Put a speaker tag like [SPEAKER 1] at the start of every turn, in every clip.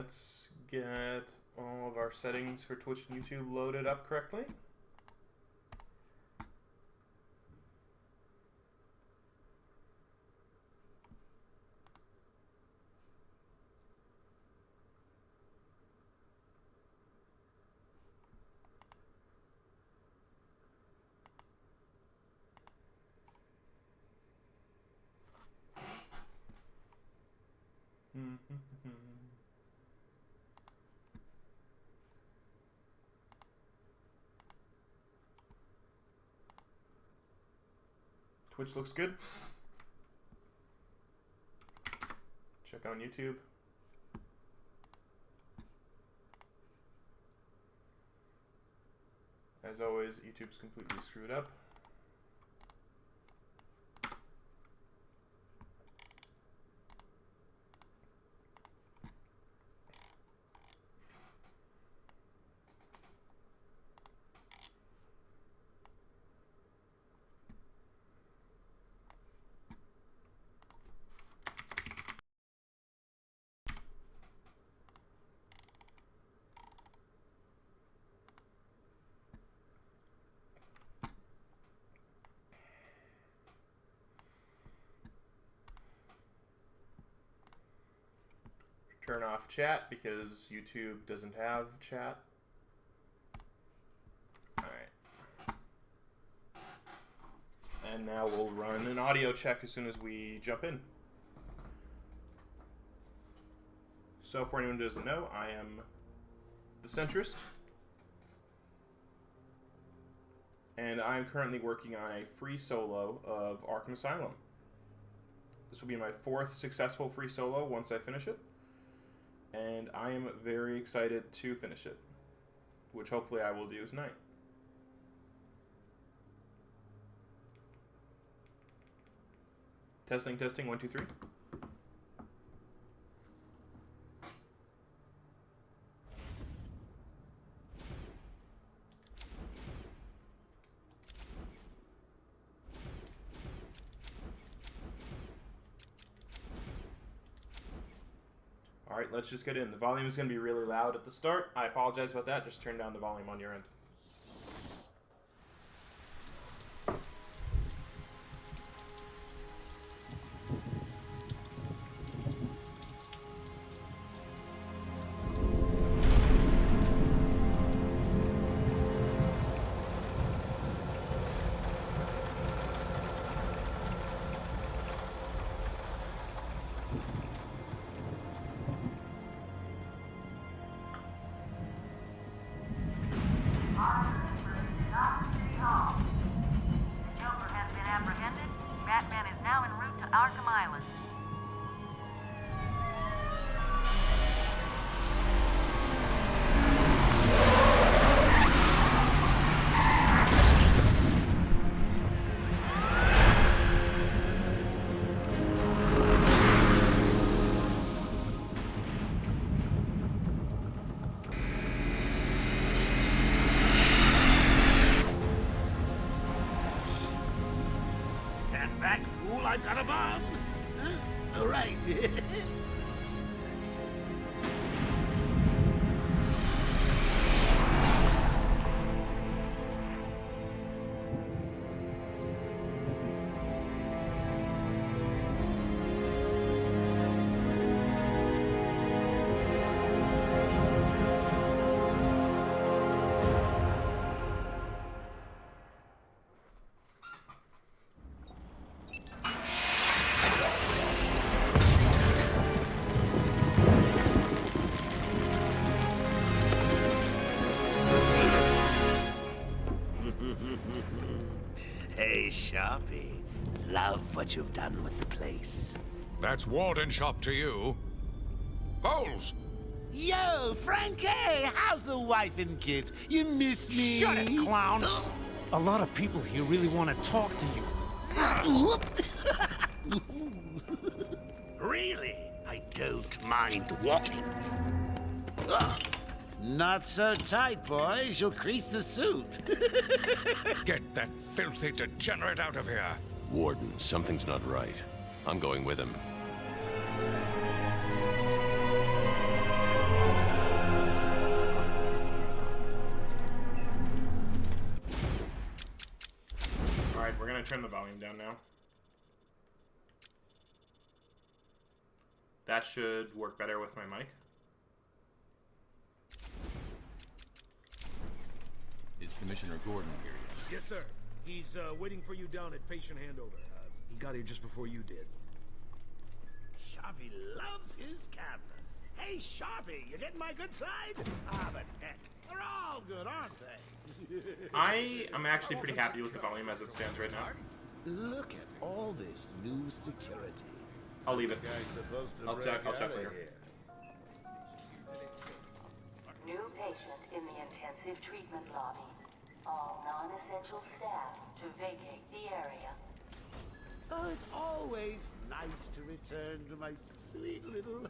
[SPEAKER 1] let's get all of our settings for Twitch and YouTube loaded up correctly. Twitch looks good. Check on YouTube. As always, YouTube's completely screwed up. Turn off chat because YouTube doesn't have chat. Alright. And now we'll run an audio check as soon as we jump in. So for anyone who doesn't know, I am the Centrist. And I'm currently working on a free solo of Arkham Asylum. This will be my 4th successful free solo once I finish it. And I am very excited to finish it, which hopefully I will do tonight. Testing, testing, 1, 2, 3. Alright, let's just get in. The volume is going to be really loud at the start. I apologize about that. Just turn down the volume on your end.
[SPEAKER 2] Arkham Island.
[SPEAKER 3] Stand back, fool, I've got a bomb! Huh? All right. Hey, Sharpie. Love what you've done with the place.
[SPEAKER 4] That's Warden Shop to you. Bowles!
[SPEAKER 3] Yo, Frankie! How's the wife and kids? You miss me?
[SPEAKER 4] Shut it, clown!
[SPEAKER 5] A lot of people here really want to talk to you.
[SPEAKER 3] Really? I don't mind walking. Not so tight, boys. You'll crease the suit.
[SPEAKER 4] Get that filthy degenerate out of here!
[SPEAKER 6] Warden, something's not right. I'm going with him.
[SPEAKER 1] gonna turn the volume down now. That should work better with my mic.
[SPEAKER 2] Is Commissioner Gordon here yet?
[SPEAKER 7] Yes, sir. He's waiting for you down at patient handover. He got here just before you did.
[SPEAKER 3] Sharpie loves his cameras. Hey, Sharpie, you getting my good side? Ah, but heck, they're all good, aren't they?
[SPEAKER 1] I am actually pretty happy with the volume as it stands right now.
[SPEAKER 3] Look at all this new security.
[SPEAKER 1] I'll leave it.
[SPEAKER 3] Guy's supposed to
[SPEAKER 1] I'll check
[SPEAKER 3] break
[SPEAKER 1] later.
[SPEAKER 3] out of here.
[SPEAKER 8] New patient in the intensive treatment lobby. All non-essential staff to vacate the area.
[SPEAKER 3] Oh, it's always nice to return to my sweet little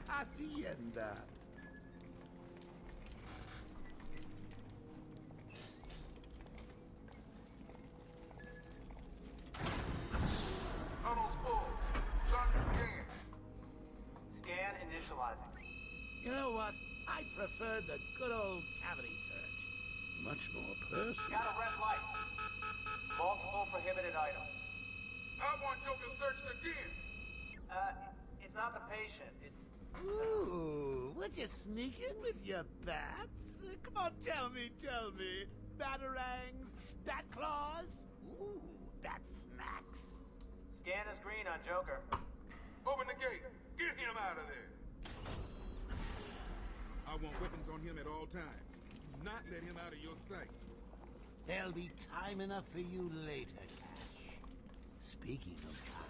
[SPEAKER 3] hacienda.
[SPEAKER 9] Tunnel's full. Start the scan.
[SPEAKER 10] Scan initializing.
[SPEAKER 3] You know what? I prefer the good old cavity search. Much more personal.
[SPEAKER 10] Got a red light. Multiple prohibited items.
[SPEAKER 9] I want Joker searched again.
[SPEAKER 10] It's not the patient. It's...
[SPEAKER 3] Ooh, would you sneak in with your bats? Come on, tell me. Batarangs, bat claws? Ooh, bat smacks.
[SPEAKER 10] Scan is green on Joker.
[SPEAKER 9] Open the gate. Get him out of there.
[SPEAKER 11] I want weapons on him at all times. Do not let him out of your sight.
[SPEAKER 3] There'll be time enough for you later, Cash. Speaking of time,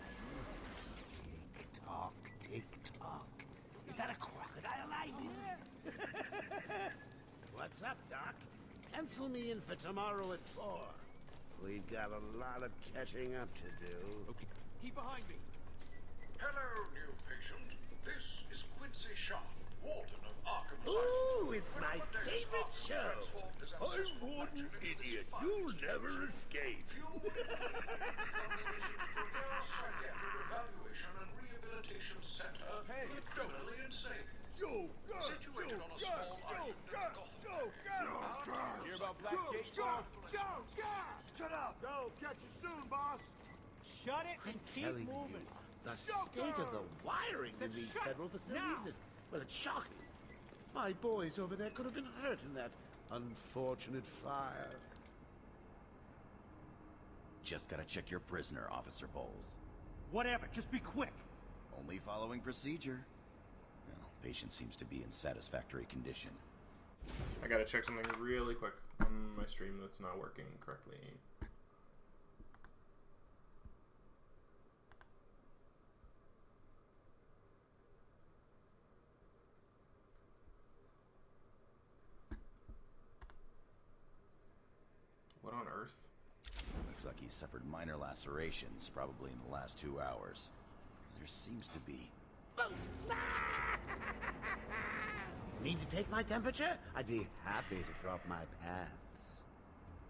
[SPEAKER 3] tick-tock. Is that a crocodile I hear? What's up, Doc? Pencil me in for tomorrow at 4. We've got a lot of catching up to do.
[SPEAKER 7] Okay. Keep behind me.
[SPEAKER 4] Hello, new patient. This is Quincy Sharp, Warden of Arkham Asylum.
[SPEAKER 3] Ooh, it's my favorite show. I'm Warden Idiot. You'll never escape.
[SPEAKER 4] Evaluation and Rehabilitation Center for the criminally insane. Situated on a small island in the Gotham area.
[SPEAKER 7] Hear about Black Gate, boss?
[SPEAKER 9] Shut up. Go. Catch you soon, boss.
[SPEAKER 7] Shut it
[SPEAKER 3] I'm
[SPEAKER 7] and keep
[SPEAKER 3] telling
[SPEAKER 7] moving.
[SPEAKER 3] you, the state of the wiring in these federal facilities is, well, it's shocking. My boys over there could have been hurt in that unfortunate fire.
[SPEAKER 2] Just gotta check your prisoner, Officer Bowles.
[SPEAKER 5] Whatever, just be quick.
[SPEAKER 2] Only following procedure. Well, patient seems to be in satisfactory condition.
[SPEAKER 1] I gotta check something really quick on my stream that's not working correctly. What on earth?
[SPEAKER 2] Looks like he suffered minor lacerations, probably in the last 2 hours. There seems to be...
[SPEAKER 3] Need to take my temperature? I'd be happy to drop my pants.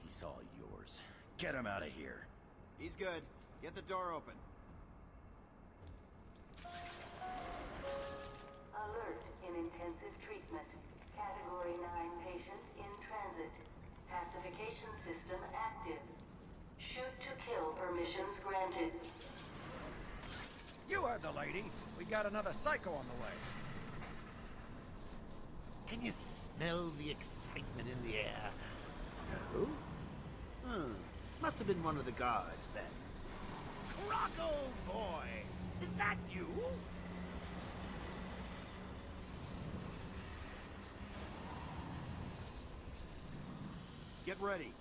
[SPEAKER 2] He's all yours. Get him out of here.
[SPEAKER 12] He's good. Get the door open.
[SPEAKER 8] Alert in intensive treatment. Category 9 patient in transit. Pacification system active. Shoot to kill permissions granted.
[SPEAKER 12] You heard the lady. We got another psycho on the way.
[SPEAKER 3] Can you smell the excitement in the air? No? Must have been one of the guards then. Rocco boy! Is that you?
[SPEAKER 12] Get ready.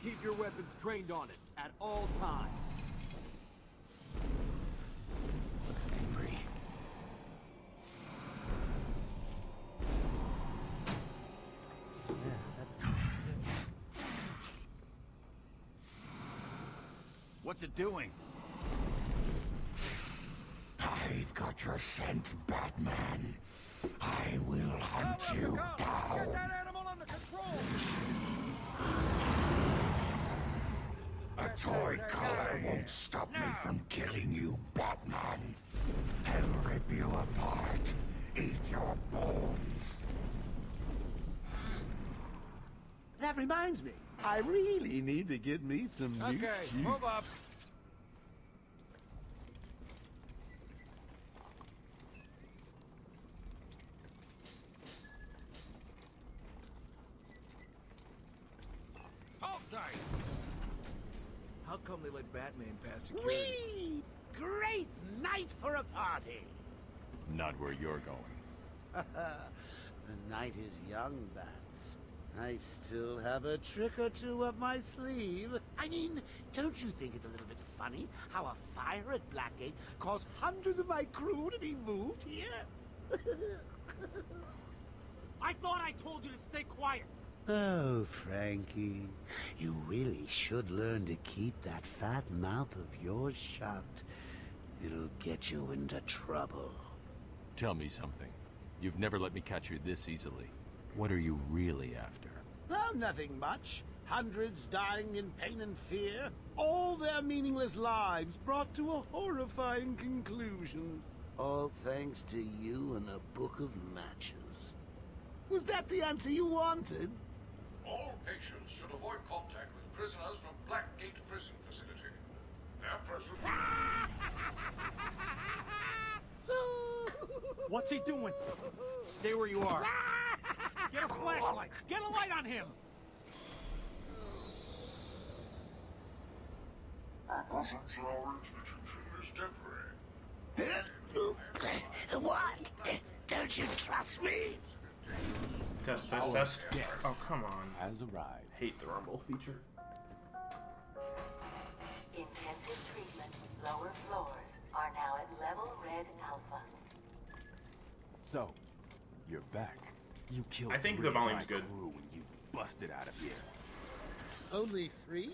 [SPEAKER 12] Keep your weapons trained on it at all times.
[SPEAKER 2] Looks angry.
[SPEAKER 12] What's it doing?
[SPEAKER 4] I've got your scent, Batman. I will hunt you down.
[SPEAKER 12] Get that animal under control!
[SPEAKER 4] A toy collar won't stop me from killing you, Batman. I'll rip you apart, eat your bones.
[SPEAKER 3] that reminds me. I really need to get me some new
[SPEAKER 5] Okay,
[SPEAKER 3] shoes.
[SPEAKER 5] move up. Hold tight.
[SPEAKER 7] How come they let Batman pass security?
[SPEAKER 3] Whee! Great night for a party.
[SPEAKER 6] Not where you're going.
[SPEAKER 3] The night is young, Bats. I still have a trick or two up my sleeve. I mean, don't you think it's a little bit funny how a fire at Blackgate caused hundreds of my crew to be moved here?
[SPEAKER 5] I thought I told you to stay quiet.
[SPEAKER 3] Oh, Frankie, you really should learn to keep that fat mouth of yours shut. It'll get you into trouble.
[SPEAKER 6] Tell me something. You've never let me catch you this easily. What are you really after?
[SPEAKER 3] Oh, nothing much. Hundreds dying in pain and fear. All their meaningless lives brought to a horrifying conclusion. All thanks to you and a book of matches. Was that the answer you wanted?
[SPEAKER 4] All patients should avoid contact with prisoners from Blackgate Prison Facility. Their presence...
[SPEAKER 5] What's he doing? Stay where you are. Get a flashlight. Get a light on him.
[SPEAKER 4] Our presence in our institution is temporary.
[SPEAKER 3] What? Don't you trust me?
[SPEAKER 1] Test. Oh, come on.
[SPEAKER 6] Has arrived.
[SPEAKER 1] Hate the rumble feature.
[SPEAKER 8] Intensive treatment. Lower floors are now at level red alpha.
[SPEAKER 6] So, you're back. You killed
[SPEAKER 1] I think
[SPEAKER 6] three
[SPEAKER 1] the
[SPEAKER 6] of my
[SPEAKER 1] volume's good.
[SPEAKER 6] crew when you busted out of here.
[SPEAKER 3] Only 3?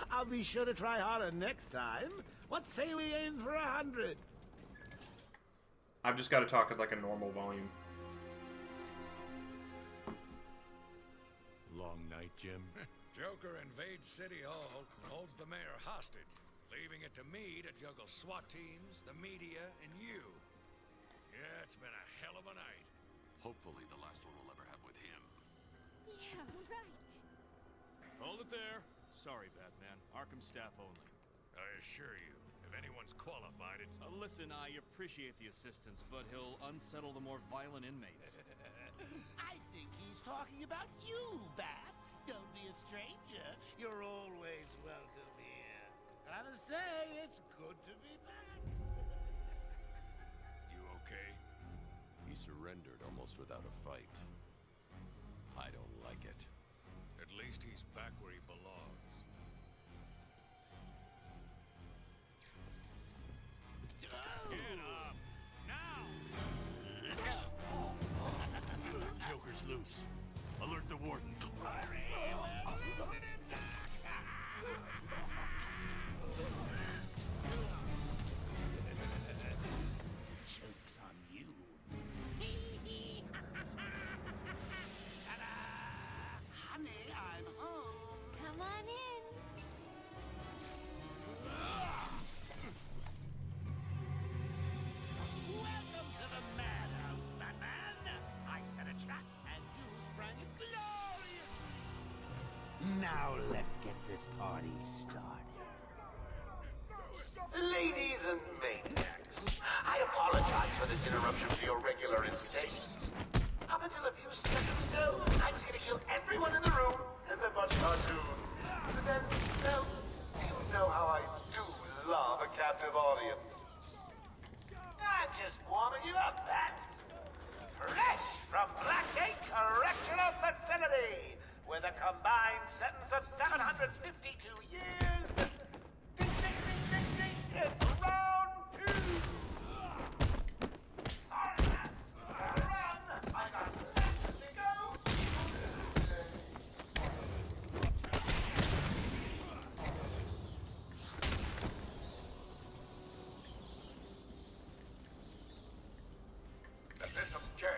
[SPEAKER 3] I'll be sure to try harder next time. What say we aim for 100?
[SPEAKER 1] I've just got to talk at like a normal volume.
[SPEAKER 7] Long night, Jim.
[SPEAKER 9] Joker invades City Hall and holds the mayor hostage, leaving it to me to juggle SWAT teams, the media, and you. Yeah, it's been a hell of a night.
[SPEAKER 6] Hopefully the last one we'll ever have with him.
[SPEAKER 13] Yeah, right.
[SPEAKER 7] Hold it there. Sorry, Batman. Arkham staff only.
[SPEAKER 9] I assure you, if anyone's qualified, it's...
[SPEAKER 7] Listen, I appreciate the assistance, but he'll unsettle the more violent inmates.
[SPEAKER 3] I think he's talking about you, Bats. Don't be a stranger. You're always welcome here. Gotta say, it's good to be back.
[SPEAKER 9] You okay?
[SPEAKER 6] He surrendered almost without a fight. I don't like it.
[SPEAKER 9] At least he's back where he belongs.
[SPEAKER 7] Get up! Now! Joker's loose. Alert the warden.
[SPEAKER 3] Joke's on you. Honey, I'm home.
[SPEAKER 13] Come on in.
[SPEAKER 3] Welcome to the madhouse, Batman. I set a trap and you sprang it gloriously. Now let's get this party started.
[SPEAKER 14] Ladies and maniacs, I apologize for this interruption to your regular invitations. Up until a few seconds ago, I was going to kill everyone in the room and then watch cartoons. But then, well, you know how I do love a captive audience. I'm just warming you up, Bats. Fresh from Blackgate Correctional Facility, with a combined sentence of 752 years. It's round 2! Sorry, Bats. Run! I got places to go!
[SPEAKER 9] The system's jammed.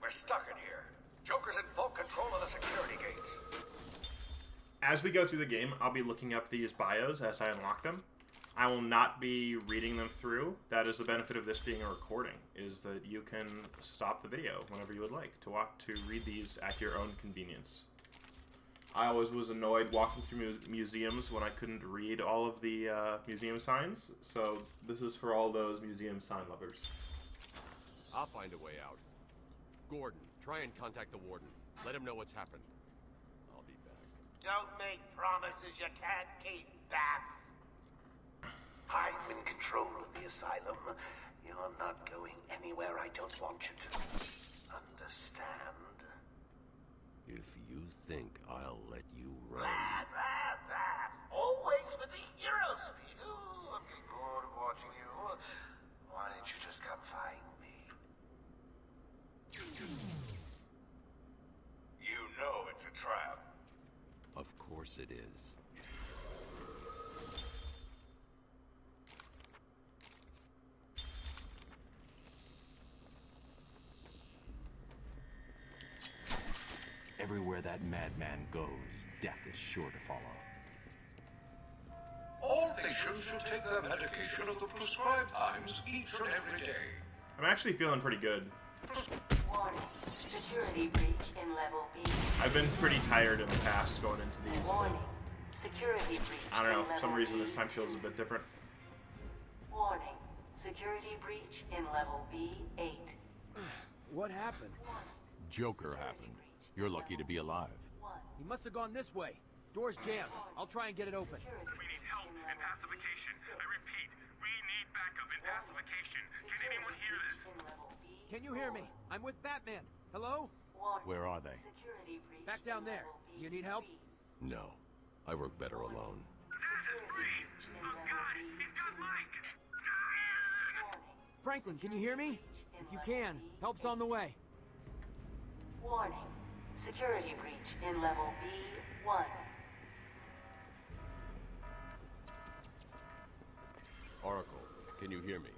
[SPEAKER 9] We're stuck in here. Joker's in full control of the security gates.
[SPEAKER 1] As we go through the game, I'll be looking up these bios as I unlock them. I will not be reading them through. That is the benefit of this being a recording, is that you can stop the video whenever you would like to read these at your own convenience. I always was annoyed walking through museums when I couldn't read all of the museum signs, so this is for all those museum sign lovers.
[SPEAKER 15] I'll find a way out. Gordon, try and contact the warden. Let him know what's happened. I'll be back.
[SPEAKER 14] Don't make promises you can't keep, Bats. I'm in control of the asylum. You're not going anywhere I don't want you to. Understand?
[SPEAKER 15] If you think I'll let you run...
[SPEAKER 14] Blah, blah, blah. Always with the hero speed. Ooh, I'm getting bored of watching you. Why don't you just come find me? You know it's a trap.
[SPEAKER 15] Of course it is.
[SPEAKER 6] Everywhere that madman goes, death is sure to follow.
[SPEAKER 4] All patients should take their medication at the prescribed times each and every day.
[SPEAKER 1] I'm actually feeling pretty good.
[SPEAKER 8] Warning. Security breach in level B.
[SPEAKER 1] I've been pretty tired in the past going into these.
[SPEAKER 8] Warning. Security breach.
[SPEAKER 1] I don't know,
[SPEAKER 8] in
[SPEAKER 1] for some
[SPEAKER 8] level
[SPEAKER 1] reason
[SPEAKER 8] B.
[SPEAKER 1] this time feels a bit different.
[SPEAKER 8] Warning. Security breach in level B8.
[SPEAKER 5] What happened?
[SPEAKER 6] Joker happened. You're lucky to be alive.
[SPEAKER 5] He must have gone this way. Door's jammed. I'll try and get it open.
[SPEAKER 16] We need help and pacification. I repeat, we need backup and pacification. Can anyone hear this?
[SPEAKER 5] Can you hear me? I'm with Batman. Hello?
[SPEAKER 6] Where are they?
[SPEAKER 5] Back down there. Do you need help?
[SPEAKER 15] No. I work better alone.
[SPEAKER 5] Franklin, can you hear me? If you can, help's on the way.
[SPEAKER 8] Warning. Security breach in level B1.
[SPEAKER 15] Oracle, can you hear me?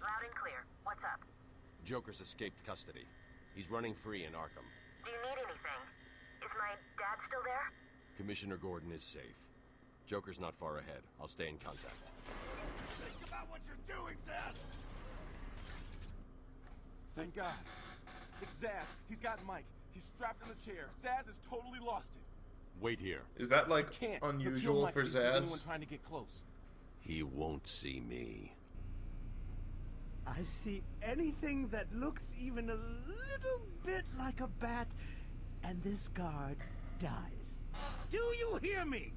[SPEAKER 17] Loud and clear. What's up?
[SPEAKER 15] Joker's escaped custody. He's running free in Arkham.
[SPEAKER 17] Do you need anything? Is my dad still there?
[SPEAKER 15] Commissioner Gordon is safe. Joker's not far ahead. I'll stay in contact.
[SPEAKER 3] Think about what you're doing, Zaz!
[SPEAKER 11] Thank God. It's Zaz. He's got Mike. He's strapped in the chair. Zaz has totally lost it.
[SPEAKER 6] Wait here.
[SPEAKER 1] Is that like
[SPEAKER 11] Can't. He'll kill
[SPEAKER 1] unusual
[SPEAKER 11] Mike
[SPEAKER 1] for
[SPEAKER 11] if he sees anyone
[SPEAKER 1] Zaz?
[SPEAKER 11] trying to get close.
[SPEAKER 15] He won't see me.
[SPEAKER 18] I see anything that looks even a little bit like a bat, and this guard dies. Do you hear me?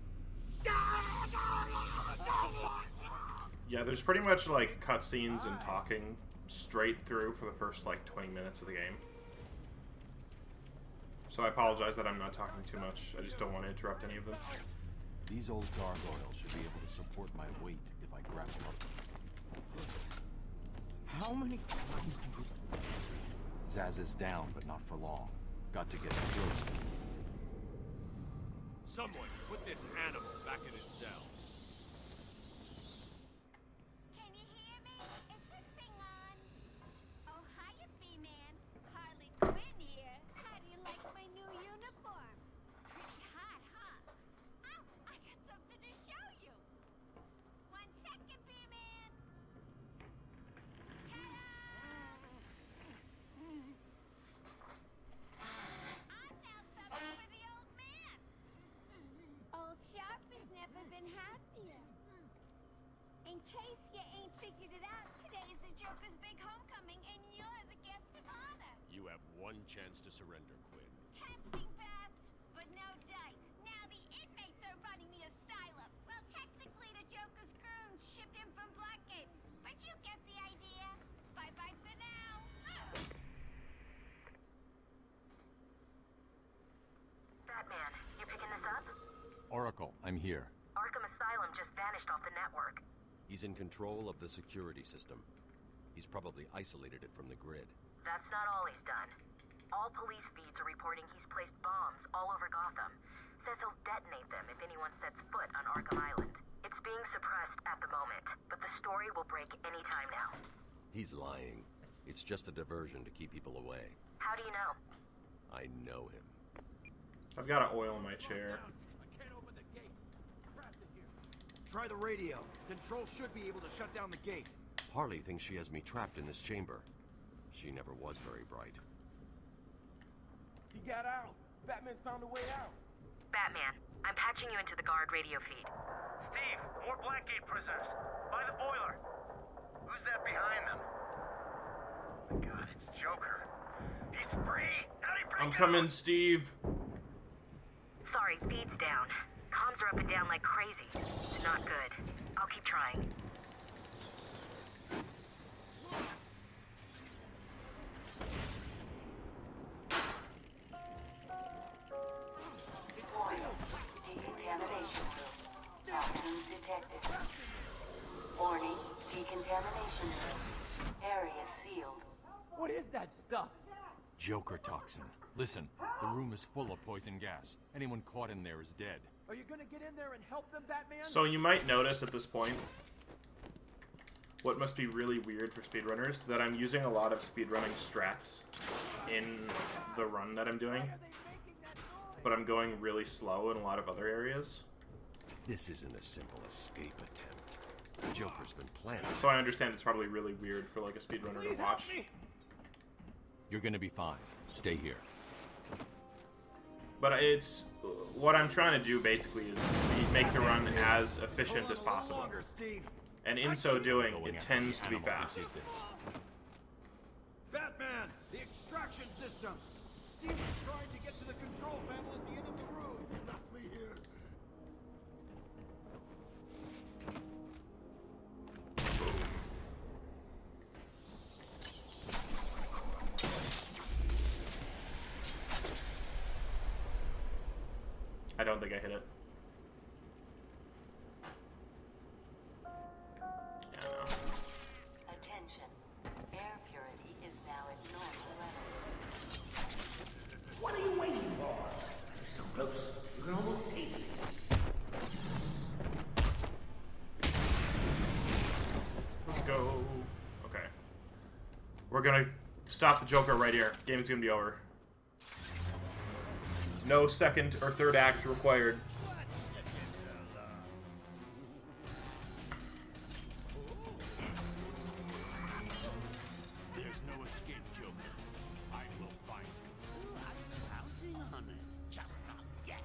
[SPEAKER 1] Yeah, there's pretty much like cutscenes and talking straight through for the first like 20 minutes of the game. So I apologize that I'm not talking too much. I just don't want to interrupt any of them.
[SPEAKER 6] These old gargoyles should be able to support my weight if I grab them.
[SPEAKER 18] How many?
[SPEAKER 6] Zaz is down, but not for long. Got to get him close.
[SPEAKER 15] Someone put this animal back in his cell.
[SPEAKER 13] Can you hear me? Is this thing on? Oh, hiya, B-Man. Harley Quinn here. How do you like my new uniform? Pretty hot, huh? Oh, I got something to show you. 1 second, B-Man. I'm now something for the old man. Old Sharp has never been happier. In case you ain't figured it out, today is the Joker's big homecoming, and you're the guest of honor.
[SPEAKER 15] You have one chance to surrender, Quinn.
[SPEAKER 13] Tempting, Beth, but no dice. Now the inmates are running the asylum. Well, technically the Joker's goons shipped in from Blackgate, but you get the idea. Bye-bye for now.
[SPEAKER 17] Batman, you picking this up?
[SPEAKER 6] Oracle, I'm here.
[SPEAKER 17] Arkham Asylum just vanished off the network.
[SPEAKER 15] He's in control of the security system. He's probably isolated it from the grid.
[SPEAKER 17] That's not all he's done. All police feeds are reporting he's placed bombs all over Gotham. Says he'll detonate them if anyone sets foot on Arkham Island. It's being suppressed at the moment, but the story will break any time now.
[SPEAKER 15] He's lying. It's just a diversion to keep people away.
[SPEAKER 17] How do you know?
[SPEAKER 15] I know him.
[SPEAKER 1] I've got to oil my chair.
[SPEAKER 12] Try the radio. Control should be able to shut down the gate.
[SPEAKER 15] Harley thinks she has me trapped in this chamber. She never was very bright.
[SPEAKER 11] He got out. Batman's found a way out.
[SPEAKER 17] Batman, I'm patching you into the guard radio feed.
[SPEAKER 16] Steve, more Blackgate prisoners. By the boiler.
[SPEAKER 14] Who's that behind them? Oh my God, it's Joker. He's free. How'd he break
[SPEAKER 1] I'm coming, Steve.
[SPEAKER 17] Sorry, feed's down. Comms are up and down like crazy. It's not good. I'll keep trying.
[SPEAKER 8] Warning. Decontamination room. Toxins detected. Warning. Decontamination room. Area sealed.
[SPEAKER 5] What is that stuff?
[SPEAKER 6] Joker toxin. Listen, the room is full of poison gas. Anyone caught in there is dead.
[SPEAKER 5] Are you gonna get in there and help them, Batman?
[SPEAKER 1] So you might notice at this point, what must be really weird for speedrunners, that I'm using a lot of speedrunning strats in the run that I'm doing, but I'm going really slow in a lot of other areas.
[SPEAKER 15] This isn't a simple escape attempt. The Joker's been planning.
[SPEAKER 1] So I understand it's probably really weird for like a speedrunner to watch.
[SPEAKER 6] You're gonna be fine. Stay here.
[SPEAKER 1] But it's what I'm trying to do basically is make the run as efficient as possible. And in so doing, it tends to be fast.
[SPEAKER 12] Batman, the extraction system. Steve is trying to get to the control panel at the end of the room. He left me here.
[SPEAKER 1] I don't think I hit it. Yeah, no.
[SPEAKER 8] Attention. Air purity is now at normal level.
[SPEAKER 14] What are you waiting for? So close, you can almost taste it.
[SPEAKER 1] Let's go. Okay. We're gonna stop the Joker right here. Game's gonna be over. No second or third act required.
[SPEAKER 3] There's no escape, Joker. I will find you. I'm counting on it. Just not yet.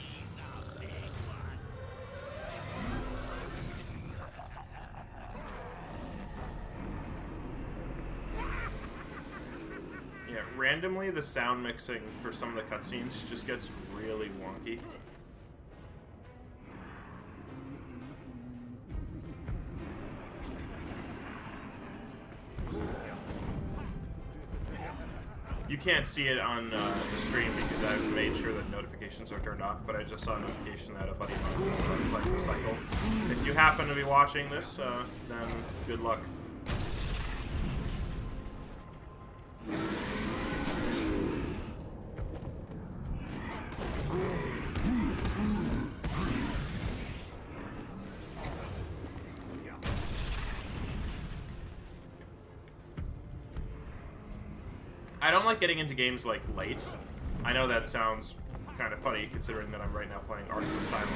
[SPEAKER 3] He's a big one.
[SPEAKER 1] Yeah, randomly the sound mixing for some of the cutscenes just gets really wonky. You can't see it on the stream because I've made sure that notifications are turned off, but I just saw a notification that a buddy of mine was playing the cycle. If you happen to be watching this, then good luck. I don't like getting into games like late. I know that sounds kind of funny considering that I'm right now playing Arkham Asylum.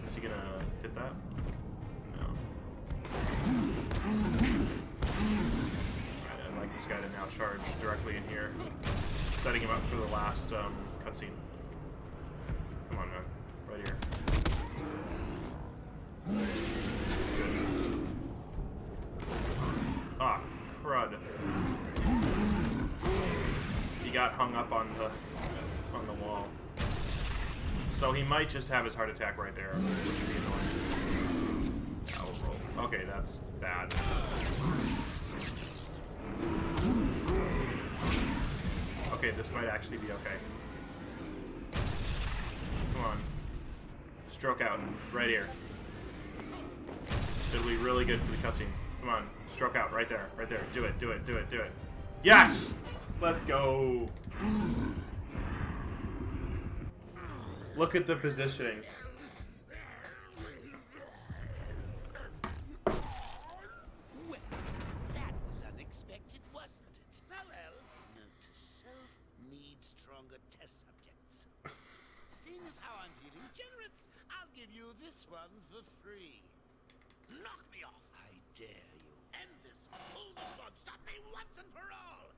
[SPEAKER 1] Is he gonna hit that? No. I'd like this guy to now charge directly in here, setting him up for the last cutscene. Come on, man, right here. Ah, crud. He got hung up on the wall. So he might just have his heart attack right there, which would be annoying. Oh, roll. Okay, that's bad. Okay, this might actually be okay. Come on. Stroke out. Right here. It'll be really good for the cutscene. Come on. Stroke out. Right there. Right there. Do it. Do it. Do it. Do it. Yes! Let's go. Look at the positioning.
[SPEAKER 3] Well, that was unexpected, wasn't it? Well, note to self, need stronger test subjects. Seeing as how I'm feeling generous, I'll give you this one for free. Knock me off. I dare you? End this. Pull the plug. Stop me once and for all.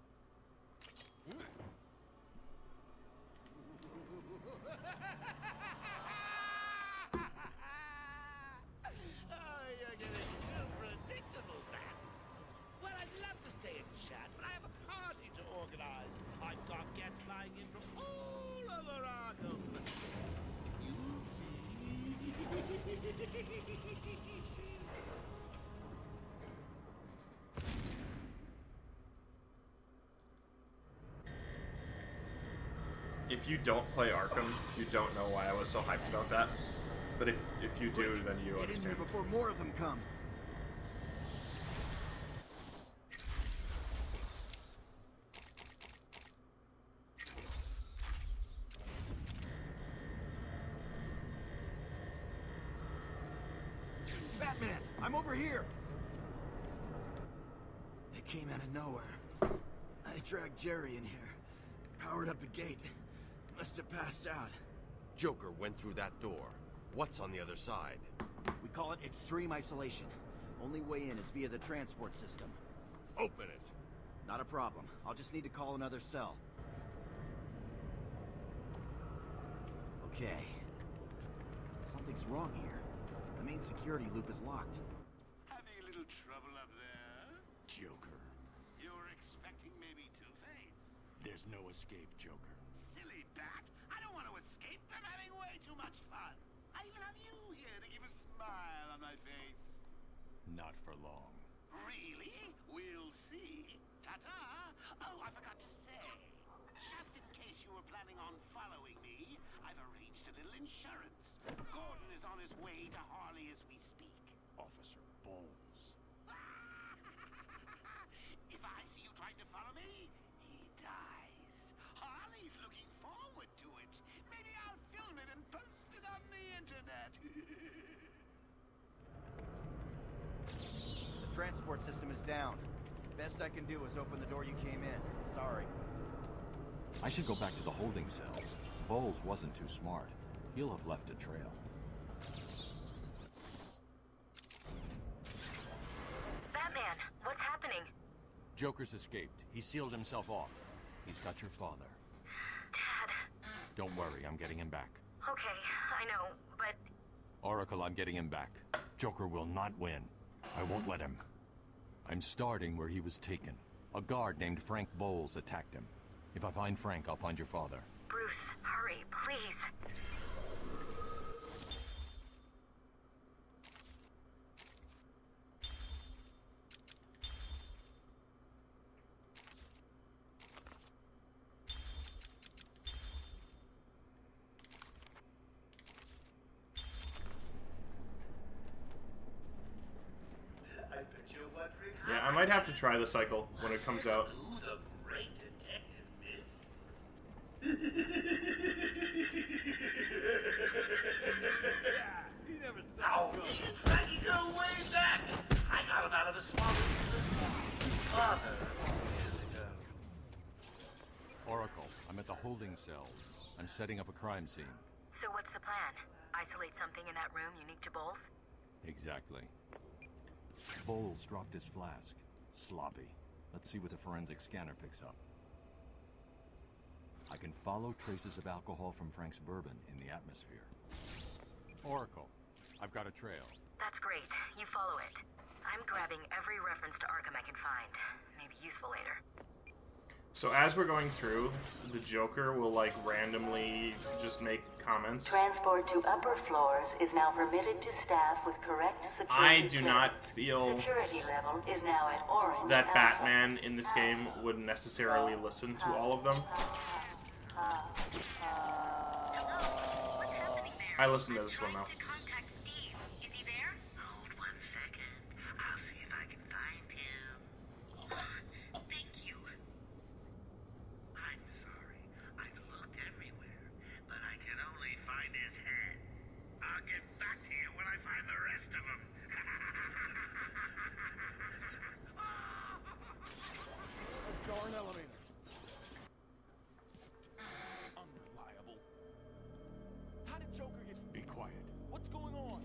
[SPEAKER 3] Oh, you're getting too predictable, Bats. Well, I'd love to stay and chat, but I have a party to organize. I've got guests flying in from all over Arkham. You'll see.
[SPEAKER 1] If you don't play Arkham, you don't know why I was so hyped about that. But if you do, then you
[SPEAKER 12] Get in
[SPEAKER 1] understand.
[SPEAKER 12] here before more of them come. Batman, I'm over here. It came out of nowhere. I dragged Jerry in here, powered up the gate. Must have passed out.
[SPEAKER 15] Joker went through that door. What's on the other side?
[SPEAKER 12] We call it extreme isolation. Only way in is via the transport system.
[SPEAKER 15] Open it.
[SPEAKER 12] Not a problem. I'll just need to call another cell. Okay. Something's wrong here. The main security loop is locked.
[SPEAKER 3] Having a little trouble up there?
[SPEAKER 12] Joker.
[SPEAKER 3] You're expecting maybe Two-Face?
[SPEAKER 12] There's no escape, Joker.
[SPEAKER 3] Silly bat! I don't want to escape. I'm having way too much fun. I even have you here to give a smile on my face.
[SPEAKER 6] Not for long.
[SPEAKER 3] Really? We'll see. Ta-ta! Oh, I forgot to say. Just in case you were planning on following me, I've arranged a little insurance. Gordon is on his way to Harley as we speak.
[SPEAKER 12] Officer Bowles.
[SPEAKER 3] If I see you trying to follow me, he dies. Harley's looking forward to it. Maybe I'll film it and post it on the internet.
[SPEAKER 12] The transport system is down. Best I can do is open the door you came in. Sorry.
[SPEAKER 6] I should go back to the holding cells. Bowles wasn't too smart. He'll have left a trail.
[SPEAKER 17] Batman, what's happening?
[SPEAKER 6] Joker's escaped. He sealed himself off. He's got your father.
[SPEAKER 17] Dad.
[SPEAKER 6] Don't worry, I'm getting him back.
[SPEAKER 17] Okay, I know, but...
[SPEAKER 6] Oracle, I'm getting him back. Joker will not win. I won't let him. I'm starting where he was taken. A guard named Frank Bowles attacked him. If I find Frank, I'll find your father.
[SPEAKER 17] Bruce, hurry, please.
[SPEAKER 1] Yeah, I might have to try the cycle when it comes out.
[SPEAKER 3] Who the great detective is?
[SPEAKER 12] He never said
[SPEAKER 3] Oh, Frankie, go way back. I got him out of the swamp. Father, years ago.
[SPEAKER 6] Oracle, I'm at the holding cells. I'm setting up a crime scene.
[SPEAKER 17] So what's the plan? Isolate something in that room unique to Bowles?
[SPEAKER 6] Exactly. Bowles dropped his flask. Sloppy. Let's see what the forensic scanner picks up. I can follow traces of alcohol from Frank's bourbon in the atmosphere. Oracle, I've got a trail.
[SPEAKER 17] That's great. You follow it. I'm grabbing every reference to Arkham I can find. Maybe useful later.
[SPEAKER 1] So as we're going through, the Joker will like randomly just make comments.
[SPEAKER 8] Transport to upper floors is now permitted to staff with correct security.
[SPEAKER 1] I do not
[SPEAKER 8] clearance.
[SPEAKER 1] feel
[SPEAKER 8] Security level is now at orange.
[SPEAKER 1] that
[SPEAKER 8] alpha.
[SPEAKER 1] Batman in this game would necessarily listen to all of them. I listen to this one though.
[SPEAKER 11] Darn elevator. Unreliable. How did Joker get...
[SPEAKER 6] Be quiet.
[SPEAKER 11] What's going on?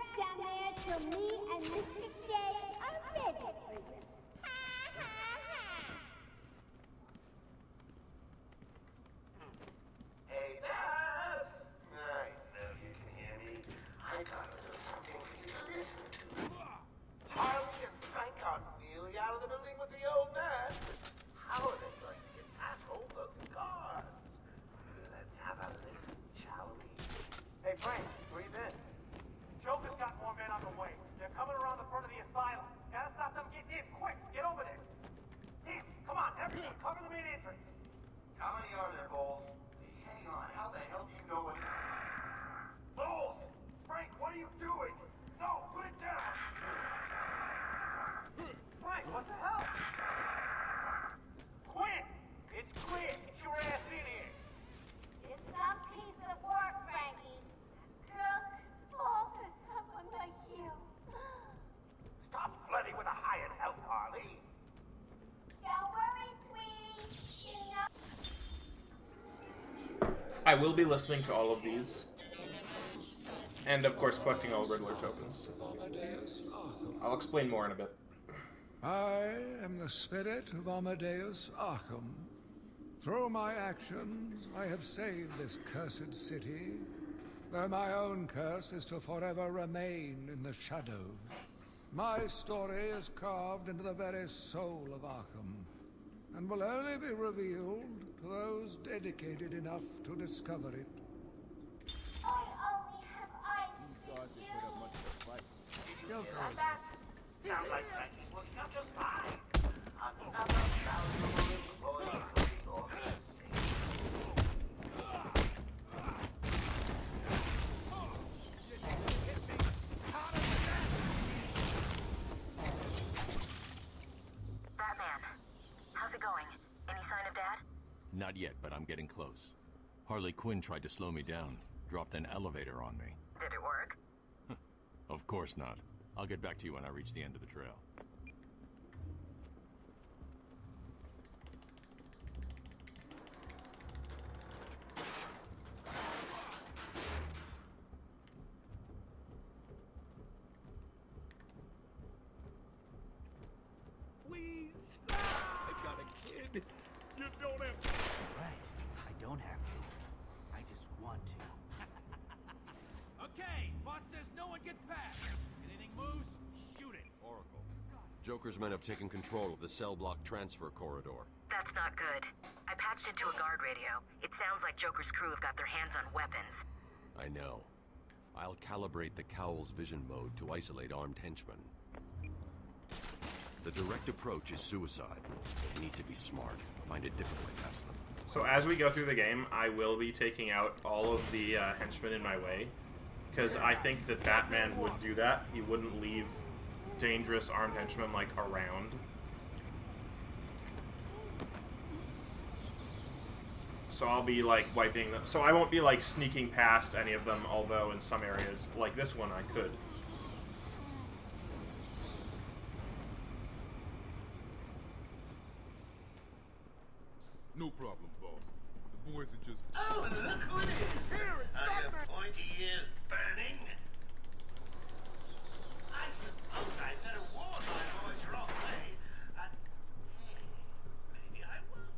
[SPEAKER 13] back down there till me and Mr. J are ready for you. Ha ha ha!
[SPEAKER 14] Hey, Babs! I know you can hear me. I got a little something for you to listen to. Harley and Frank are nearly out of the building with the old man. How are they going to get past all those guards? Let's have a listen, shall we?
[SPEAKER 10] Hey, Frank, where you been? Joker's got more men on the way. They're coming around the front of the asylum. Gotta stop them getting in. Quick, get over there. Damn, come on, everyone, cover the main entrance.
[SPEAKER 14] How many are there, Bowles? Hang on, how the hell do you know what... Bowles! Frank, what are you doing? No, put it down!
[SPEAKER 10] Frank, what the hell? Quinn! It's clear. Get your ass in here.
[SPEAKER 13] It's some piece of work, Frankie. Look, all for someone like you.
[SPEAKER 14] Stop flirting with a hired help, Harley.
[SPEAKER 13] Don't worry, sweetie. You know.
[SPEAKER 1] I will be listening to all of these. And, of course, collecting all Riddler tokens. I'll explain more in a bit.
[SPEAKER 19] I am the spirit of Amadeus Arkham. Through my actions, I have saved this cursed city, though my own curse is to forever remain in the shadows. My story is carved into the very soul of Arkham, and will only be revealed to those dedicated enough to discover it.
[SPEAKER 13] I only have eyes for you.
[SPEAKER 14] Sounds like Frankie's working out just fine. Another valuable employee for the organization.
[SPEAKER 17] Batman, how's it going? Any sign of Dad?
[SPEAKER 6] Not yet, but I'm getting close. Harley Quinn tried to slow me down, dropped an elevator on me.
[SPEAKER 17] Did it work?
[SPEAKER 6] Of course not. I'll get back to you when I reach the end of the trail.
[SPEAKER 5] Please! I got a kid. You don't have to.
[SPEAKER 18] Right. I don't have to. I just want to.
[SPEAKER 5] Okay, boss says no one gets past. Anything moves, shoot it.
[SPEAKER 15] Oracle. Joker's men have taken control of the cell block transfer corridor.
[SPEAKER 17] That's not good. I patched into a guard radio. It sounds like Joker's crew have got their hands on weapons.
[SPEAKER 15] I know. I'll calibrate the Cowl's vision mode to isolate armed henchmen. The direct approach is suicide. We need to be smart. Find a different way past them.
[SPEAKER 1] So as we go through the game, I will be taking out all of the henchmen in my way. Because I think that Batman would do that. He wouldn't leave dangerous armed henchmen, like, around. So I'll be, like, wiping them. So I won't be, like, sneaking past any of them, although in some areas, like this one, I could.
[SPEAKER 12] No problem, boss. The boys are just...
[SPEAKER 3] Oh, look who it is! Are your pointy ears burning? I suppose I better warn my boys your way. Hey, maybe I won't.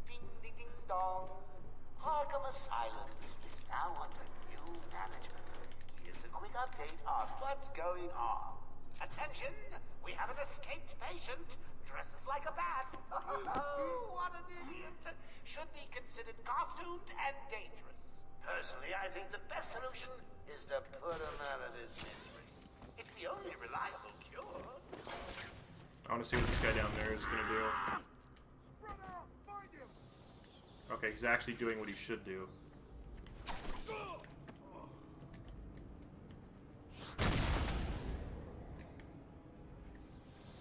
[SPEAKER 14] Ding, ding, ding, dong. Arkham Asylum is now under new management. Here's a quick update on what's going on. Attention! We have an escaped patient. Dresses like a bat. Oh, what an idiot. Should be considered costumed and dangerous. Personally, I think the best solution is to put him out of his misery. It's the only reliable cure.
[SPEAKER 1] I want to see what this guy down there is going to do. Okay, he's actually doing what he should do.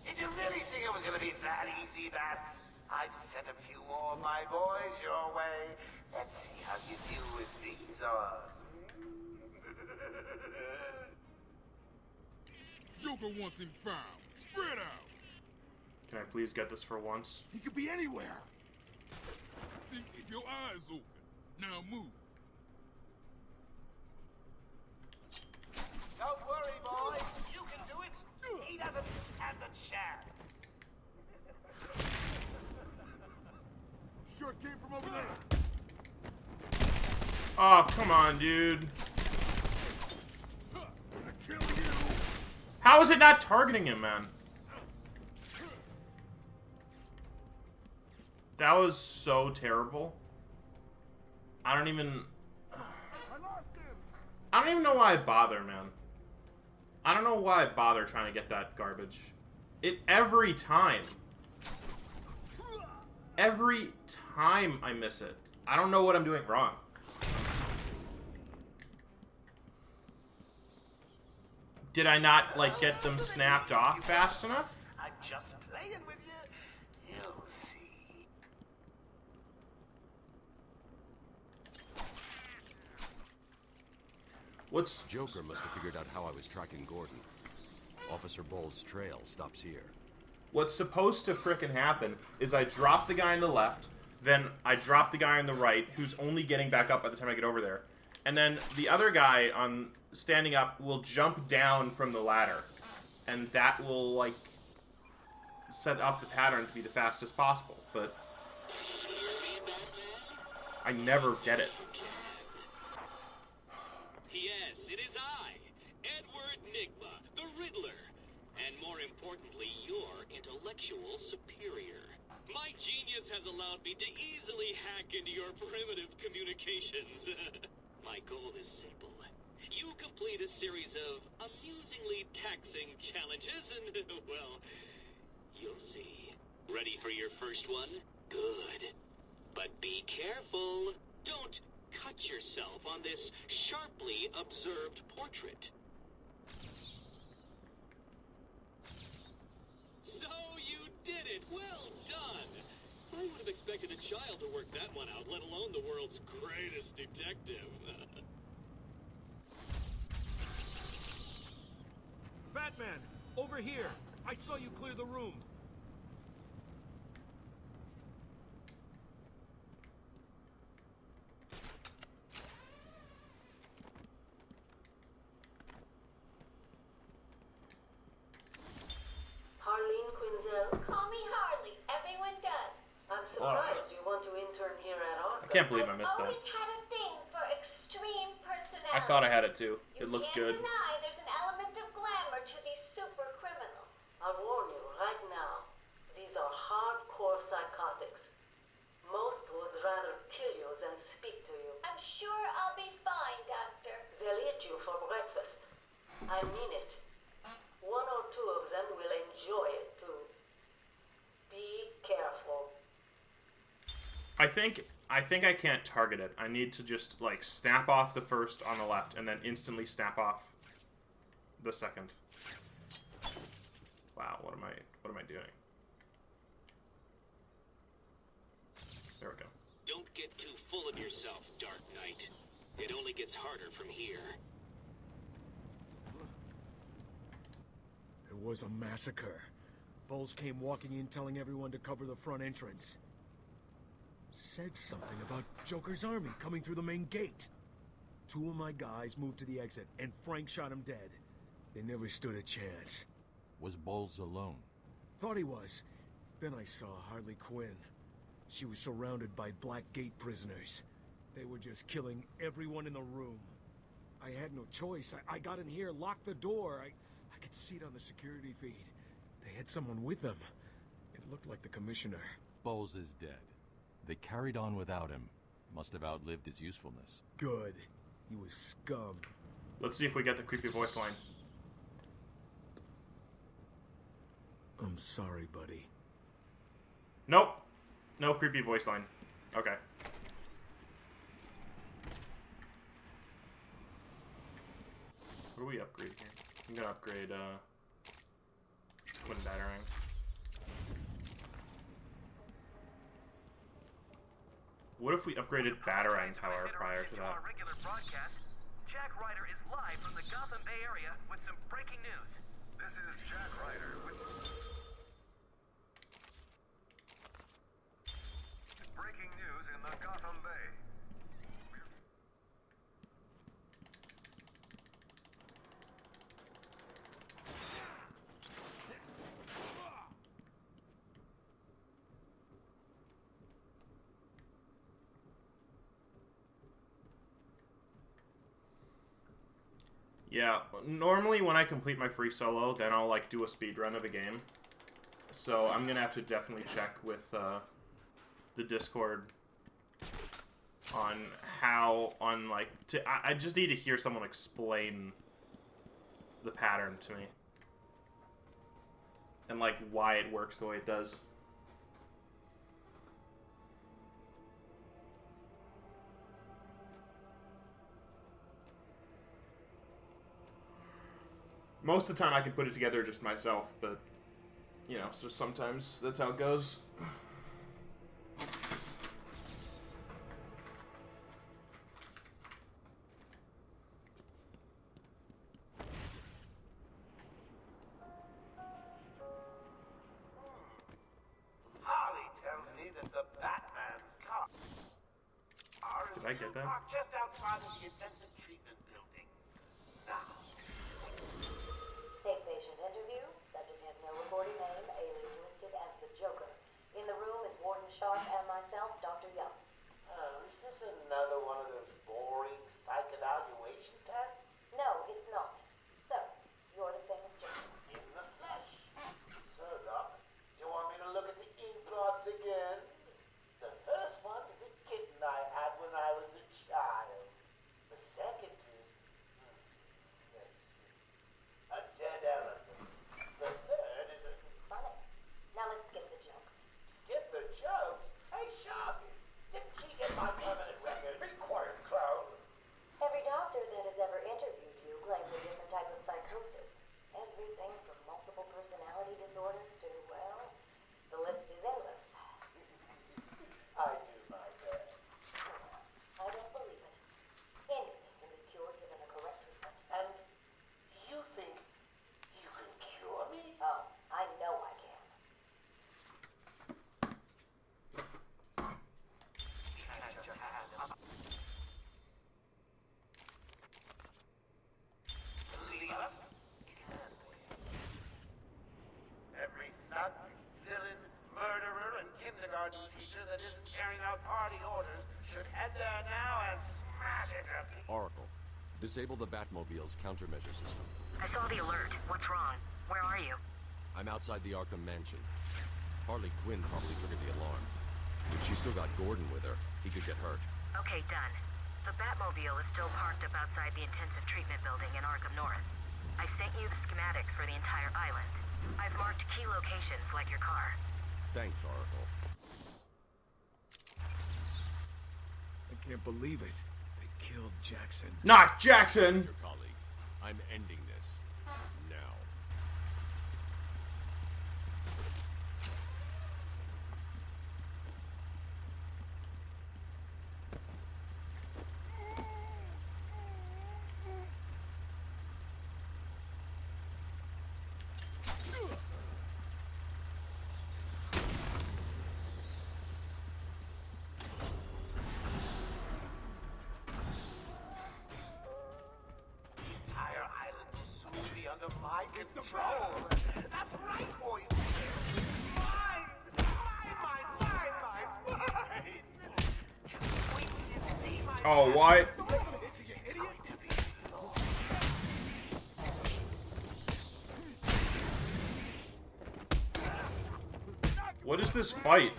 [SPEAKER 14] Did you really think it was going to be that easy, Bats? I've sent a few more of my boys your way. Let's see how you deal with these odds.
[SPEAKER 12] Joker wants him found. Spread out.
[SPEAKER 1] Can I please get this for once?
[SPEAKER 12] He could be anywhere. Then keep your eyes open. Now move.
[SPEAKER 14] Don't worry,
[SPEAKER 12] sure it came from over there.
[SPEAKER 1] Oh, come on, dude. How is it not targeting him, man? That was so terrible. I don't even know why I bother, man. I don't know why I bother trying to get that garbage. Every time I miss it. I don't know what I'm doing wrong. Did I not, like, get them snapped off fast enough?
[SPEAKER 14] I'm just playing with you. You'll see.
[SPEAKER 15] Joker must have figured out how I was tracking Gordon. Officer Bowles' trail stops here.
[SPEAKER 1] What's supposed to frickin' happen is I drop the guy on the left, then I drop the guy on the right, who's only getting back up by the time I get over there. And then the other guy on standing up will jump down from the ladder. And that will, like, set up the pattern to be the fastest possible. But I never get it.
[SPEAKER 20] Yes, it is I, Edward Nigma, the Riddler. And more importantly, your intellectual superior. My genius has allowed me to easily hack into your primitive communications. My goal is simple. You complete a series of amusingly taxing challenges and, well, you'll see. Ready for your first one? Good. But be careful. Don't cut yourself on this sharply observed portrait. So you did it! Well done! I would have expected a child to work that one out, let alone the world's greatest detective.
[SPEAKER 7] Batman, over here! I saw you clear the room.
[SPEAKER 8] Harleen Quinzel?
[SPEAKER 13] Call me Harley. Everyone does.
[SPEAKER 8] I'm surprised you want to intern here at Arkham.
[SPEAKER 1] I can't believe I missed that.
[SPEAKER 13] Always had a thing for extreme personality.
[SPEAKER 1] I thought I had it too. It looked good.
[SPEAKER 13] You can't deny there's an element of glamour to these super criminals.
[SPEAKER 8] I'll warn you right now. These are hardcore psychotics. Most would rather kill you than speak to you.
[SPEAKER 13] I'm sure I'll be fine, Doctor.
[SPEAKER 8] They'll eat you for breakfast. I mean it. One or two of them will enjoy it too. Be careful.
[SPEAKER 1] I think I can't target it. I need to just, like, snap off the first on the left and then instantly snap off the second. Wow, what am I doing? There we go.
[SPEAKER 20] Don't get too full of yourself, Dark Knight. It only gets harder from here.
[SPEAKER 7] It was a massacre. Bowles came walking in telling everyone to cover the front entrance. Said something about Joker's army coming through the main gate. Two of my guys moved to the exit, and Frank shot him dead. They never stood a chance.
[SPEAKER 6] Was Bowles alone?
[SPEAKER 7] Thought he was. Then I saw Harley Quinn. She was surrounded by Black Gate prisoners. They were just killing everyone in the room. I had no choice. I got in here, locked the door. I could see it on the security feed. They had someone with them. It looked like the commissioner.
[SPEAKER 6] Bowles is dead. They carried on without him. Must have outlived his usefulness.
[SPEAKER 7] Good. He was scum.
[SPEAKER 1] Let's see if we get the creepy voice line.
[SPEAKER 7] I'm sorry, buddy.
[SPEAKER 1] Nope. No creepy voice line. Okay. What do we upgrade here? I'm gonna upgrade, Twin Batarang. What if we upgraded Batarang power prior to that?
[SPEAKER 10] Regular broadcast. Jack Ryder is live from the Gotham Bay area with some breaking news.
[SPEAKER 16] This is Jack Ryder with breaking news in the Gotham Bay.
[SPEAKER 1] Yeah, normally when I complete my free solo, then I'll, like, do a speedrun of a game. So I'm gonna have to definitely check with, the Discord on how, I just need to hear someone explain the pattern to me. And, like, why it works the way it does. Most of the time I can put it together just myself, but, you know, so sometimes that's how it goes.
[SPEAKER 14] Harley tells me that the Batman's car is
[SPEAKER 1] Did I get that?
[SPEAKER 14] parked just outside of the intensive treatment building. Now.
[SPEAKER 17] Take patient interview. Subject has no recorded name. Alias listed as the Joker. In the room is Warden Sharp and myself, Dr. Young.
[SPEAKER 14] Oh, is this another one of those boring psych evaluation tests?
[SPEAKER 17] No, it's not. So, you're the famous Joker.
[SPEAKER 14] In the flesh. So, Doc, do you want me to look at the ink blots again? The first one is a kitten I had when I was a child. The second is, let's see, a dead elephant. The third is a...
[SPEAKER 17] Funny. Now let's skip the jokes.
[SPEAKER 14] Skip the jokes? Hey, Sharpie, didn't she get my permanent record? Be quiet, clown.
[SPEAKER 17] Every doctor that has ever interviewed you claims a different type of psychosis. Everything from multiple personality disorders to, well, the list is endless.
[SPEAKER 14] I do my best.
[SPEAKER 17] I don't believe it. Anything can be cured given a correct treatment.
[SPEAKER 14] And you think you can cure me?
[SPEAKER 17] Oh, I know I can.
[SPEAKER 14] Leave us? Every thug, villain, murderer, and kindergarten teacher that isn't carrying out party orders should head there now and smash it up.
[SPEAKER 15] Oracle, disable the Batmobile's countermeasure system.
[SPEAKER 17] I saw the alert. What's wrong? Where are you?
[SPEAKER 15] I'm outside the Arkham mansion. Harley Quinn probably triggered the alarm. If she still got Gordon with her, he could get hurt.
[SPEAKER 17] Okay, done. The Batmobile is still parked up outside the intensive treatment building in Arkham North. I've sent you the schematics for the entire island. I've marked key locations like your car.
[SPEAKER 15] Thanks, Oracle.
[SPEAKER 7] I can't believe it. They killed Jackson.
[SPEAKER 1] Not Jackson!
[SPEAKER 15] Your colleague. I'm ending this. Now.
[SPEAKER 14] The entire island will soon be under my control. That's right, boys. Mine! Just wait till you see my...
[SPEAKER 1] Oh, what? What is this fight?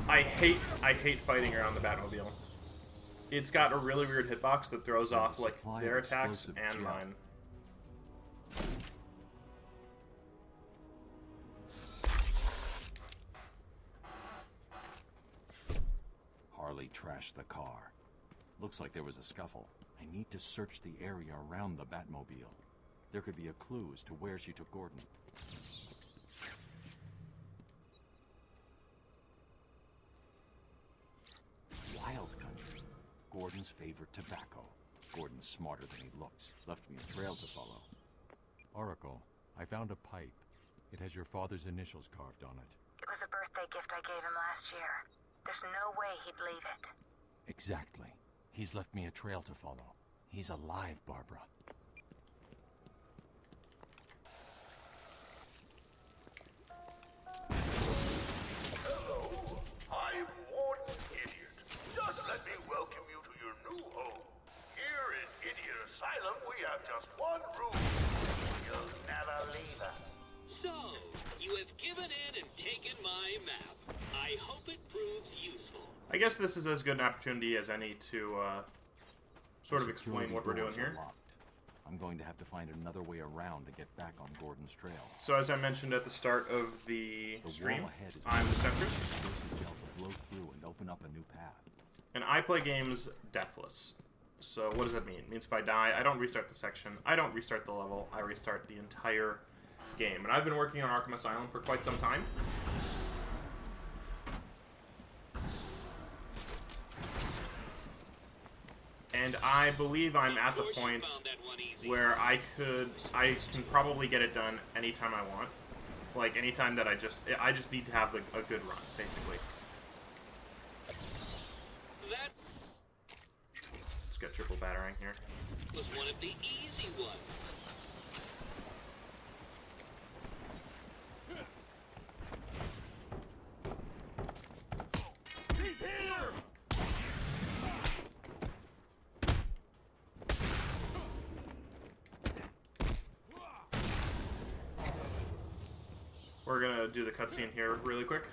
[SPEAKER 1] I hate fighting around the Batmobile. It's got a really weird hitbox that throws off, like, their attacks and mine.
[SPEAKER 6] Harley trashed the car. Looks like there was a scuffle. I need to search the area around the Batmobile. There could be a clue as to where she took Gordon. Wild country. Gordon's favorite tobacco. Gordon's smarter than he looks. Left me a trail to follow. Oracle, I found a pipe. It has your father's initials carved on it.
[SPEAKER 17] It was a birthday gift I gave him last year. There's no way he'd leave it.
[SPEAKER 6] Exactly. He's left me a trail to follow. He's alive, Barbara.
[SPEAKER 14] Hello, I'm Warden Idiot. Just let me welcome you to your new home.
[SPEAKER 20] map. I hope it proves useful.
[SPEAKER 1] I guess this is as good an opportunity as any to sort of explain what we're doing here.
[SPEAKER 6] I'm going to have to find another way around to get back on Gordon's trail.
[SPEAKER 1] So as I mentioned at the start of the stream,
[SPEAKER 6] wall ahead is
[SPEAKER 1] I'm the centrist.
[SPEAKER 6] explosive gel to blow through and open up a new path.
[SPEAKER 1] And I play games deathless. So what does that mean? It means if I die, I don't restart the section, I don't restart the level, I restart the entire game. And I've been working on Arkham Asylum for quite some time. And I believe I'm at the point where I can probably get it done anytime I want. Like, anytime that I just need to have a good run, basically. Let's get triple batarang here.
[SPEAKER 20] Was one of the easy ones.
[SPEAKER 12] He's here!
[SPEAKER 1] We're gonna do the cutscene here really quick.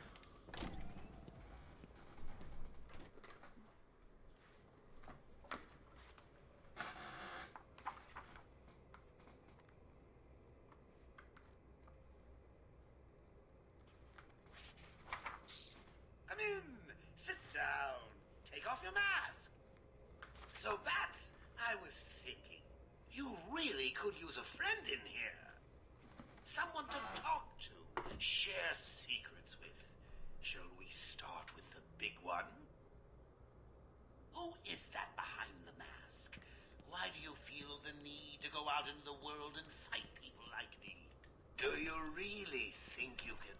[SPEAKER 3] Come in, sit down, take off your mask. So, Bats, I was thinking, you really could use a friend in here. Someone to talk to, share secrets with. Shall we start with the big one? Who is that behind the mask? Why do you feel the need to go out into the world and fight people like me? Do you really think you can?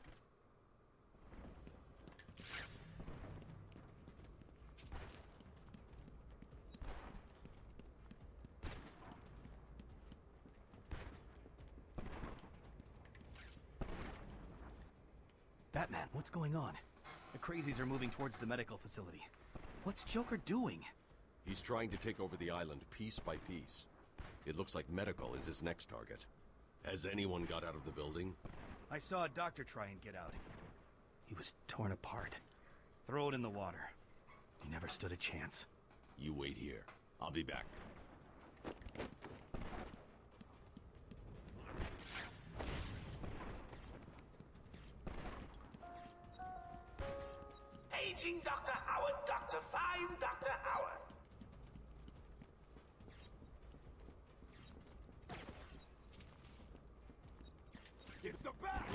[SPEAKER 21] Batman, what's going on? The crazies are moving towards the medical facility. What's Joker doing?
[SPEAKER 15] He's trying to take over the island piece by piece. It looks like medical is his next target. Has anyone got out of the building?
[SPEAKER 21] I saw a doctor try and get out. He was torn apart. Throw it in the water. He never stood a chance.
[SPEAKER 15] You wait here. I'll be back.
[SPEAKER 14] Paging Dr. Howard, Dr. Fine Dr. Howard.
[SPEAKER 12] It's the back!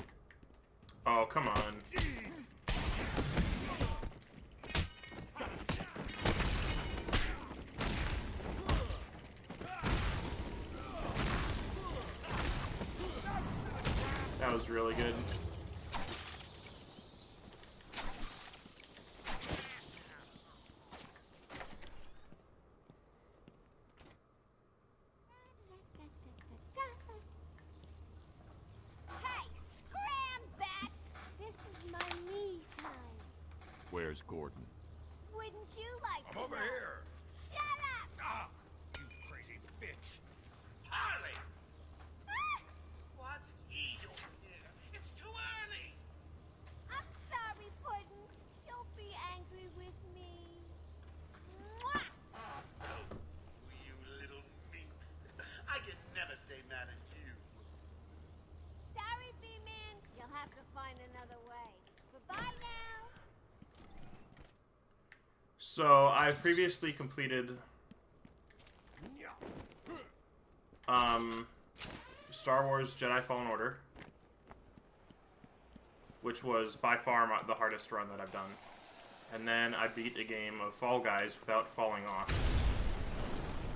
[SPEAKER 1] Oh, come on. That was really good.
[SPEAKER 13] Hey, scram, Bats! This is my me time.
[SPEAKER 6] Where's Gordon?
[SPEAKER 13] Wouldn't you like to
[SPEAKER 9] I'm over
[SPEAKER 13] know?
[SPEAKER 9] here.
[SPEAKER 13] Shut up!
[SPEAKER 9] Ah, you crazy bitch.
[SPEAKER 3] Harley! What's he doing here? It's too early!
[SPEAKER 13] I'm sorry, Puddin'. Don't be angry with me. Mwah!
[SPEAKER 3] Oh, you little minx. I can never stay mad at you.
[SPEAKER 13] Sorry, B-Man. You'll have to find another way. Bye-bye now.
[SPEAKER 1] So, I've previously completed Star Wars Jedi Fallen Order, which was by far the hardest run that I've done. And then I beat a game of Fall Guys without falling off.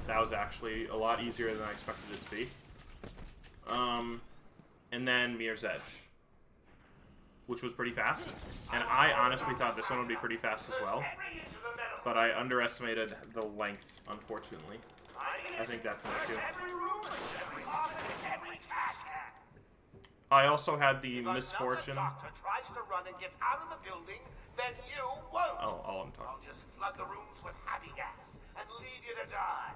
[SPEAKER 1] That was actually a lot easier than I expected it to be. And then Mirror's Edge, which was pretty fast. And I honestly thought this one would be pretty fast as well. But I underestimated the length, unfortunately. I think that's an issue. I also had the misfortune.
[SPEAKER 14] Doctor tries to run and gets out of the building, then you won't.
[SPEAKER 1] Oh, all I'm talking.
[SPEAKER 14] I'll just flood the rooms with happy gas and leave you to die.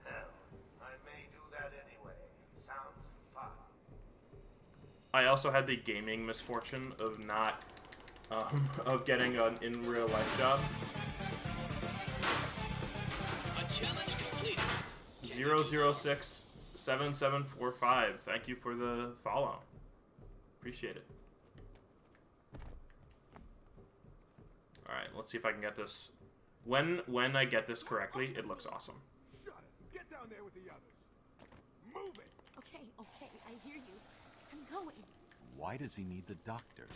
[SPEAKER 14] Hell, I may do that anyway. Sounds fun.
[SPEAKER 1] I also had the gaming misfortune of not of getting an in real life job.
[SPEAKER 20] A challenge completed.
[SPEAKER 1] 0067745. Thank you for the follow. Appreciate it. Alright, let's see if I can get this. When I get this correctly, it looks awesome.
[SPEAKER 12] Shut it. Get down there with the others. Move it.
[SPEAKER 2] Okay, I hear you. I'm going.
[SPEAKER 6] Why does he need the doctors?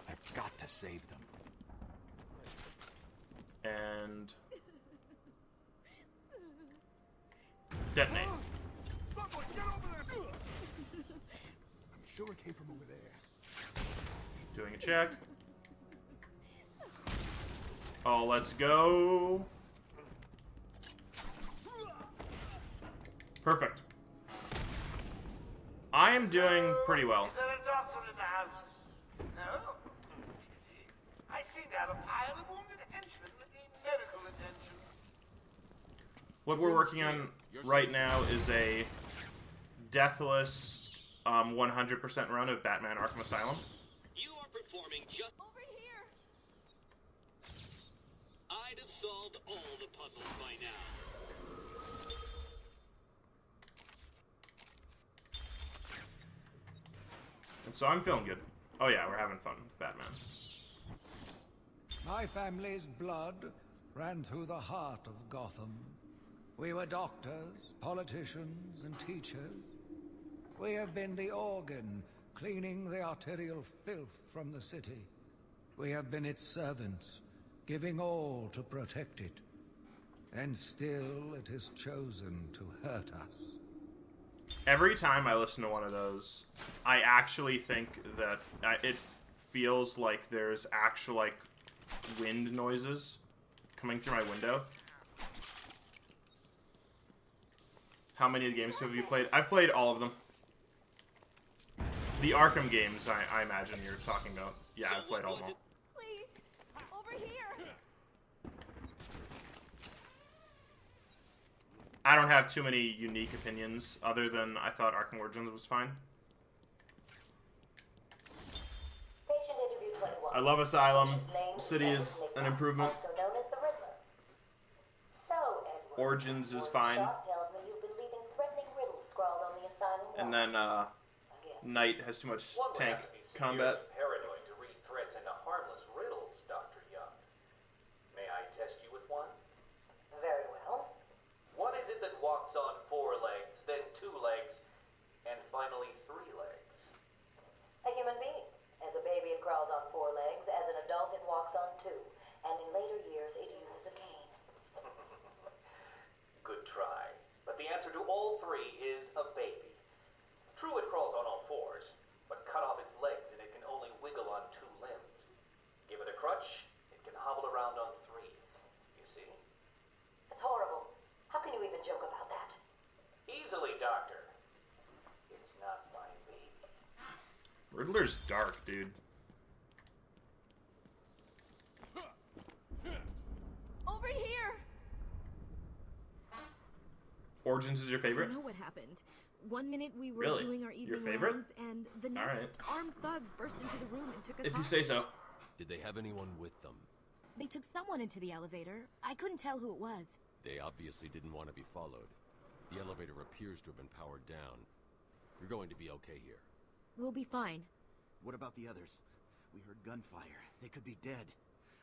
[SPEAKER 6] I've got to save them.
[SPEAKER 1] And detonate.
[SPEAKER 12] Someone get over there. I'm sure it came from over there.
[SPEAKER 1] Doing a check. Oh, let's go. Perfect. I am doing pretty well.
[SPEAKER 14] Is there a doctor in the house? No? I seem to have a pile of wounded henchmen that need medical attention.
[SPEAKER 1] What we're working on right now is a deathless 100% run of Batman Arkham Asylum.
[SPEAKER 20] You are performing just over here. I'd have solved all the puzzles by now.
[SPEAKER 1] And so I'm feeling good. Oh yeah, we're having fun with Batman.
[SPEAKER 19] My family's blood ran through the heart of Gotham. We were doctors, politicians, and teachers. We have been the organ cleaning the arterial filth from the city. We have been its servants, giving all to protect it. And still it has chosen to hurt us.
[SPEAKER 1] Every time I listen to one of those, I actually think that it feels like there's actual, like, wind noises coming through my window. How many of the games have you played? I've played all of them. The Arkham games, I imagine you're talking about. Yeah, I've played all of them.
[SPEAKER 2] Please, over here.
[SPEAKER 1] I don't have too many unique opinions, other than I thought Arkham Origins was fine.
[SPEAKER 8] Patient interview 21.
[SPEAKER 1] I love Asylum. City is an improvement.
[SPEAKER 8] Also known as the Riddler. So, Edward,
[SPEAKER 1] Origins is fine.
[SPEAKER 8] Shot tells me you've been leaving threatening riddles scrawled on the Asylum
[SPEAKER 1] And then, Knight has too much tank combat.
[SPEAKER 22] Paranoid to read threats into harmless riddles, Dr. Young. May I test you with one?
[SPEAKER 8] Very well.
[SPEAKER 22] What is it that walks on 4 legs, then 2 legs, and finally 3 legs?
[SPEAKER 8] A human being. As a baby, it crawls on 4 legs. As an adult, it walks on 2. And in later years, it uses a cane.
[SPEAKER 22] Good try. But the answer to all 3 is a baby. True, it crawls on all 4s, but cut off its legs and it can only wiggle on 2 limbs. Give it a crutch, it can hobble around on 3. You see?
[SPEAKER 8] It's horrible. How can you even joke about that?
[SPEAKER 22] Easily, Doctor. It's not my baby.
[SPEAKER 1] Riddler's dark, dude.
[SPEAKER 2] Over here.
[SPEAKER 1] Origins is your favorite?
[SPEAKER 2] I know what happened. One minute we were
[SPEAKER 1] Really?
[SPEAKER 2] doing our
[SPEAKER 1] Your
[SPEAKER 2] evening
[SPEAKER 1] favorite?
[SPEAKER 2] rounds, and the
[SPEAKER 1] All
[SPEAKER 2] next,
[SPEAKER 1] right.
[SPEAKER 2] armed thugs burst into the room and took us
[SPEAKER 1] If you say
[SPEAKER 2] hostage.
[SPEAKER 1] so.
[SPEAKER 6] Did they have anyone with them?
[SPEAKER 2] They took someone into the elevator. I couldn't tell who it was.
[SPEAKER 6] They obviously didn't want to be followed. The elevator appears to have been powered down. You're going to be okay here.
[SPEAKER 2] We'll be fine.
[SPEAKER 12] What about the others? We heard gunfire. They could be dead.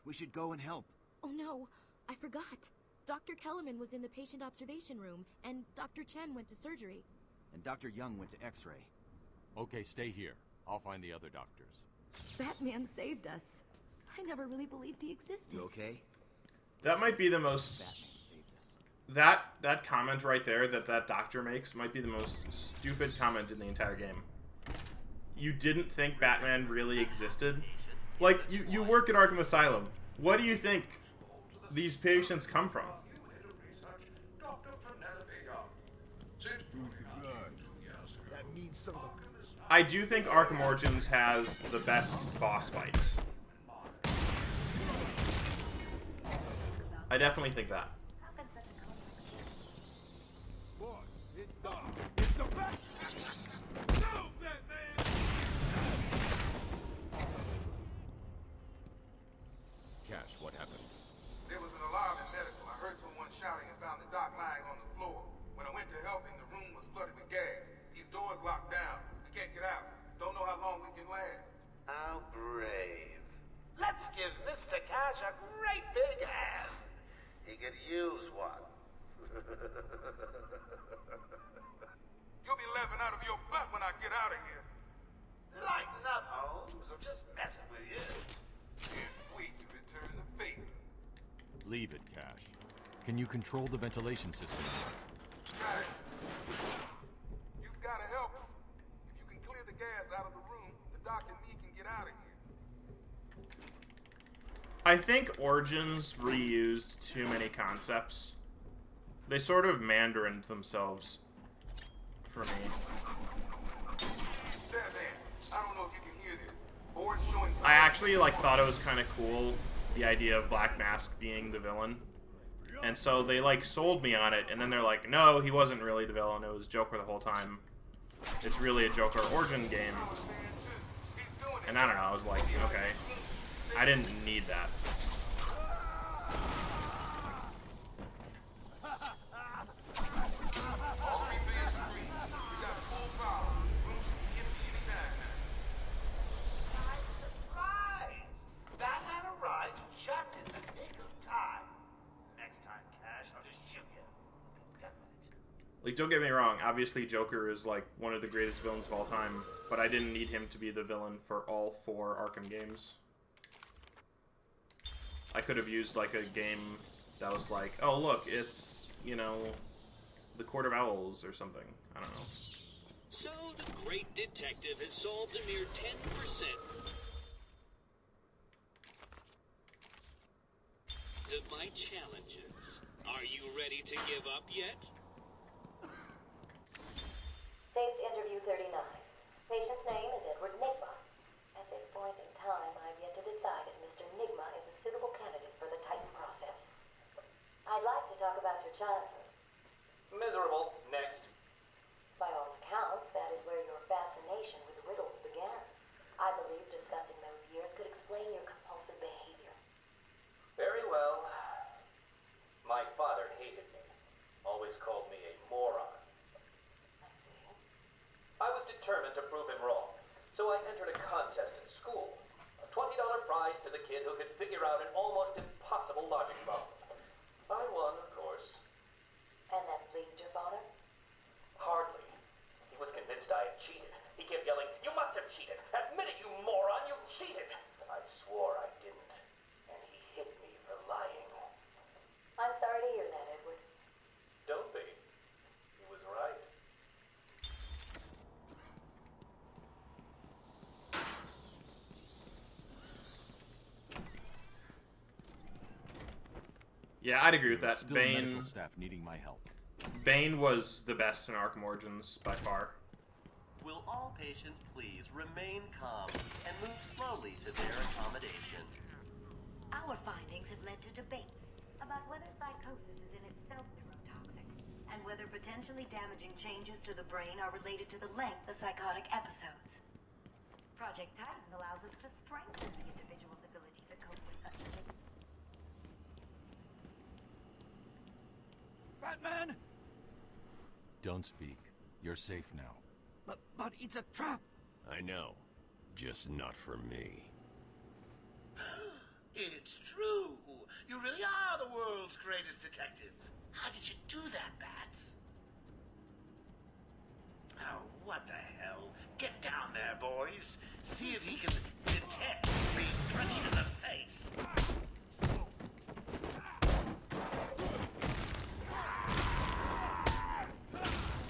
[SPEAKER 12] We should go and help.
[SPEAKER 2] Oh no, I forgot. Dr. Kellerman was in the patient observation room, and Dr. Chen went to surgery.
[SPEAKER 12] And Dr. Young went to X-ray.
[SPEAKER 6] Okay, stay here. I'll find the other doctors.
[SPEAKER 2] Batman saved us. I never really believed he existed.
[SPEAKER 12] You okay?
[SPEAKER 1] That might be the most... That comment right there that doctor makes might be the most stupid comment in the entire game. You didn't think Batman really existed? Like, you work at Arkham Asylum. What do you think these patients come from?
[SPEAKER 12] That means some of the...
[SPEAKER 1] I do think Arkham Origins has the best boss fights. I definitely think that.
[SPEAKER 12] Boss, it's the best! No, Batman!
[SPEAKER 14] brave. Let's give Mr. Cash a great big hand. He could use one.
[SPEAKER 4] You'll be laughing out of your butt when I get out of here.
[SPEAKER 14] Lighten up, Holmes. I'm just messing with you.
[SPEAKER 4] Can't wait to return the favor.
[SPEAKER 6] Leave it, Cash. Can you control the ventilation system?
[SPEAKER 4] Right. You've got to help us. If you can clear the gas out of the room, the doc and me can get out of here.
[SPEAKER 1] I think Origins reused too many concepts. They sort of mandarined themselves for me.
[SPEAKER 4] I don't know if you can hear this. Board showing.
[SPEAKER 1] I actually thought it was kind of cool, the idea of Black Mask being the villain. And so they sold me on it, and then they're like, no, he wasn't really the villain, it was Joker the whole time. It's really a Joker origin game. And I don't know, I was like, okay. I didn't need that. Don't get me wrong, obviously Joker is one of the greatest villains of all time, but I didn't need him to be the villain for all 4 Arkham games. I could have used a game that was oh look, it's, the Court of Owls or something. I don't know.
[SPEAKER 20] So the great detective has solved a mere 10% of my challenges. Are you ready to give up yet?
[SPEAKER 17] Taped interview 39. Patient's name is Edward Nigma. At this point in time, I've yet to decide if Mr. Nigma is a suitable candidate for the Titan process. I'd like to talk about your childhood.
[SPEAKER 22] Miserable. Next.
[SPEAKER 17] By all accounts, that is where your fascination with riddles began. I believe discussing those years could explain your compulsive behavior.
[SPEAKER 22] Very well. My father hated me. Always called me a moron. I was determined to prove him wrong, so I entered a contest in school. A $20 prize to the kid who could figure out an almost impossible logic problem. I won, of course.
[SPEAKER 17] And that pleased your father?
[SPEAKER 22] Hardly. He was convinced I had cheated. He kept yelling, "You must have cheated! Admit it, you moron! You cheated!" I swore I didn't, and he hit me for lying.
[SPEAKER 17] I'm sorry to hear that, Edward.
[SPEAKER 22] Don't be. He was right.
[SPEAKER 1] Yeah, I'd agree with that.
[SPEAKER 6] Still medical staff needing my help.
[SPEAKER 1] Bane was the best in Arkham Origins by far.
[SPEAKER 11] Will all patients please remain calm and move slowly to their accommodation?
[SPEAKER 17] Our findings have led to debates about whether psychosis is in itself neurotoxic, and whether potentially damaging changes to the brain are related to the length of psychotic episodes. Project Titan allows us to strengthen the individual's ability to cope with such changes.
[SPEAKER 5] Batman!
[SPEAKER 6] Don't speak. You're safe now.
[SPEAKER 5] But it's a trap!
[SPEAKER 15] I know. Just not for me.
[SPEAKER 3] It's true. You really are the world's greatest detective. How did you do that, Bats? Oh, what the hell? Get down there, boys. See if he can detect being punched in the face.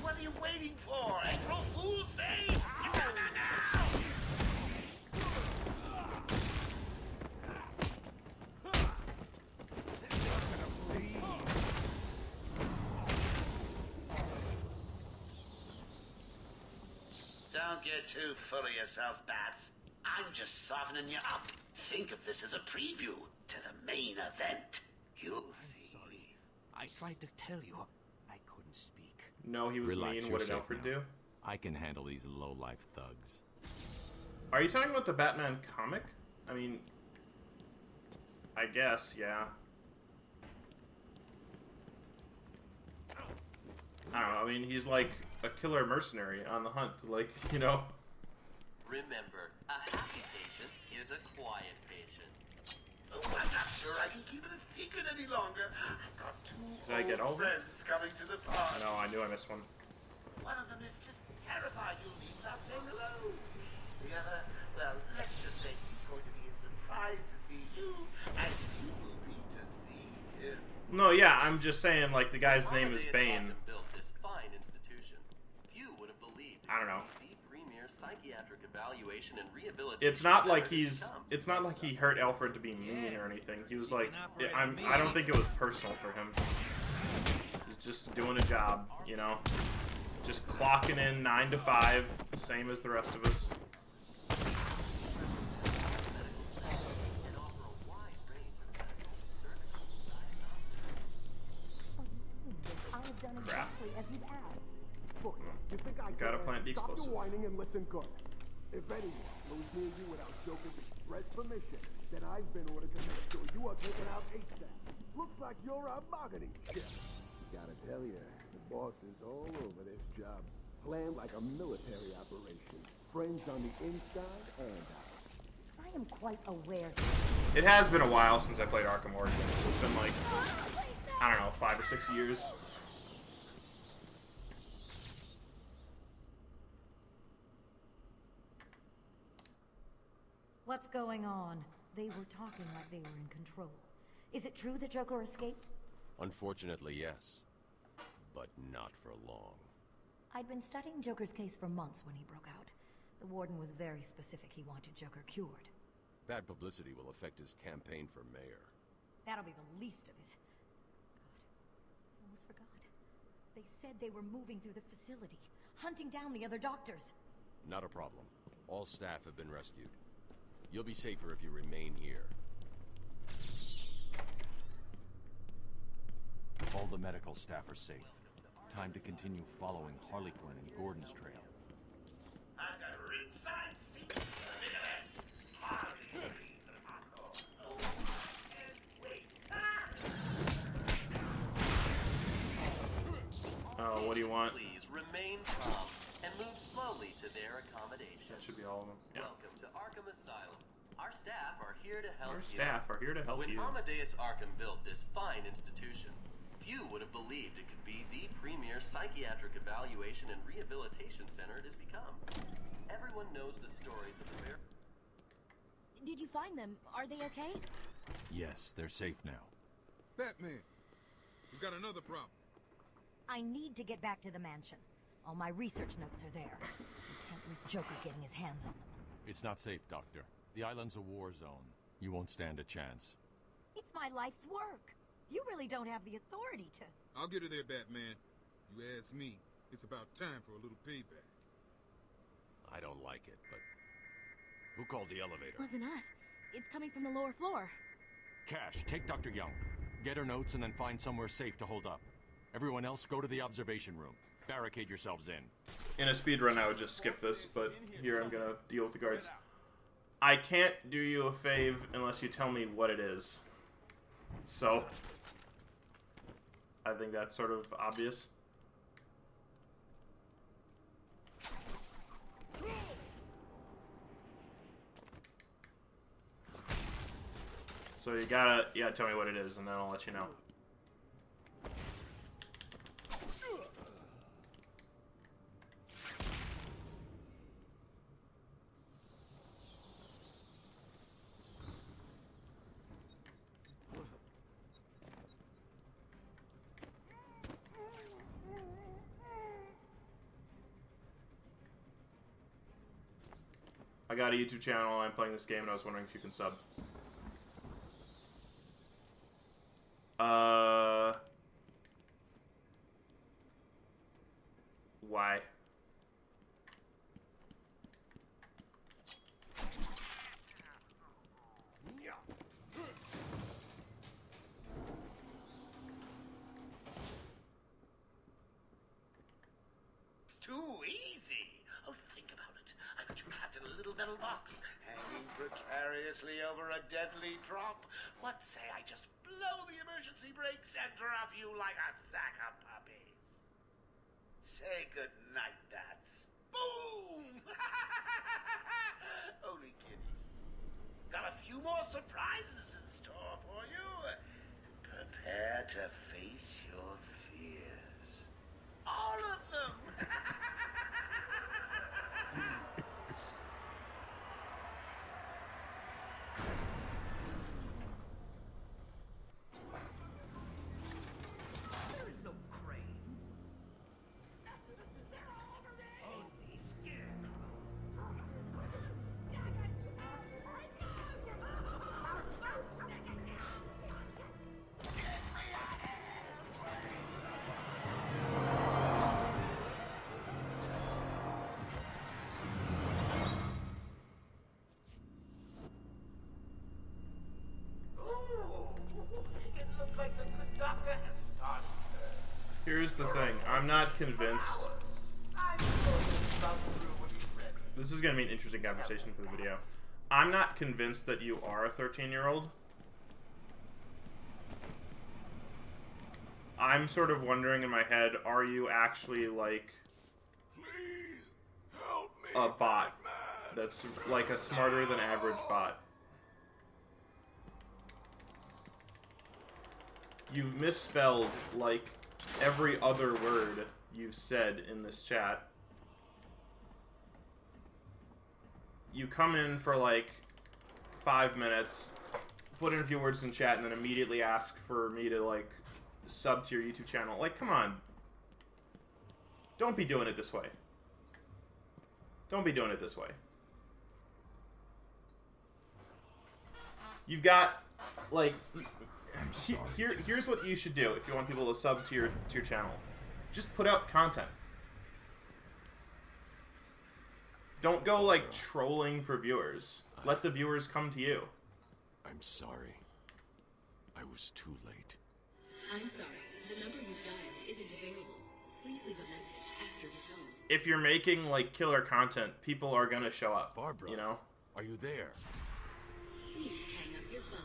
[SPEAKER 3] What are you waiting for? April Fool's Day? Don't get too full of yourself, Bats. I'm just softening you up. Think of this as a preview to the main event. You'll see.
[SPEAKER 5] Sorry. I tried to tell you. I couldn't speak.
[SPEAKER 1] No, he was
[SPEAKER 6] Relax,
[SPEAKER 1] mean.
[SPEAKER 6] you're
[SPEAKER 1] What did
[SPEAKER 6] safe
[SPEAKER 1] Alfred
[SPEAKER 6] now.
[SPEAKER 1] do?
[SPEAKER 6] I can handle these low-life thugs.
[SPEAKER 1] Are you talking about the Batman comic? I mean, I guess, yeah. I don't know, I mean, he's like a killer mercenary on the hunt, like, you know.
[SPEAKER 11] Remember, a happy patient is a quiet patient.
[SPEAKER 14] Oh, I'm not sure I can keep it a secret any longer. I've got two
[SPEAKER 1] Did I get all
[SPEAKER 14] old
[SPEAKER 1] of them?
[SPEAKER 14] friends coming to the party.
[SPEAKER 1] No, I knew I missed one.
[SPEAKER 14] One of them is just terrified you'll leave without saying hello. The other, well, let's just say he's going to be as surprised to see you as you will be to see him.
[SPEAKER 1] No, yeah, I'm just saying, like, the guy's name is Bane.
[SPEAKER 11] Built this fine institution. Few would have believed
[SPEAKER 1] I don't know.
[SPEAKER 11] the premier psychiatric evaluation and rehabilitation.
[SPEAKER 1] It's not like
[SPEAKER 11] center
[SPEAKER 1] he's. It's not like he hurt Alfred to be mean or anything. He was like, I don't think it was personal for him. He's just doing a job, you know, just clocking in 9 to 5, same as the rest of us. Crap. Gotta plant the explosive.
[SPEAKER 12] Stop your whining and listen good. If anyone moves near you without Joker's express permission, then I've been ordered to make sure you are taken out ASAP. Looks like you're a mahogany chip. Gotta tell you, the boss is all over this job. Planned like a military operation. Friends on the inside and out.
[SPEAKER 10] I am quite aware.
[SPEAKER 1] It has been a while since I played Arkham Origins. It's been like, I don't know, 5 or 6 years.
[SPEAKER 10] What's going on? They were talking like they were in control. Is it true that Joker escaped?
[SPEAKER 15] Unfortunately, yes. But not for long.
[SPEAKER 10] I'd been studying Joker's case for months when he broke out. The warden was very specific he wanted Joker cured.
[SPEAKER 15] Bad publicity will affect his campaign for mayor.
[SPEAKER 10] That'll be the least of it. God, I almost forgot. They said they were moving through the facility, hunting down the other doctors.
[SPEAKER 15] Not a problem. All staff have been rescued. You'll be safer if you remain here.
[SPEAKER 6] All the medical staff are safe. Time to continue following Harley Quinn and Gordon's trail.
[SPEAKER 14] I've got ringside seats. Look at that. Harley. Oh, and wait.
[SPEAKER 1] Oh, what do you want?
[SPEAKER 11] Please remain calm and move slowly to their accommodation.
[SPEAKER 1] That should be all of them. Yeah.
[SPEAKER 11] Welcome to Arkham Asylum. Our staff are here to help
[SPEAKER 1] Our
[SPEAKER 11] you.
[SPEAKER 1] staff are here to help
[SPEAKER 11] when
[SPEAKER 1] you.
[SPEAKER 11] Amadeus Arkham built this fine institution, few would have believed it could be the premier psychiatric evaluation and rehabilitation center it has become. Everyone knows the stories of the
[SPEAKER 2] Did you find them? Are they okay?
[SPEAKER 6] Yes, they're safe now.
[SPEAKER 4] Batman, we got another problem.
[SPEAKER 10] I need to get back to the mansion. All my research notes are there. We can't risk Joker getting his hands on them.
[SPEAKER 6] It's not safe, Doctor. The island's a war zone. You won't stand a chance.
[SPEAKER 10] It's my life's work. You really don't have the authority to...
[SPEAKER 4] I'll get her there, Batman. You ask me, it's about time for a little payback.
[SPEAKER 15] I don't like it, but... Who called the elevator?
[SPEAKER 2] Wasn't us. It's coming from the lower floor.
[SPEAKER 6] Cash, take Dr. Young. Get her notes and then find somewhere safe to hold up. Everyone else, go to the observation room. Barricade yourselves in.
[SPEAKER 1] In a speedrun, I would just skip this, but here I'm gonna deal with the guards. I can't do you a fave unless you tell me what it is. So, I think that's sort of obvious. So you gotta tell me what it is, and then I'll let you know. I got a YouTube channel, I'm playing this game, and I was wondering if you can sub. Why?
[SPEAKER 14] Too easy. Oh, think about it. I got you trapped in a little metal box, hanging precariously over a deadly drop. What say I just blow the emergency brakes and drop you like a sack of puppies? Say goodnight, bats. Boom! Only kidding. got a few more surprises in store for you. Prepare to face your fears. All of them!
[SPEAKER 3] There is no crane. Only
[SPEAKER 14] It looks like the good doctor has started.
[SPEAKER 1] Here's the thing. I'm not convinced. This is going to be an interesting conversation for the video. I'm not convinced that you are a 13-year-old. I'm sort of wondering in my head, are you actually like a bot that's like a smarter than average bot? You've misspelled like every other word you've said in this chat. You come in for like 5 minutes, put in a few words in chat, and then immediately ask for me to like sub to your YouTube channel. Like, come on. Don't be doing it this way. Don't be doing it this way. You've got like here's what you should do if you want people to sub to your channel. Just put out content. Don't go like trolling for viewers. Let the viewers come to you.
[SPEAKER 6] I'm sorry. I was too late.
[SPEAKER 2] I'm sorry. The number you've dialed isn't available. Please leave a message after the tone.
[SPEAKER 1] If you're making like killer content, people are gonna show up.
[SPEAKER 6] Barbara,
[SPEAKER 1] you know?
[SPEAKER 6] Are you there?
[SPEAKER 2] Please hang up your phone.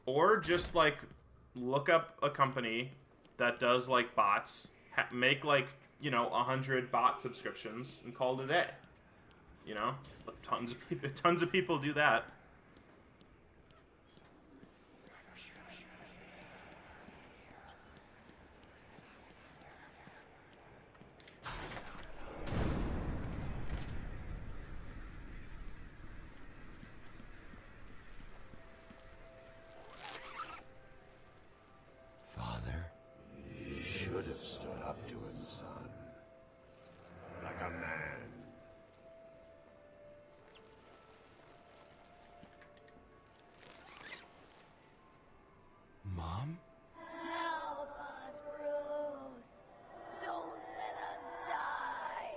[SPEAKER 1] Or just like look up a company that does like bots, make like, you know, 100 bot subscriptions and call it a day. You know, tons of people do that.
[SPEAKER 14] Father, you should have stood up to him, son. Like a man. Mom?
[SPEAKER 13] Help us, Bruce. Don't let us die.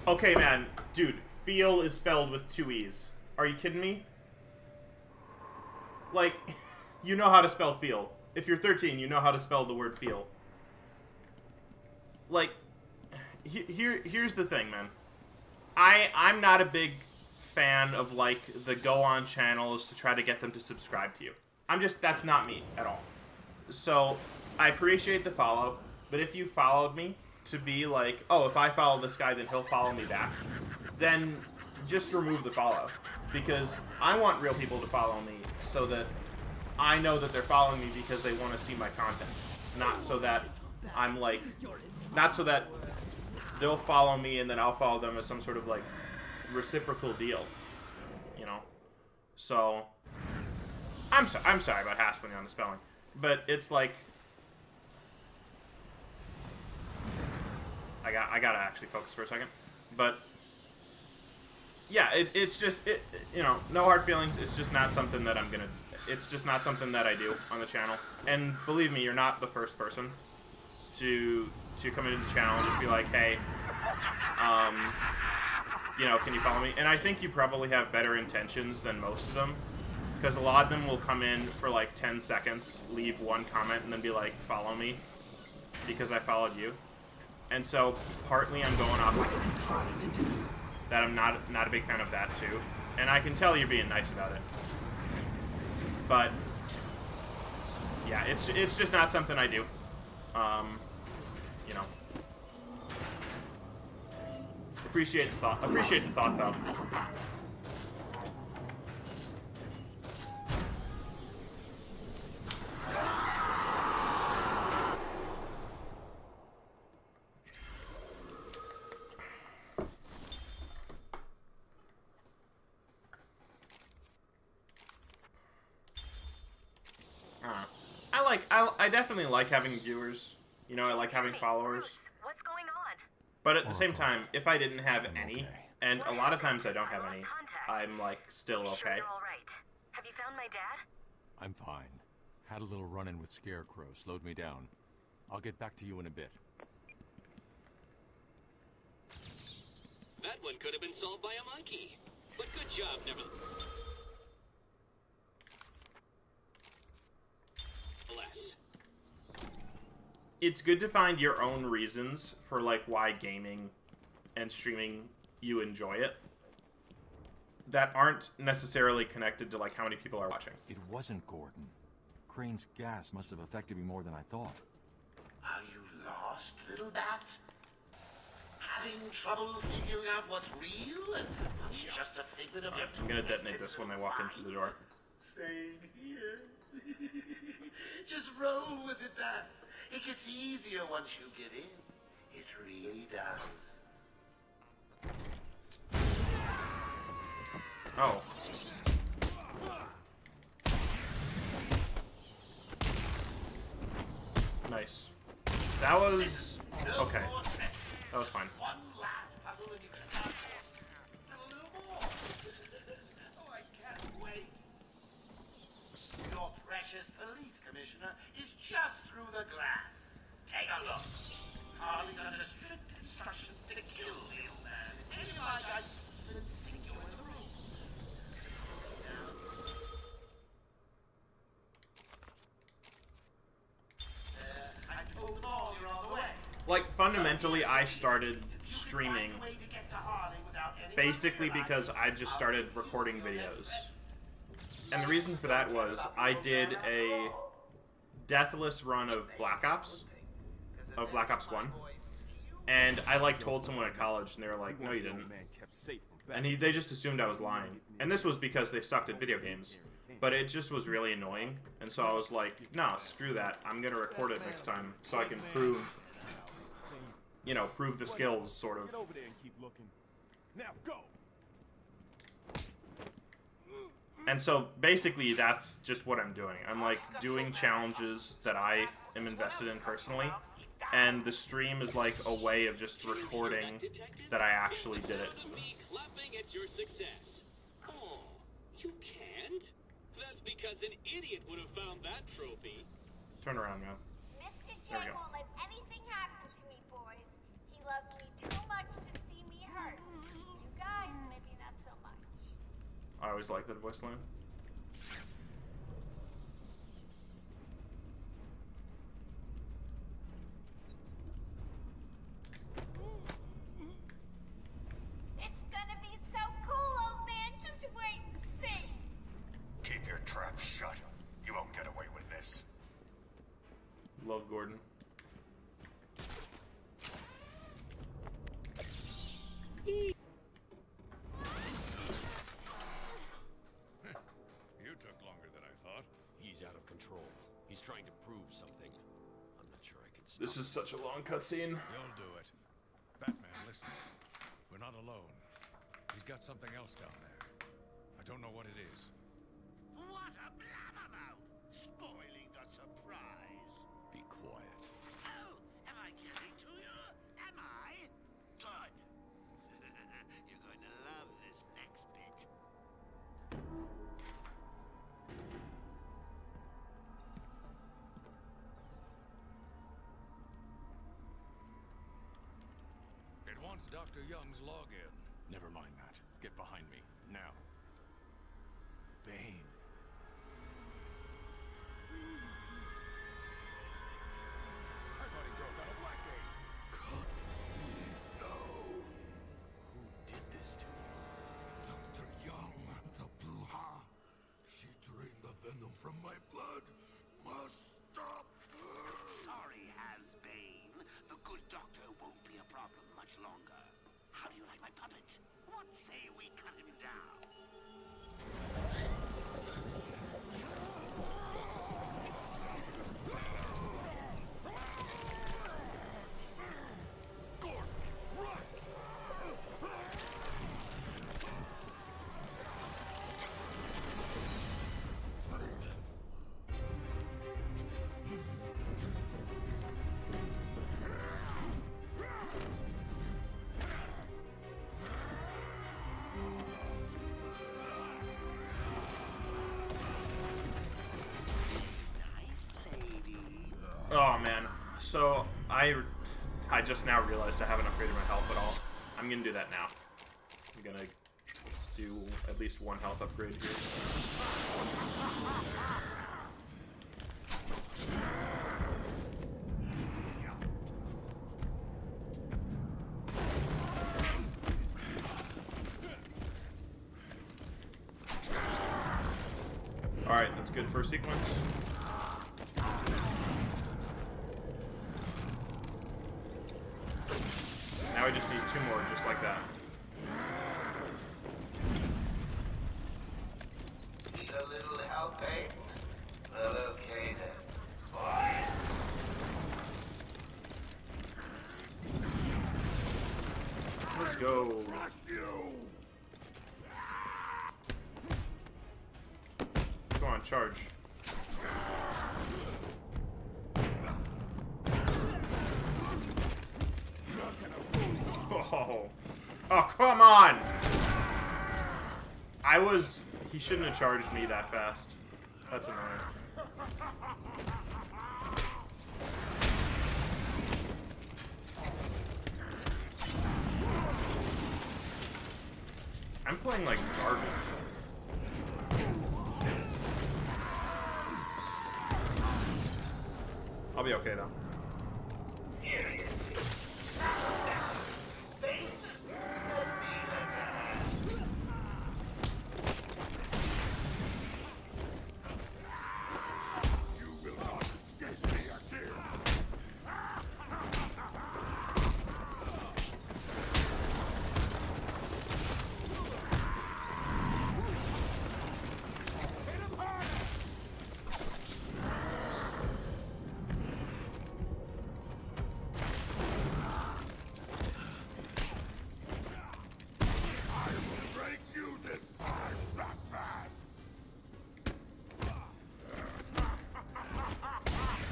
[SPEAKER 1] Okay, man. Dude, feel is spelled with 2 E's. Are you kidding me? Like, you know how to spell feel. If you're 13, you know how to spell the word feel. Like, here's the thing, man. I'm not a big fan of, like, the go-on channels to try to get them to subscribe to you. That's not me at all. So, I appreciate the follow, but if you followed me to be like, oh, if I follow this guy, then he'll follow me back, then just remove the follow. Because I want real people to follow me so that I know that they're following me because they want to see my content. Not so that I'm like, not so that they'll follow me and then I'll follow them as some sort of like reciprocal deal. You know? So, I'm sorry about hassling on the spelling. But it's like, I gotta actually focus for a second. But yeah, it's just, you know, no hard feelings. It's just not something that it's just not something that I do on the channel. And believe me, you're not the first person to come into the channel and just be like, hey, you know, can you follow me? And I think you probably have better intentions than most of them. Because a lot of them will come in for like 10 seconds, leave one comment, and then be like, follow me, because I followed you. And so, partly I'm going off.
[SPEAKER 3] What are you trying to do?
[SPEAKER 1] that I'm not a big fan of that too. And I can tell you're being nice about it. But yeah, it's just not something I do. You know. Appreciate the thought. Appreciate the thought, though. I definitely like having viewers. You know, I like having followers.
[SPEAKER 17] What's going on?
[SPEAKER 1] But at the same time, if I didn't have any, and a lot of times I don't have any, I'm like still okay.
[SPEAKER 17] Sure you're all right. Have you found my dad?
[SPEAKER 6] I'm fine. Had a little run-in with Scarecrow, slowed me down. I'll get back to you in a bit.
[SPEAKER 20] That one could have been solved by a monkey. But good job, nevertheless.
[SPEAKER 1] It's good to find your own reasons for like why gaming and streaming you enjoy it that aren't necessarily connected to like how many people are watching.
[SPEAKER 6] It wasn't Gordon. Crane's gas must have affected me more than I thought.
[SPEAKER 14] Are you lost, little bat? Having trouble figuring out what's real and what's just a figment of your
[SPEAKER 1] I'm gonna detonate this when I walk into the door.
[SPEAKER 14] Staying here. Just roll with it, bats. It gets easier once you get in. It really does.
[SPEAKER 1] Oh. Nice. That was okay. That was fine.
[SPEAKER 14] One last puzzle and you can have a little more. Oh, I can't wait. Your precious police commissioner is just through the glass. Take a look. Harley's under strict instructions to kill the old man. Any of my guys will sink you in the room. I told them all you're on the way.
[SPEAKER 1] Like, fundamentally, I started streaming basically because I just started recording videos. And the reason for that was I did a deathless run of Black Ops 1. And I, like, told someone at college, and they were like, no, you didn't. And they just assumed I was lying. And this was because they sucked at video games. But it just was really annoying. And so I was like, no, screw that. I'm going to record it next time so I can prove, you know, prove the skills, sort of.
[SPEAKER 5] Get over there and keep looking. Now go.
[SPEAKER 1] And so basically that's just what I'm doing. I'm like doing challenges that I am invested in personally. And the stream is like a way of just recording that I actually did it.
[SPEAKER 20] Clapping at your success. Oh, you can't? That's because an idiot would have found that trophy.
[SPEAKER 1] Turn around, man.
[SPEAKER 13] Mr.
[SPEAKER 1] There we
[SPEAKER 13] Chen
[SPEAKER 1] go.
[SPEAKER 13] won't let anything happen to me, boys. He loves me too much to see me hurt. You guys, maybe not so much.
[SPEAKER 1] I always like that voice line.
[SPEAKER 13] It's gonna be so cool, old man. Just wait and see.
[SPEAKER 9] Keep your trap shut. You won't get away with this.
[SPEAKER 1] Love Gordon.
[SPEAKER 9] You took longer than I thought.
[SPEAKER 15] He's out of control. He's trying to prove something. I'm not sure I can stop.
[SPEAKER 1] This is such a long cutscene.
[SPEAKER 9] You'll do it. Batman, listen. We're not alone. He's got something else down there. I don't know what it is.
[SPEAKER 14] What a blabbermouth! Spoiling the surprise.
[SPEAKER 15] Be quiet.
[SPEAKER 14] Oh, am I getting to you? Am I? Good. You're going to love this next bit.
[SPEAKER 9] It wants Dr. Young's login.
[SPEAKER 6] Never mind that. Get behind me, now. Bane.
[SPEAKER 9] I thought he broke out of Blackgate.
[SPEAKER 15] Who did this to
[SPEAKER 14] What say we cut him down?
[SPEAKER 1] Oh man, so I just now realized I haven't upgraded my health at all. I'm gonna do that now. I'm gonna do at least one health upgrade here. Alright, that's good for a sequence. Now we just need 2 more, just like that.
[SPEAKER 14] Need a little help, eh? Well, okay then. Boy.
[SPEAKER 1] Let's go. Come on, charge. Oh. Oh, come on! He shouldn't have charged me that fast. That's annoying. I'm playing like garbage. I'll be okay though.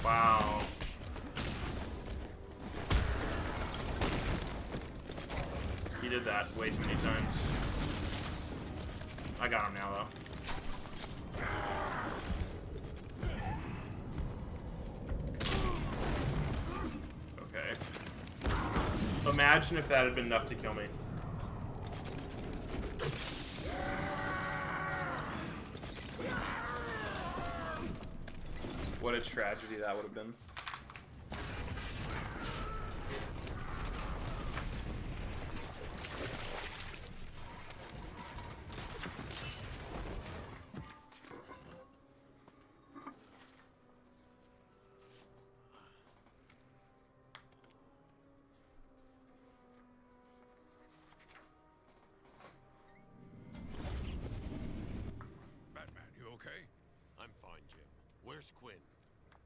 [SPEAKER 1] Wow. He did that way too many times. I got him now, though. Okay. Imagine if that had been enough to kill me. What a tragedy that would have been.
[SPEAKER 9] Batman, you okay?
[SPEAKER 15] I'm fine, Jim. Where's Quinn?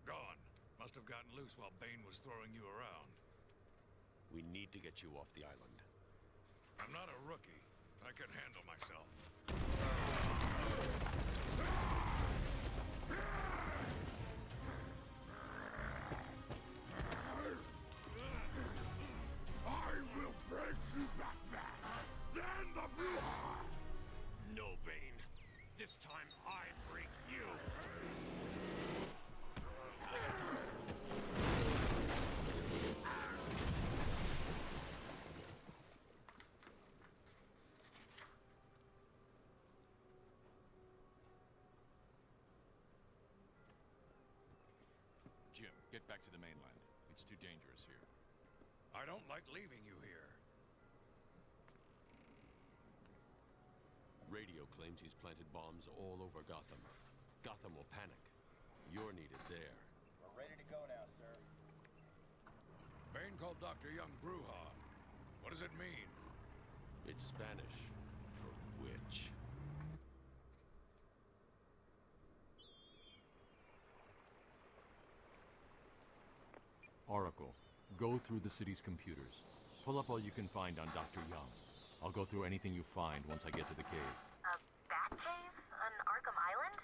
[SPEAKER 9] Gone. Must have gotten loose while Bane was throwing you around.
[SPEAKER 15] We need to get you off the island.
[SPEAKER 9] I'm not a rookie. I can handle myself.
[SPEAKER 12] I will break you, Batman! Then the Bruja!
[SPEAKER 15] No, Bane. This time I break you!
[SPEAKER 6] Jim, get back to the mainland. It's too dangerous here.
[SPEAKER 9] I don't like leaving you here.
[SPEAKER 15] Radio claims he's planted bombs all over Gotham. Gotham will panic. You're needed there.
[SPEAKER 16] We're ready to go now, sir.
[SPEAKER 9] Bane called Dr. Young Bruja. What does it mean?
[SPEAKER 15] It's Spanish.
[SPEAKER 6] Oracle, go through the city's computers. Pull up all you can find on Dr. Young. I'll go through anything you find once I get to the cave.
[SPEAKER 17] A bat cave on Arkham Island?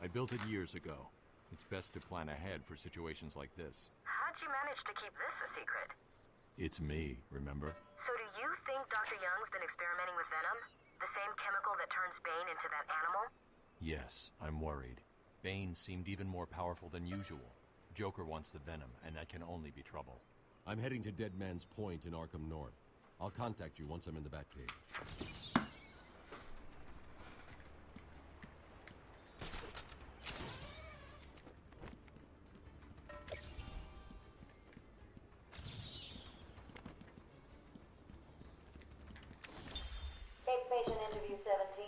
[SPEAKER 6] I built it years ago. It's best to plan ahead for situations like this.
[SPEAKER 17] How'd you manage to keep this a secret?
[SPEAKER 6] It's me, remember?
[SPEAKER 17] So do you think Dr. Young's been experimenting with venom? The same chemical that turns Bane into that animal?
[SPEAKER 6] Yes, I'm worried. Bane seemed even more powerful than usual. Joker wants the venom, and that can only be trouble.
[SPEAKER 15] I'm heading to Dead Man's Point in Arkham North. I'll contact you once I'm in the Batcave.
[SPEAKER 7] Take patient interview 17.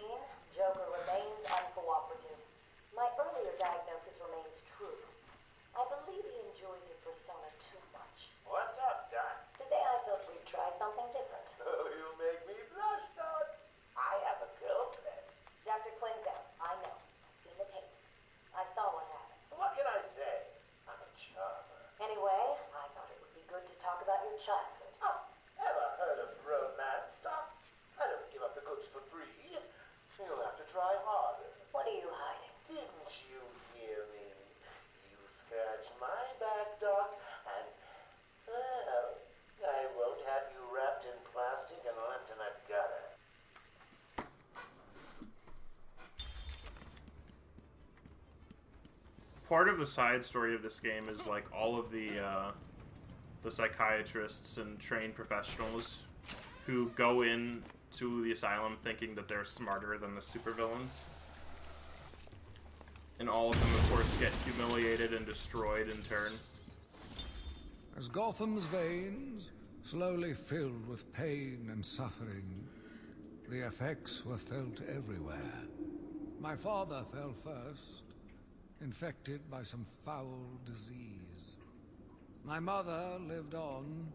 [SPEAKER 7] Joker remains uncooperative. My earlier diagnosis remains true. I believe he enjoys his persona too much.
[SPEAKER 14] What's up, Doc?
[SPEAKER 7] Today I thought we'd try something different.
[SPEAKER 14] Oh, you make me blush, Doc. I have a girlfriend.
[SPEAKER 7] Dr. Quinn's out. I know. I've seen the tapes. I saw what happened.
[SPEAKER 14] What can I say? I'm a charmer.
[SPEAKER 7] Anyway, I thought it would be good to talk about your childhood.
[SPEAKER 14] Oh, ever heard of romance, Doc? I don't give up the goods for free. You'll have to try harder.
[SPEAKER 7] What are you hiding?
[SPEAKER 14] Didn't you hear me? You scratch my back, Doc, and, well, I won't have you wrapped in plastic and left in a gutter.
[SPEAKER 1] Part of the side story of this game is like all of the psychiatrists and trained professionals who go in to the asylum thinking that they're smarter than the supervillains. And all of them, of course, get humiliated and destroyed in turn.
[SPEAKER 19] As Gotham's veins slowly filled with pain and suffering, the effects were felt everywhere. My father fell first, infected by some foul disease. My mother lived on,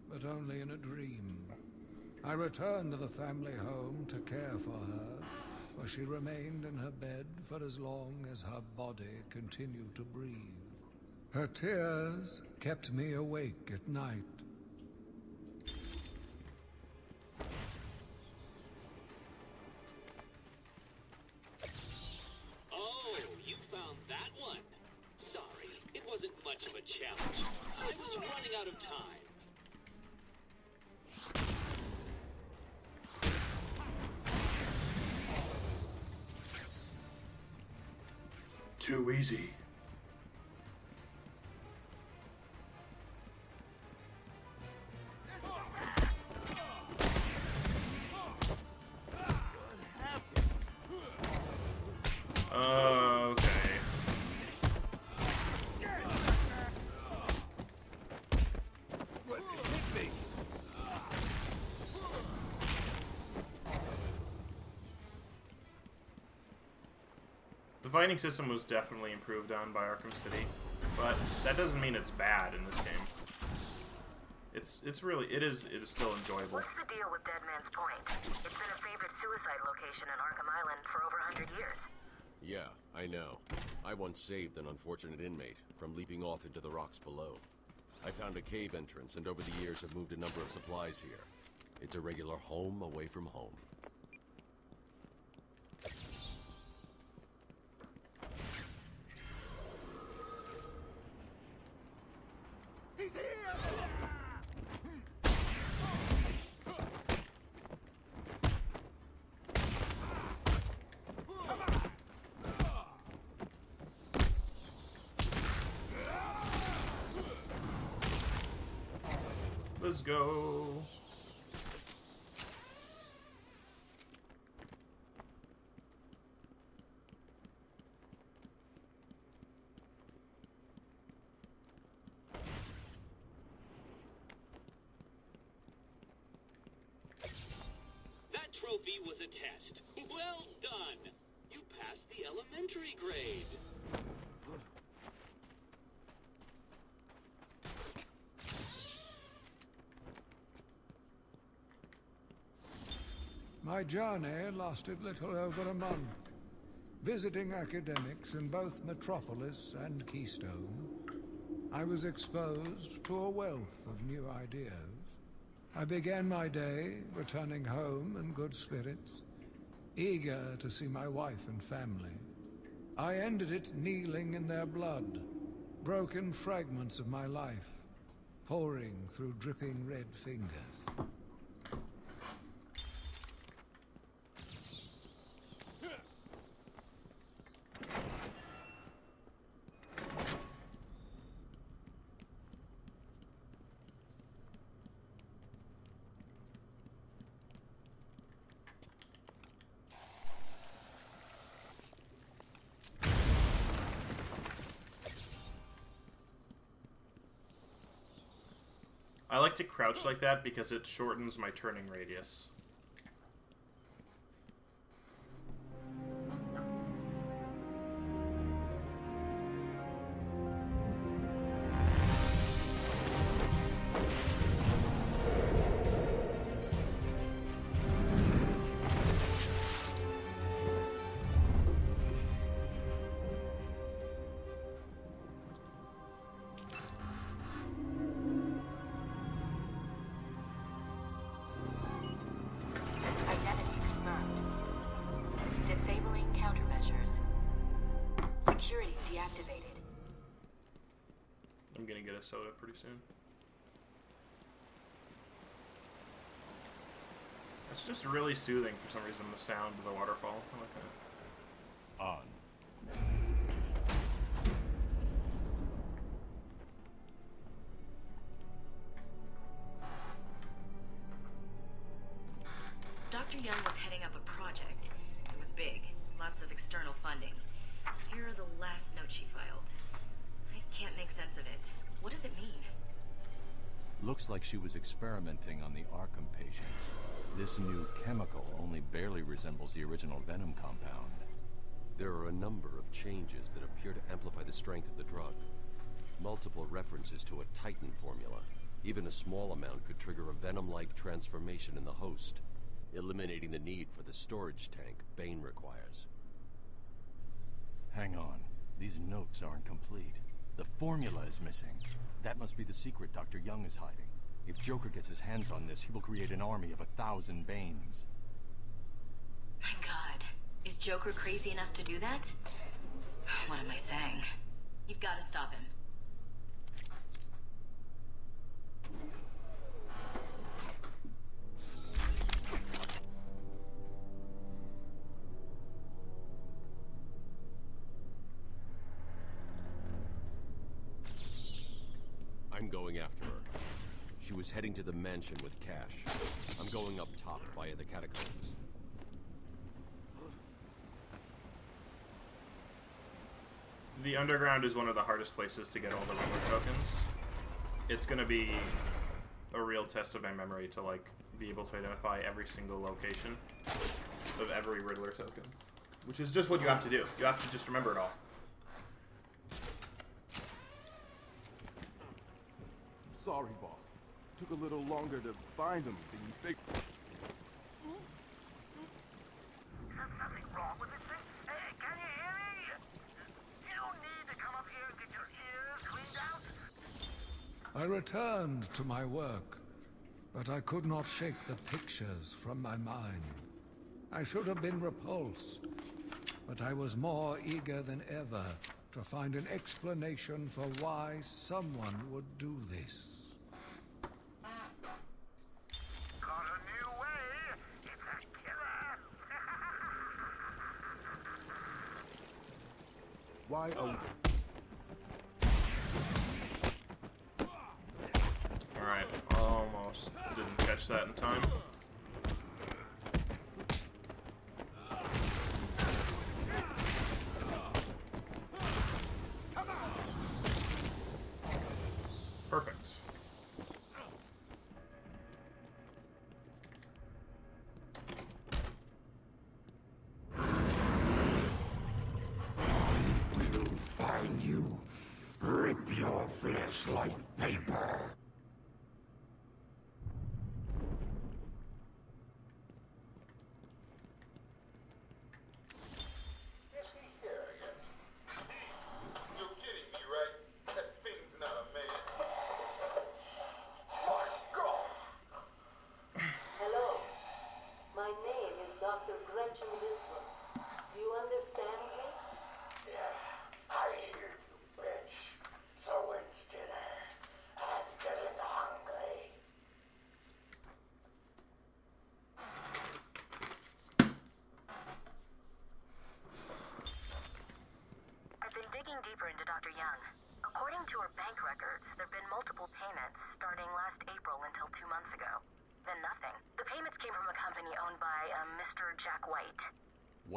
[SPEAKER 19] but only in a dream. I returned to the family home to care for her, where she remained in her bed for as long as her body continued to breathe. Her tears kept me awake at night.
[SPEAKER 20] Oh, you found that one. Sorry, it wasn't much of a challenge. I was running out of time.
[SPEAKER 1] Too easy. Okay.
[SPEAKER 5] What hit me?
[SPEAKER 1] The fighting system was definitely improved on by Arkham City, but that doesn't mean it's bad in this game. It is still enjoyable.
[SPEAKER 17] What's the deal with Dead Man's Point? It's been a favorite suicide location on Arkham Island for over 100 years.
[SPEAKER 15] Yeah, I know. I once saved an unfortunate inmate from leaping off into the rocks below. I found a cave entrance and over the years have moved a number of supplies here. It's a regular home away from home.
[SPEAKER 3] He's here!
[SPEAKER 1] Let's go.
[SPEAKER 20] That trophy was a test. Well done. You passed the elementary grade.
[SPEAKER 19] My journey lasted little over a month, visiting academics in both Metropolis and Keystone. I was exposed to a wealth of new ideas. I began my day returning home in good spirits, eager to see my wife and family. I ended it kneeling in their blood, broken fragments of my life, pouring through dripping red fingers.
[SPEAKER 1] I like to crouch like that because it shortens my turning radius. A soda pretty soon. It's just really soothing for some reason, the sound of the waterfall. I like that.
[SPEAKER 6] On.
[SPEAKER 17] Dr. Young was heading up a project. It was big, lots of external funding. Here are the last notes she filed. I can't make sense of it. What does it mean?
[SPEAKER 6] Looks like she was experimenting on the Arkham patients. This new chemical only barely resembles the original venom compound.
[SPEAKER 15] There are a number of changes that appear to amplify the strength of the drug. Multiple references to a Titan formula. Even a small amount could trigger a venom-like transformation in the host, eliminating the need for the storage tank Bane requires.
[SPEAKER 6] Hang on. These notes aren't complete. The formula is missing. That must be the secret Dr. Young is hiding. If Joker gets his hands on this, he will create an army of 1,000 Banes.
[SPEAKER 17] My God. Is Joker crazy enough to do that? What am I saying? You've got to stop him.
[SPEAKER 15] I'm going after her. She was heading to the mansion with cash. I'm going up top via the catacombs.
[SPEAKER 1] The underground is one of the hardest places to get all the Riddler tokens. It's gonna be a real test of my memory to, like, be able to identify every single location of every Riddler token. Which is just what you have to do. You have to just remember it all.
[SPEAKER 12] Sorry, boss. Took a little longer to find them than you think.
[SPEAKER 14] There's nothing wrong with this thing. Hey, can you hear me? You don't need to come up here and get your ears cleaned out.
[SPEAKER 19] I returned to my work, but I could not shake the pictures from my mind. I should have been repulsed, but I was more eager than ever to find an explanation for why someone would do this.
[SPEAKER 14] Got a new way. It's a killer.
[SPEAKER 12] Why
[SPEAKER 1] Alright, almost didn't catch that in time. Perfect.
[SPEAKER 18] Will find you. Rip your flesh like paper.
[SPEAKER 4] Is he here yet? You're kidding me, right? That thing's not a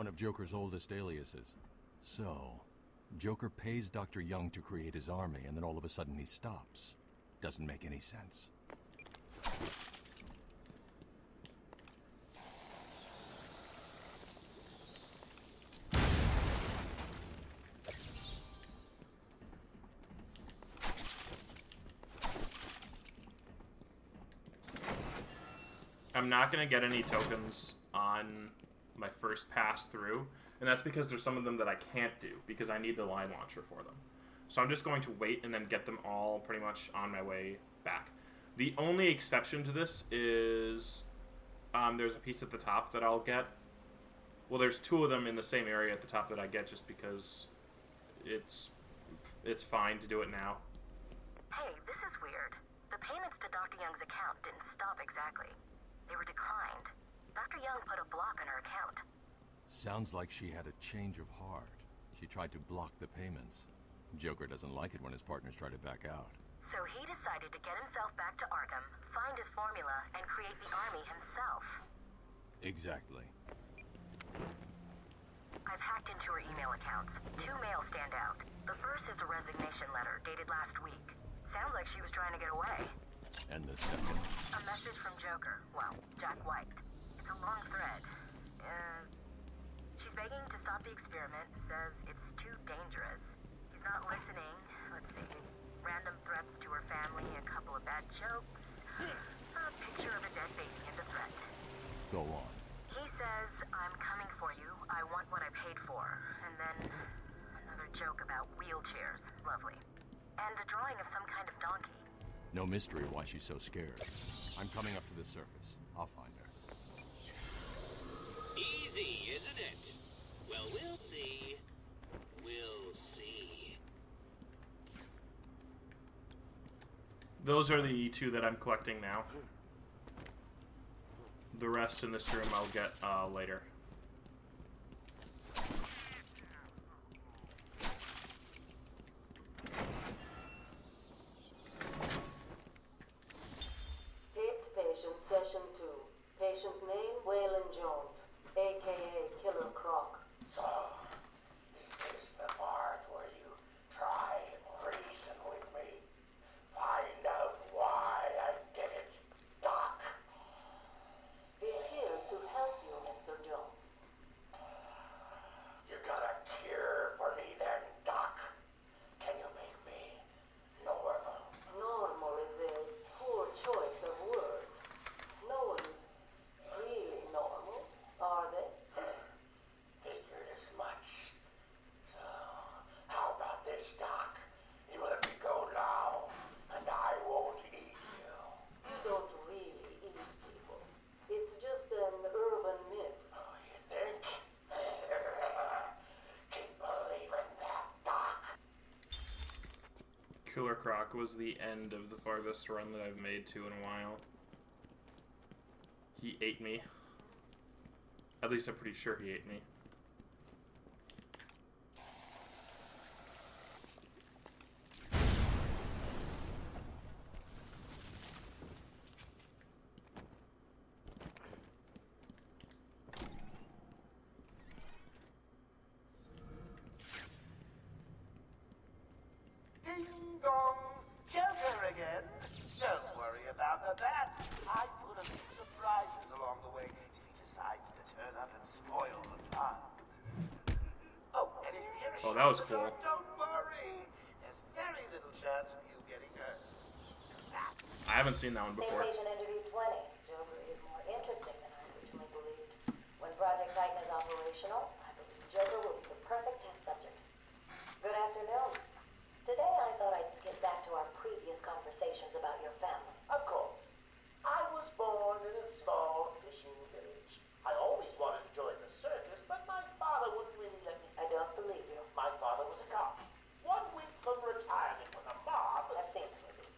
[SPEAKER 6] one of Joker's oldest aliases. So, Joker pays Dr. Young to create his army, and then all of a sudden he stops. Doesn't make any sense.
[SPEAKER 1] I'm not going to get any tokens on my first pass through, and that's because there's some of them that I can't do, because I need the line launcher for them. So I'm just going to wait and then get them all pretty much on my way back. The only exception to this is there's a piece at the top that I'll get. Well, there's two of them in the same area at the top that I get just because it's fine to do it now.
[SPEAKER 17] Hey, this is weird. The payments to Dr. Young's account didn't stop exactly. They were declined. Dr. Young put a block on her account.
[SPEAKER 6] Sounds like she had a change of heart. She tried to block the payments. Joker doesn't like it when his partners try to back out.
[SPEAKER 17] So he decided to get himself back to Arkham, find his formula, and create the army himself.
[SPEAKER 6] Exactly.
[SPEAKER 17] I've hacked into her email accounts. Two mails stand out. The first is a resignation letter dated last week. Sounds like she was trying to get away.
[SPEAKER 6] And the second?
[SPEAKER 17] A message from Joker. Well, Jack White. It's a long thread. She's begging to stop the experiment, says it's too dangerous. He's not listening. Let's see. Random threats to her family, a couple of bad jokes, a picture of a dead baby in the threat.
[SPEAKER 6] Go on.
[SPEAKER 17] He says, I'm coming for you. I want what I paid for. And then another joke about wheelchairs. Lovely. And a drawing of some kind of donkey.
[SPEAKER 6] No mystery why she's so scared. I'm coming up to the surface. I'll find her.
[SPEAKER 20] Easy, isn't it? Well, we'll see. We'll see.
[SPEAKER 1] Those are the two that I'm collecting now. The rest in this room I'll get later.
[SPEAKER 7] Taped patient, session 2. Patient name, Waylon Jones, a.k.a. Killer Croc.
[SPEAKER 14] So, is this the part where you try and reason with me? Find out why I did it, Doc.
[SPEAKER 7] We're here to help you, Mr. Jones.
[SPEAKER 14] You got a cure for me then, Doc? Can you make me normal?
[SPEAKER 7] Normal is a poor choice of words. No one's really normal, are they?
[SPEAKER 14] Figured as much. So, how about this, Doc? You let me go now, and I won't eat you.
[SPEAKER 7] You don't really eat people. It's just an urban myth.
[SPEAKER 14] Oh, you think? Keep believing that, Doc.
[SPEAKER 1] Killer Croc was the end of the farthest run that I've made to in a while. He ate me. At least I'm pretty sure he ate me.
[SPEAKER 14] Ding dong, Joker again. Don't worry about that. I put a few surprises along the way if he decides to turn up and spoil the fun. Oh, and if you hear a
[SPEAKER 1] Oh, that was
[SPEAKER 14] shot,
[SPEAKER 1] cool.
[SPEAKER 14] Don't worry. There's very little chance of you getting hurt.
[SPEAKER 1] I haven't seen that one
[SPEAKER 7] Same
[SPEAKER 1] before.
[SPEAKER 7] patient interview 20. Joker is more interesting than I originally believed. When Project Titan is operational, I believe Joker will be the perfect test subject. Good afternoon. Today I thought I'd skip back to our previous conversations about your family.
[SPEAKER 14] Of course. I was born in a small fishing village. I always wanted to join the circus, but my father wouldn't really let me.
[SPEAKER 7] I don't believe you.
[SPEAKER 14] My father was a cop. 1 week from retirement with a mob.
[SPEAKER 7] I've seen the movie.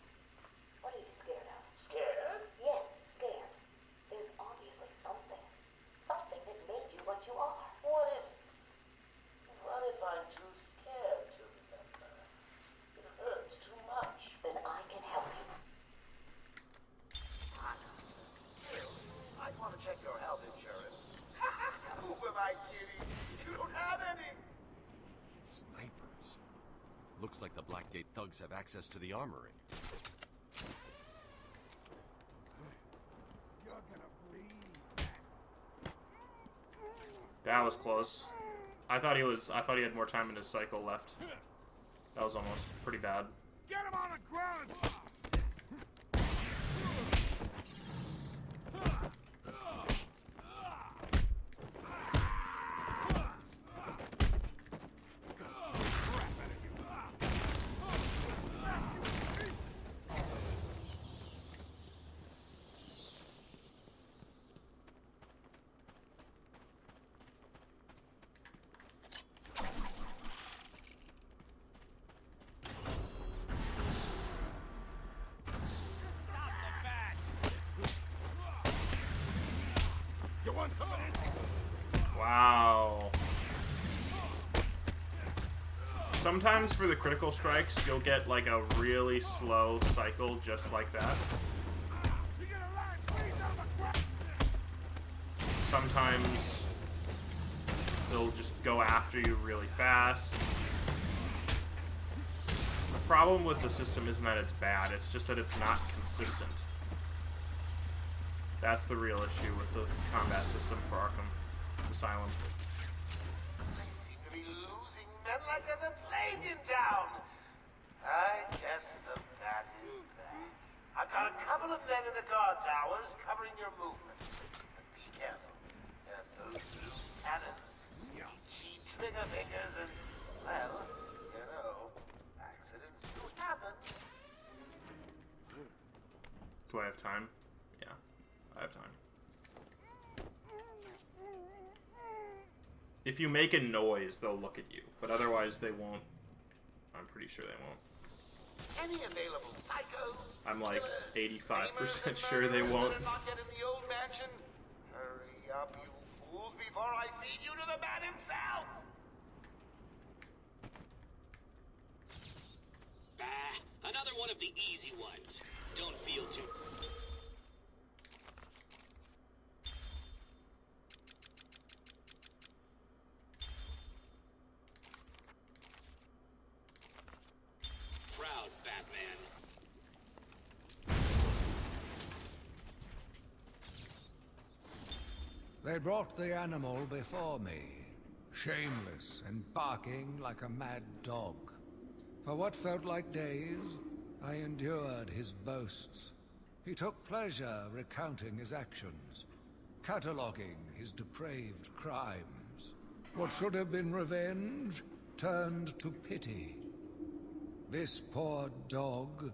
[SPEAKER 7] What are you scared of?
[SPEAKER 14] Scared?
[SPEAKER 7] Yes, scared. There's obviously something. Something that made you what you are.
[SPEAKER 14] What if
[SPEAKER 15] Looks like the Blackgate thugs have access to the armory.
[SPEAKER 1] That was close. I thought he had more time in his cycle left. That was almost pretty bad.
[SPEAKER 5] Get him on the ground!
[SPEAKER 1] Wow. Sometimes for the critical strikes, you'll get like a really slow cycle just like that. Sometimes they'll just go after you really fast. The problem with the system isn't that it's bad, it's just that it's not consistent. That's the real issue with the combat system for Arkham Asylum.
[SPEAKER 14] I seem to be losing men like there's a plague in town. I guess that is that. I've got a couple of men in the guard towers covering your movements. But be careful. Those loose cannons, cheap trigger fingers, and, well, you know, accidents do happen.
[SPEAKER 1] Do I have time? Yeah, I have time. If you make a noise, they'll look at you, but otherwise they won't. I'm pretty sure they won't.
[SPEAKER 14] Any available psychos?
[SPEAKER 1] I'm like
[SPEAKER 14] killers,
[SPEAKER 1] 85% sure they won't.
[SPEAKER 14] that are not yet in the old mansion? Hurry up, you fools, before I feed you to the man himself!
[SPEAKER 20] Another one of the easy ones. Don't feel too... proud, Batman.
[SPEAKER 19] They brought the animal before me, shameless and barking like a mad dog. For what felt like days, I endured his boasts. He took pleasure recounting his actions, cataloguing his depraved crimes. What should have been revenge turned to pity. This poor dog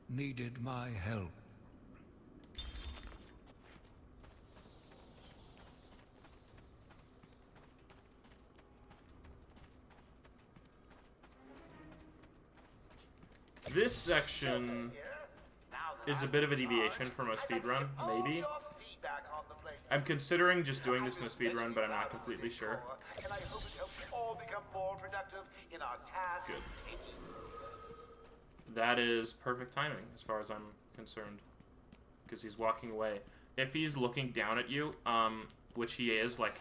[SPEAKER 19] needed my help.
[SPEAKER 1] This section is a bit of a deviation from a speedrun, maybe. I'm considering just doing this in a speedrun, but I'm not completely sure.
[SPEAKER 14] And I hope it helps you all become more productive in our task.
[SPEAKER 1] Good. That is perfect timing, as far as I'm concerned. Because he's walking away. If he's looking down at you, which he is, like,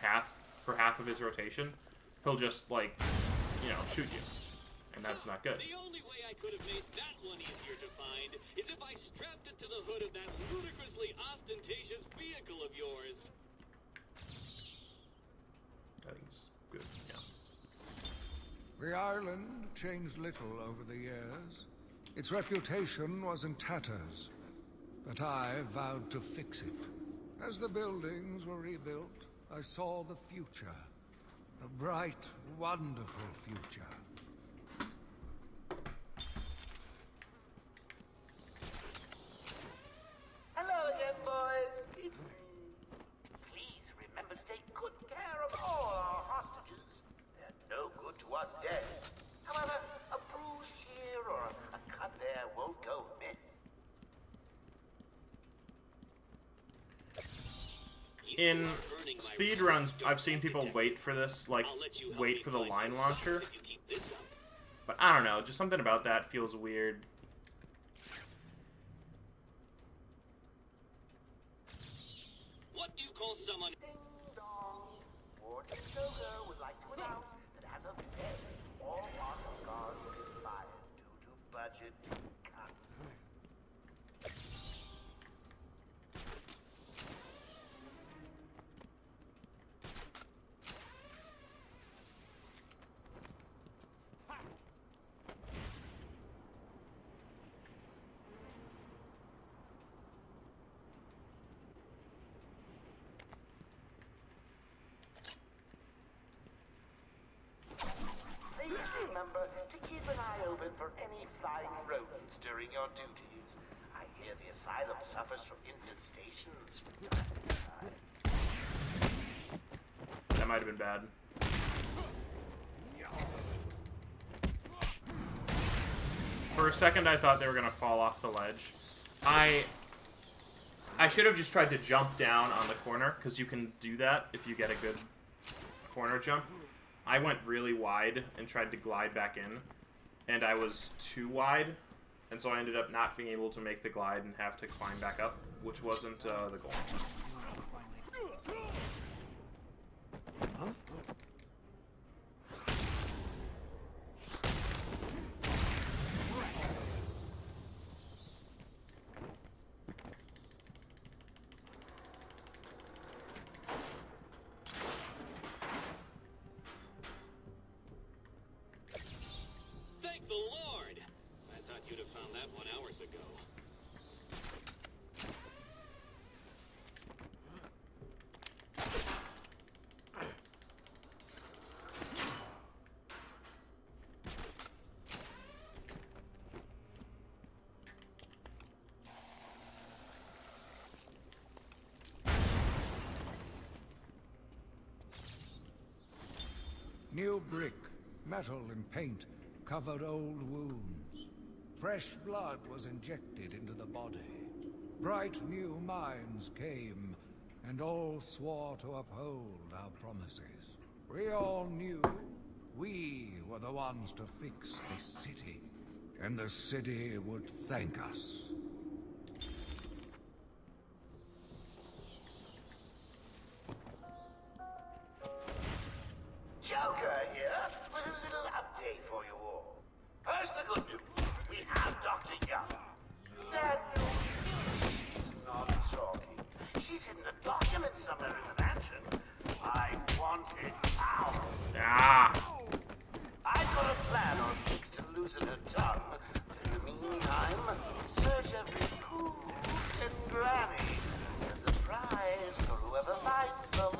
[SPEAKER 1] for half of his rotation, he'll just, like, you know, shoot you. And that's not good.
[SPEAKER 20] The only way I could have made that one easier to find is if I strapped it to the hood of that ludicrously ostentatious vehicle of yours.
[SPEAKER 1] I think it's good, yeah.
[SPEAKER 19] The island changed little over the years. Its reputation was in tatters, but I vowed to fix it. As the buildings were rebuilt, I saw the future. A bright, wonderful future.
[SPEAKER 14] Hello again, boys. It's me. Please remember to take good care of all our hostages. They're no good to us dead. However, a bruise here or a cut there won't go amiss.
[SPEAKER 1] In speedruns, I've seen people wait for this, like, wait for the line launcher. But I don't know, just something about that feels weird.
[SPEAKER 20] What do you call someone...
[SPEAKER 14] Ding dong. Warden Joker would like to announce that as of today, all Arkham guards will be fired. open for any flying rodents during your duties. I hear the asylum suffers from infestations from time to time.
[SPEAKER 1] That might have been bad. For a second, I thought they were gonna fall off the ledge. I should have just tried to jump down on the corner, because you can do that if you get a good corner jump. I went really wide and tried to glide back in, and I was too wide, and so I ended up not being able to make the glide and have to climb back up, which wasn't the goal.
[SPEAKER 3] Huh?
[SPEAKER 20] Thank the Lord! I thought you'd have found that 1 hour ago.
[SPEAKER 19] New brick, metal and paint covered old wounds. Fresh blood was injected into the body. Bright new minds came, and all swore to uphold our promises. We all knew we were the ones to fix this city, and the city would thank us.
[SPEAKER 14] Joker here with a little update for you all. First, the good news. We have Dr. Young. Bad news. She's not talking. She's hidden a document somewhere in the mansion. I want it found.
[SPEAKER 1] Ah!
[SPEAKER 14] I've got a plan on Six to loosen her tongue. But in the meantime, search every cook and granny. There's a prize for whoever finds them.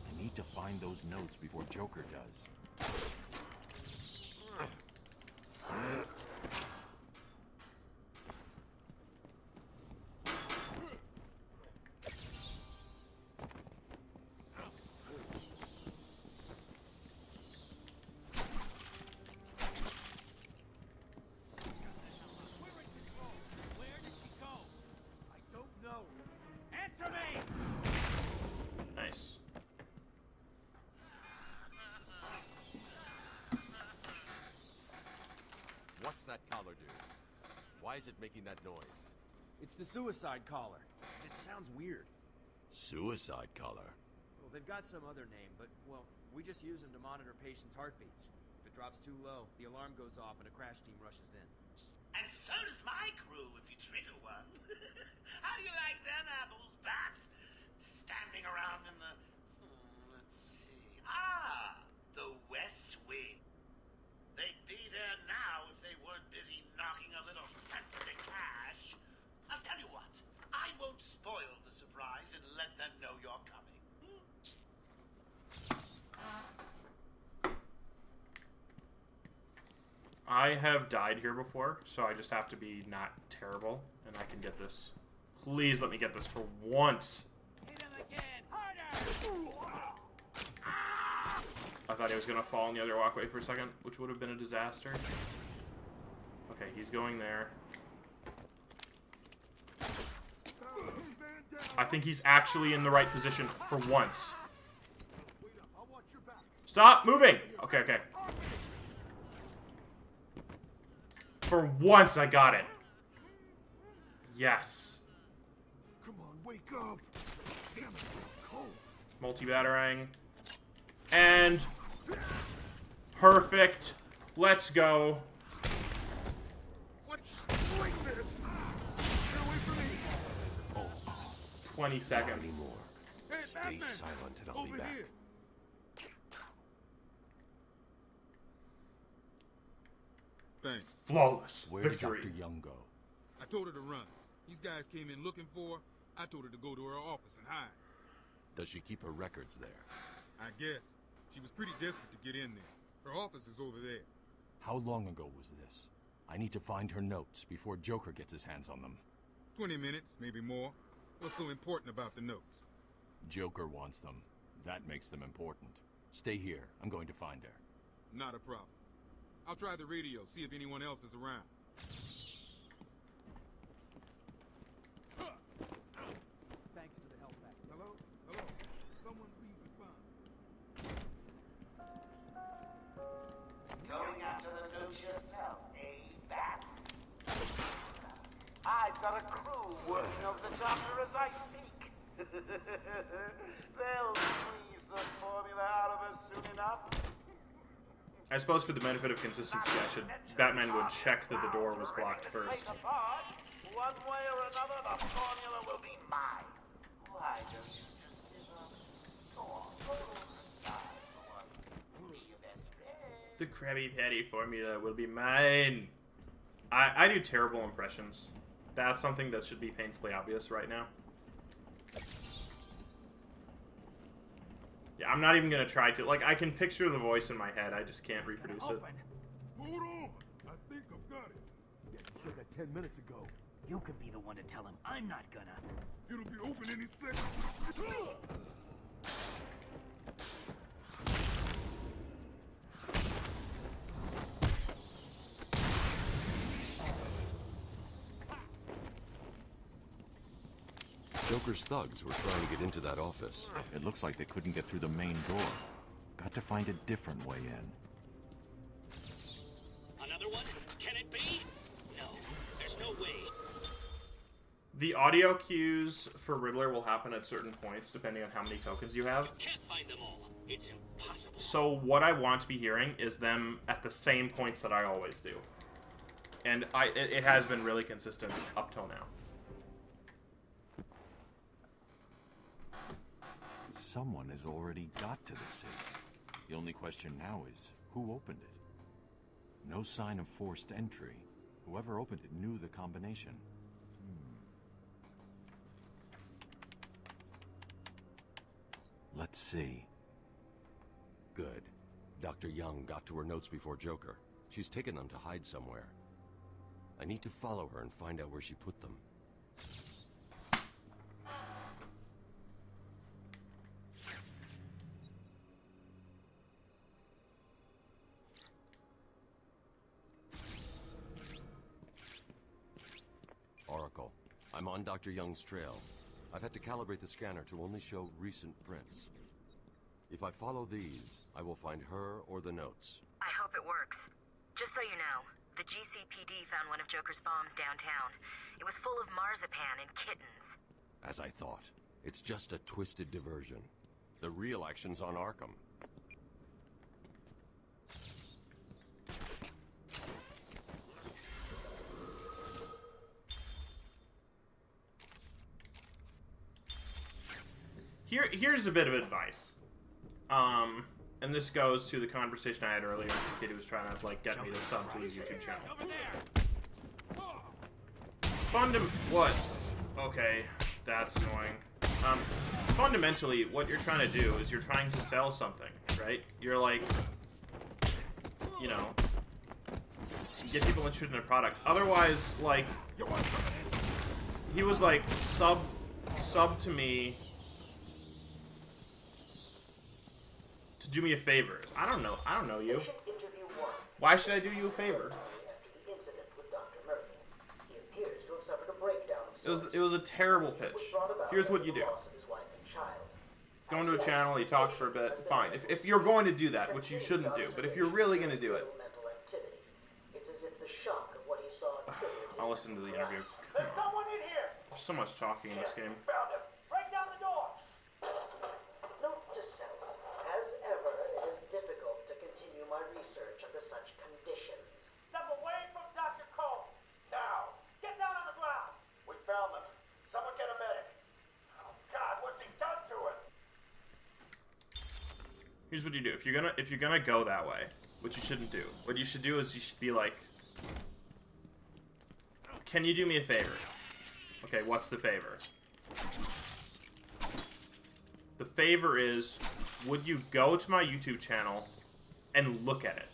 [SPEAKER 6] I need to find those notes before Joker does.
[SPEAKER 5] Where did she go? I don't know. Answer me!
[SPEAKER 1] Nice.
[SPEAKER 15] What's that collar do? Why is it making that noise?
[SPEAKER 8] It's the suicide collar. It sounds weird.
[SPEAKER 15] Suicide collar?
[SPEAKER 8] Well, they've got some other name, but, well, we just use them to monitor patients' heartbeats. If it drops too low, the alarm goes off and a crash team rushes in.
[SPEAKER 3] And so does my crew if you trigger one. How do you like them apples, bats? Standing around in the... let's see... the West Wing. They'd be there now if they weren't busy knocking a little sense into cash. I'll tell you what. I won't spoil the surprise and let them know you're coming.
[SPEAKER 1] I have died here before, so I just have to be not terrible, and I can get this. Please let me get this for once.
[SPEAKER 5] Hit him again! Harder!
[SPEAKER 1] I thought he was going to fall in the other walkway for a second, which would have been a disaster. Okay, he's going there. I think he's actually in the right position for once. Stop moving! Okay, okay. For once, I got it. Yes.
[SPEAKER 12] Come on, wake up. Damn it, I'm cold.
[SPEAKER 1] Multi-batarang. And... perfect. Let's go.
[SPEAKER 12] What's doing this? Get away from me.
[SPEAKER 1] 20 seconds.
[SPEAKER 15] More.
[SPEAKER 12] Hey,
[SPEAKER 15] Stay
[SPEAKER 12] Batman.
[SPEAKER 15] silent and I'll
[SPEAKER 12] Over
[SPEAKER 15] be back.
[SPEAKER 12] here.
[SPEAKER 1] Flawless
[SPEAKER 6] Where
[SPEAKER 1] victory.
[SPEAKER 6] did Dr. Young go?
[SPEAKER 4] I told her to run. These guys came in looking for her. I told her to go to her office and hide.
[SPEAKER 15] Does she keep her records there?
[SPEAKER 4] I guess. She was pretty desperate to get in there. Her office is over there.
[SPEAKER 6] How long ago was this? I need to find her notes before Joker gets his hands on them.
[SPEAKER 4] 20 minutes, maybe more. What's so important about the notes?
[SPEAKER 6] Joker wants them. That makes them important. Stay here. I'm going to find her.
[SPEAKER 4] Not a problem. I'll try the radio, see if anyone else is around.
[SPEAKER 5] Thanks for the help back.
[SPEAKER 4] Hello? Hello? Someone please respond.
[SPEAKER 14] Going after the notes yourself, eh, Bats? I've got a crew working over the doctor as I speak. They'll squeeze the formula out of us soon enough.
[SPEAKER 1] I suppose for the benefit of consistency, Batman would check that the door was blocked first.
[SPEAKER 14] One way or another, the formula will be mine. Why don't you just give up? Go on, be your best friend.
[SPEAKER 1] The Krabby Patty formula will be mine. I do terrible impressions. That's something that should be painfully obvious right now. Yeah, I'm not even gonna try to. Like, I can picture the voice in my head, I just can't reproduce it.
[SPEAKER 12] Hold on! I think I've got it. Yeah, you said that 10 minutes ago.
[SPEAKER 5] You can be the one to tell him. I'm not gonna.
[SPEAKER 12] It'll be open any second.
[SPEAKER 15] Joker's thugs were trying to get into that office.
[SPEAKER 6] It looks like they couldn't get through the main door. Got to find a different way in.
[SPEAKER 20] Another one? Can it be? No, there's no way.
[SPEAKER 1] The audio cues for Riddler will happen at certain points, depending on how many tokens you have.
[SPEAKER 20] Can't find them all. It's impossible.
[SPEAKER 1] So what I want to be hearing is them at the same points that I always do. And it has been really consistent up till now.
[SPEAKER 6] Someone has already got to the safe. The only question now is, who opened it? No sign of forced entry. Whoever opened it knew the combination. Let's see.
[SPEAKER 15] Good. Dr. Young got to her notes before Joker. She's taken them to hide somewhere. I need to follow her and find out where she put them. Oracle, I'm on Dr. Young's trail. I've had to calibrate the scanner to only show recent prints. If I follow these, I will find her or the notes.
[SPEAKER 17] I hope it works. Just so you know, the GCPD found one of Joker's bombs downtown. It was full of marzipan and kittens.
[SPEAKER 15] As I thought, it's just a twisted diversion. The real action's on Arkham.
[SPEAKER 1] Here's a bit of advice. And this goes to the conversation I had earlier with the kid who was trying to, like, get me to sub to his YouTube channel. What? Okay, that's annoying. Fundamentally, what you're trying to do is you're trying to sell something, right? You're like, you know, get people interested in a product. Otherwise, like, he was like, sub to me to do me a favor. I don't know you. Why should I do you a favor? It was a terrible pitch. Here's what you do. Go into a channel, you talk for a bit, fine. If you're going to do that, which you shouldn't do, but if you're really going to do it, I'll listen to the interview.
[SPEAKER 5] There's someone in here.
[SPEAKER 1] There's so much talking in this game.
[SPEAKER 5] Found him. Break down the door.
[SPEAKER 21] Note to self. As ever, it is difficult to continue my research under such conditions.
[SPEAKER 5] Step away from Dr. Combs. Now. Get down on the ground.
[SPEAKER 14] We found them. Someone get a medic. Oh God, what's he done to him?
[SPEAKER 1] Here's what you do. If you're gonna go that way, which you shouldn't do. What you should do is you should be like, can you do me a favor? Okay, what's the favor? The favor is, would you go to my YouTube channel and look at it?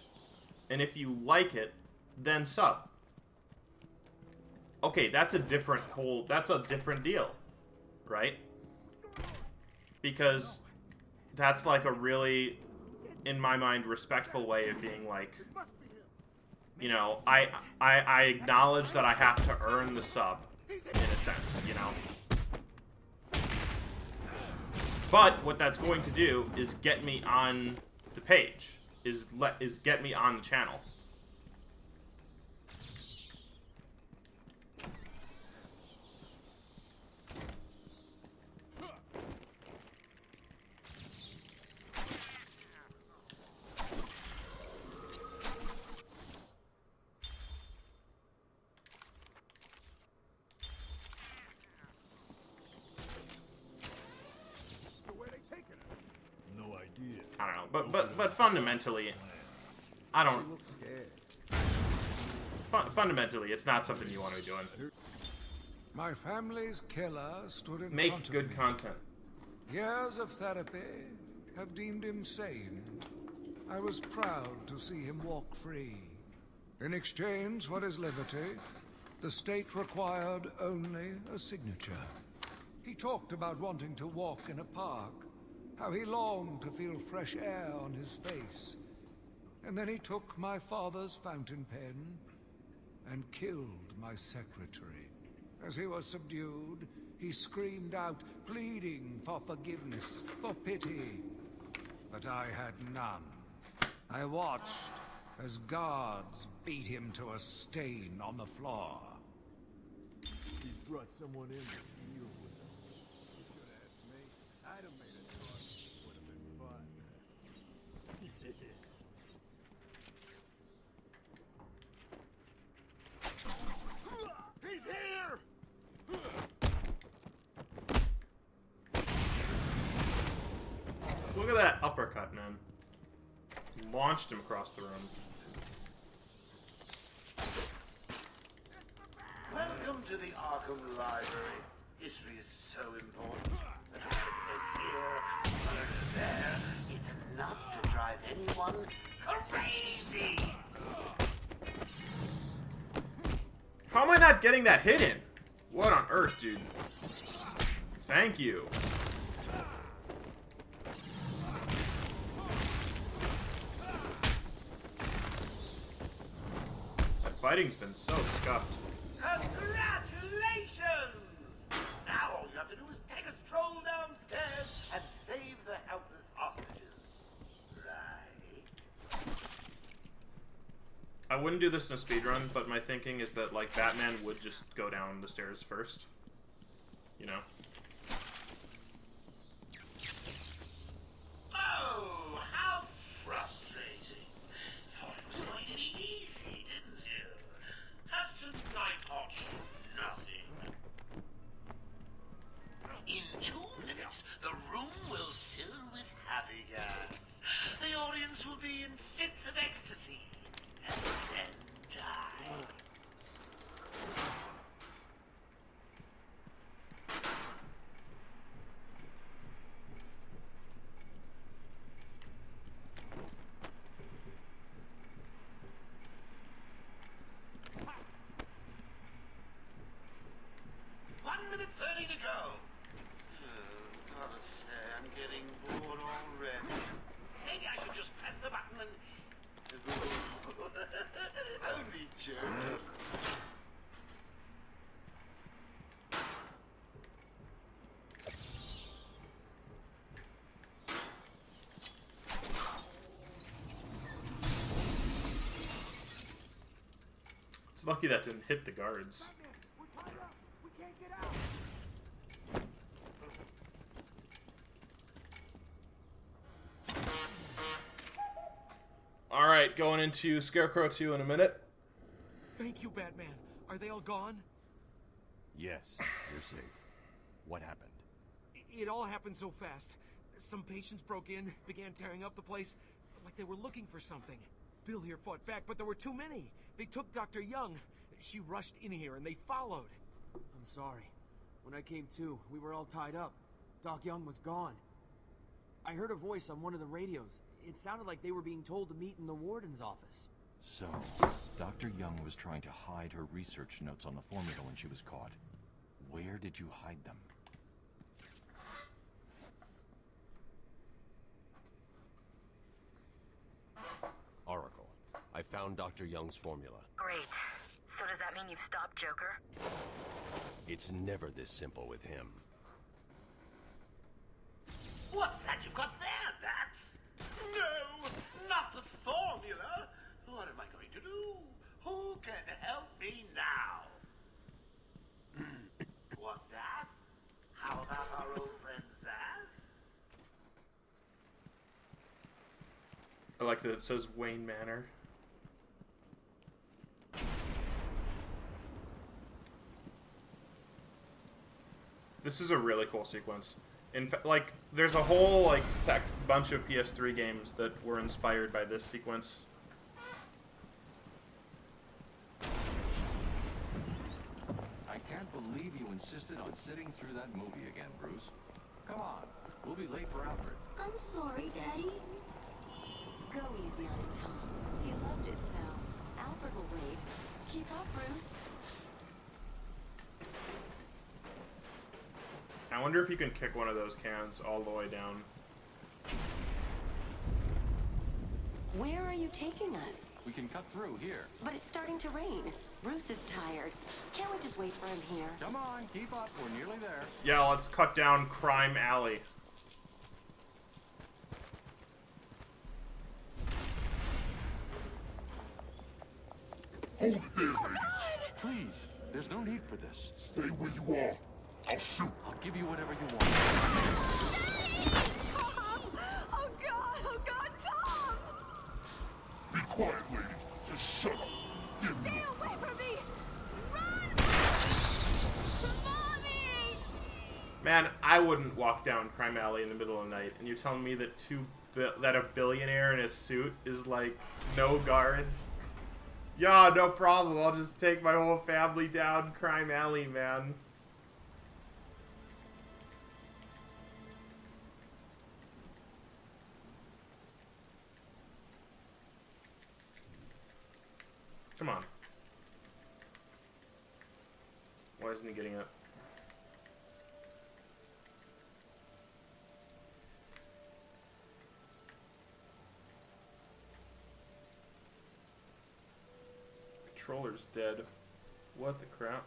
[SPEAKER 1] And if you like it, then sub. Okay, that's a different deal, right? Because that's like a really, in my mind, respectful way of being like, you know, I acknowledge that I have to earn the sub, in a sense, you know? But what that's going to do is get me on the page, is get me on the channel. I don't know, but fundamentally, I don't. Fundamentally, it's not something you want to be doing.
[SPEAKER 19] My family's killer stood in
[SPEAKER 1] Make
[SPEAKER 19] front of
[SPEAKER 1] good
[SPEAKER 19] me.
[SPEAKER 1] content.
[SPEAKER 19] Years of therapy have deemed him sane. I was proud to see him walk free. In exchange for his liberty, the state required only a signature. He talked about wanting to walk in a park, how he longed to feel fresh air on his face. And then he took my father's fountain pen and killed my secretary. As he was subdued, he screamed out, pleading for forgiveness, for pity. But I had none. I watched as guards beat him to a stain on the floor.
[SPEAKER 12] He brought someone in to deal with him. You should have asked me. I'd have made a choice. Would have been fun.
[SPEAKER 5] He's here!
[SPEAKER 1] Look at that uppercut, man. Launched him across the room.
[SPEAKER 14] Welcome to the Arkham Library. History is so important. But murder here, murder there. It's enough to drive anyone crazy.
[SPEAKER 1] How am I not getting that hit in? What on earth, dude? Thank you. That fighting's been so scuffed.
[SPEAKER 14] Congratulations! Now all you have to do is take a stroll downstairs and save the helpless hostages. Right?
[SPEAKER 1] I wouldn't do this in a speedrun, but my thinking is that, like, Batman would just go down the stairs first. You know?
[SPEAKER 14] Oh, how frustrating. Thought it was going to be easy, didn't you? Has tonight taught you nothing? In 2 minutes, the room will fill with happy gas. The audience will be in fits of ecstasy. And then die. One minute 30 to go. Oh, gotta say, I'm getting bored already. Maybe I should just press the button and... Only joking.
[SPEAKER 1] It's lucky that didn't hit the guards.
[SPEAKER 12] We're tied up. We can't get out.
[SPEAKER 1] Alright, going into Scarecrow 2 in a minute.
[SPEAKER 8] Thank you, Batman. Are they all gone?
[SPEAKER 6] Yes, you're safe. What happened?
[SPEAKER 8] It all happened so fast. Some patients broke in, began tearing up the place, like they were looking for something. Bill here fought back, but there were too many. They took Dr. Young. She rushed in here and they followed. I'm sorry. When I came to, we were all tied up. Doc Young was gone. I heard a voice on one of the radios. It sounded like they were being told to meet in the warden's office.
[SPEAKER 6] So, Dr. Young was trying to hide her research notes on the formula when she was caught. Where did you hide them?
[SPEAKER 15] Oracle, I found Dr. Young's formula.
[SPEAKER 17] Great. So does that mean you've stopped Joker?
[SPEAKER 15] It's never this simple with him.
[SPEAKER 3] What's that you've got there, Bats? No, not the formula. What am I going to do? Who can help me now? What's that? How about our old friend Zaz?
[SPEAKER 1] I like that it says Wayne Manor. This is a really cool sequence. In fact, like, there's a whole, like, bunch of PS3 games that were inspired by this sequence.
[SPEAKER 6] I can't believe you insisted on sitting through that movie again, Bruce. Come on, we'll be late for Alfred.
[SPEAKER 10] I'm sorry, Daddy. Go easy on him, Tom. He loved it so. Alfred will wait. Keep up, Bruce.
[SPEAKER 1] I wonder if you can kick one of those cans all the way down.
[SPEAKER 10] Where are you taking us?
[SPEAKER 6] We can cut through here.
[SPEAKER 10] But it's starting to rain. Bruce is tired. Can't we just wait for him here?
[SPEAKER 6] Come on, keep up. We're nearly there.
[SPEAKER 1] Yeah, let's cut down Crime Alley.
[SPEAKER 18] Hold it there, lady.
[SPEAKER 6] Please, there's no need for this.
[SPEAKER 18] Stay where you are. I'll shoot.
[SPEAKER 6] I'll give you whatever you want.
[SPEAKER 10] Tom! Oh God, Tom!
[SPEAKER 18] Be quiet, lady. Just shut up. Give me.
[SPEAKER 10] Stay away from me! Run! Mommy!
[SPEAKER 1] Man, I wouldn't walk down Crime Alley in the middle of the night, and you're telling me that that a billionaire in a suit is like no guards? Yeah, no problem. I'll just take my whole family down Crime Alley, man. Come on. Why isn't he getting up? Controller's dead. What the crap?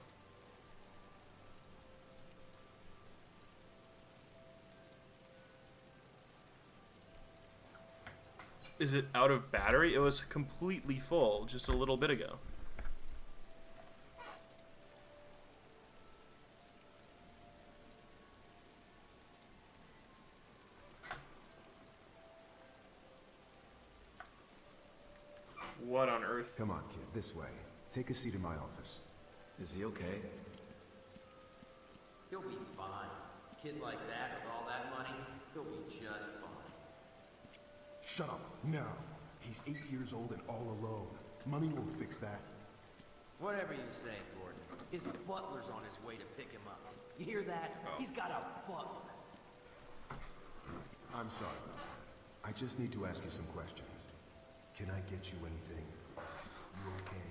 [SPEAKER 1] Is it out of battery? It was completely full just a little bit ago. What on earth?
[SPEAKER 11] Come on, kid, this way. Take a seat in my office.
[SPEAKER 22] Is he okay?
[SPEAKER 8] He'll be fine. A kid like that with all that money, he'll be just fine.
[SPEAKER 11] Shut up, now. He's 8 years old and all alone. Money won't fix that.
[SPEAKER 8] Whatever you say, Gordon. His butler's on his way to pick him up. You hear that?
[SPEAKER 1] Oh.
[SPEAKER 8] He's got a butler.
[SPEAKER 11] I'm sorry about that. I just need to ask you some questions. Can I get you anything? You okay?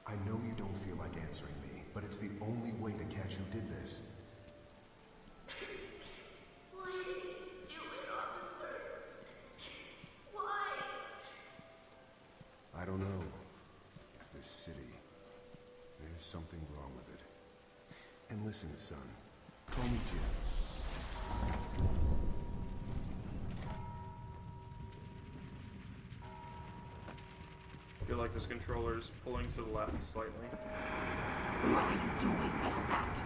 [SPEAKER 11] I know you don't feel like answering me, but it's the only way to catch who did this.
[SPEAKER 10] Why did you do it, officer? Why?
[SPEAKER 11] I don't know. It's this city. There's something wrong with it. And listen, son. Call me Jim.
[SPEAKER 1] I feel like this controller's pulling to the left slightly.
[SPEAKER 18] What are you doing, little bat?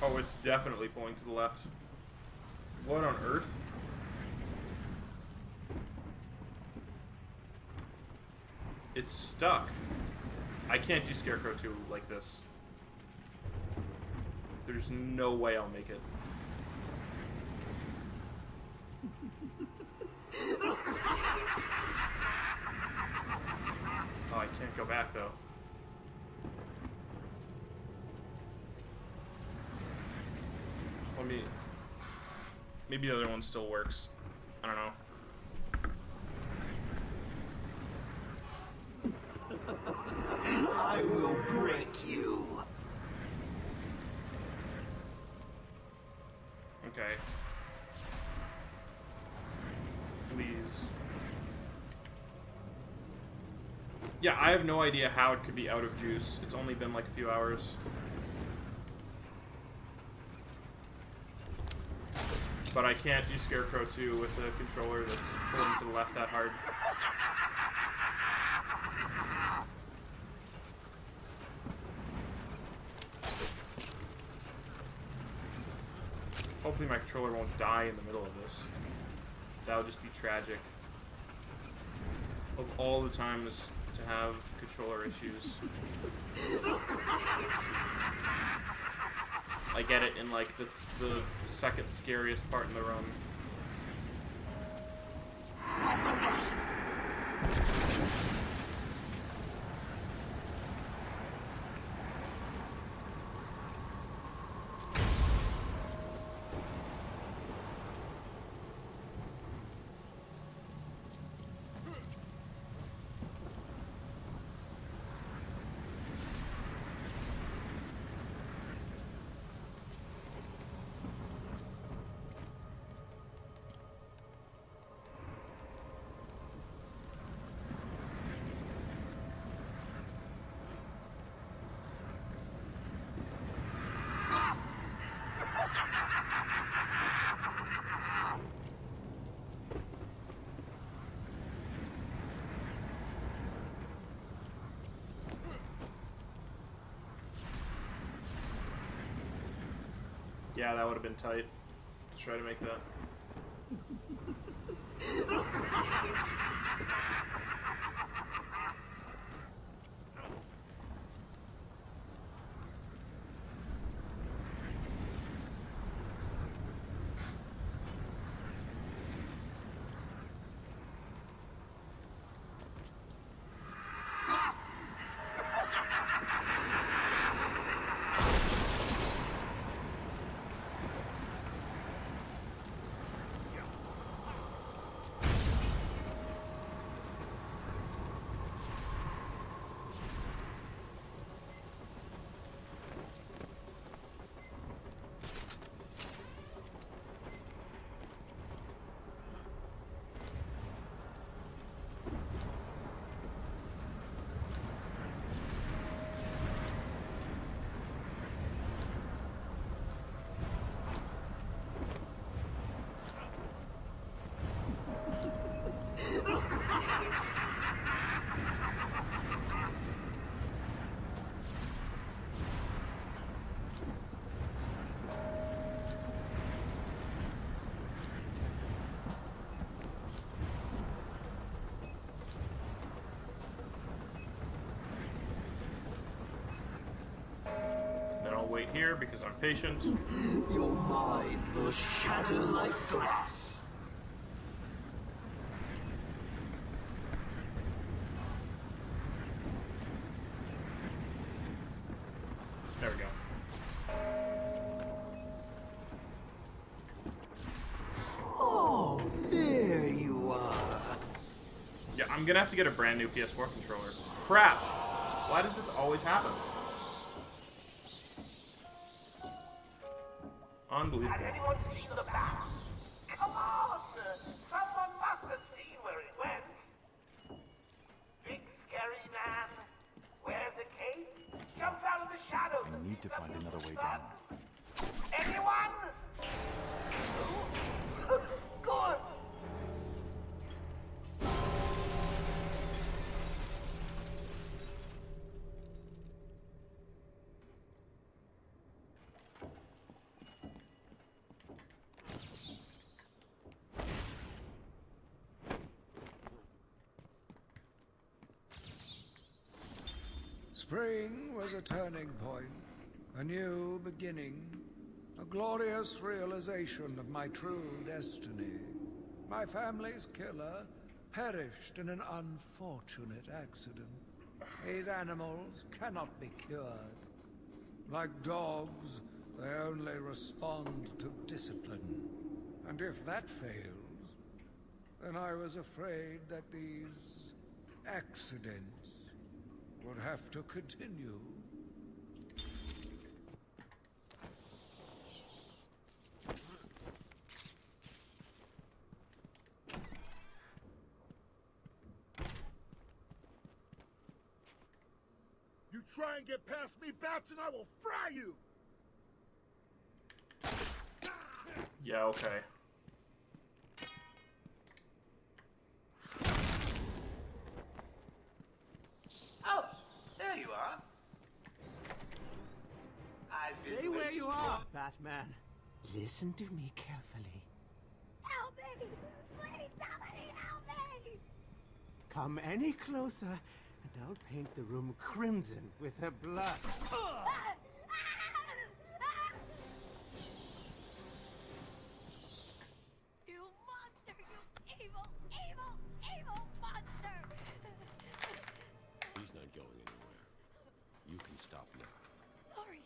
[SPEAKER 1] Oh, it's definitely pulling to the left. What on earth? It's stuck. I can't do Scarecrow 2 like this. There's no way I'll make it. Oh, I can't go back, though. Let me... Maybe the other one still works. I don't know.
[SPEAKER 3] I will break you.
[SPEAKER 1] Okay. Please. Yeah, I have no idea how it could be out of juice. It's only been like a few hours. But I can't use Scarecrow 2 with the controller that's pulling to the left that hard. Hopefully my controller won't die in the middle of this. That would just be tragic. Of all the times to have controller issues. I get it in like the second scariest part in the run. Yeah, that would have been tight to try to make that. Wait here because I'm patient.
[SPEAKER 3] Your mind will shatter like glass.
[SPEAKER 1] There we go.
[SPEAKER 3] Oh, there you are.
[SPEAKER 1] Yeah, I'm gonna have to get a brand new PS4 controller. Crap! Why does this always happen? Unbelievable.
[SPEAKER 14] Has anyone seen the map? Come on! Someone must have seen where it went. Big scary man wears a cape, jumps out of the shadows.
[SPEAKER 6] I need to find another way down.
[SPEAKER 14] Anyone? Good.
[SPEAKER 19] Spring was a turning point, a new beginning. glorious realization of my true destiny. My family's killer perished in an unfortunate accident. These animals cannot be cured. Like dogs, they only respond to discipline. And if that fails, then I was afraid that these accidents would have to continue.
[SPEAKER 12] You try and get past me, Bats, and I will fry you!
[SPEAKER 1] Yeah, okay.
[SPEAKER 3] Oh, there you are.
[SPEAKER 8] Stay where you are, Batman. Listen to me carefully.
[SPEAKER 13] Help me! Please, somebody help me!
[SPEAKER 8] Come any closer, and I'll paint the room crimson with her blood.
[SPEAKER 13] You monster! You evil, evil, evil monster!
[SPEAKER 15] He's not going anywhere. You can stop now.
[SPEAKER 10] Sorry.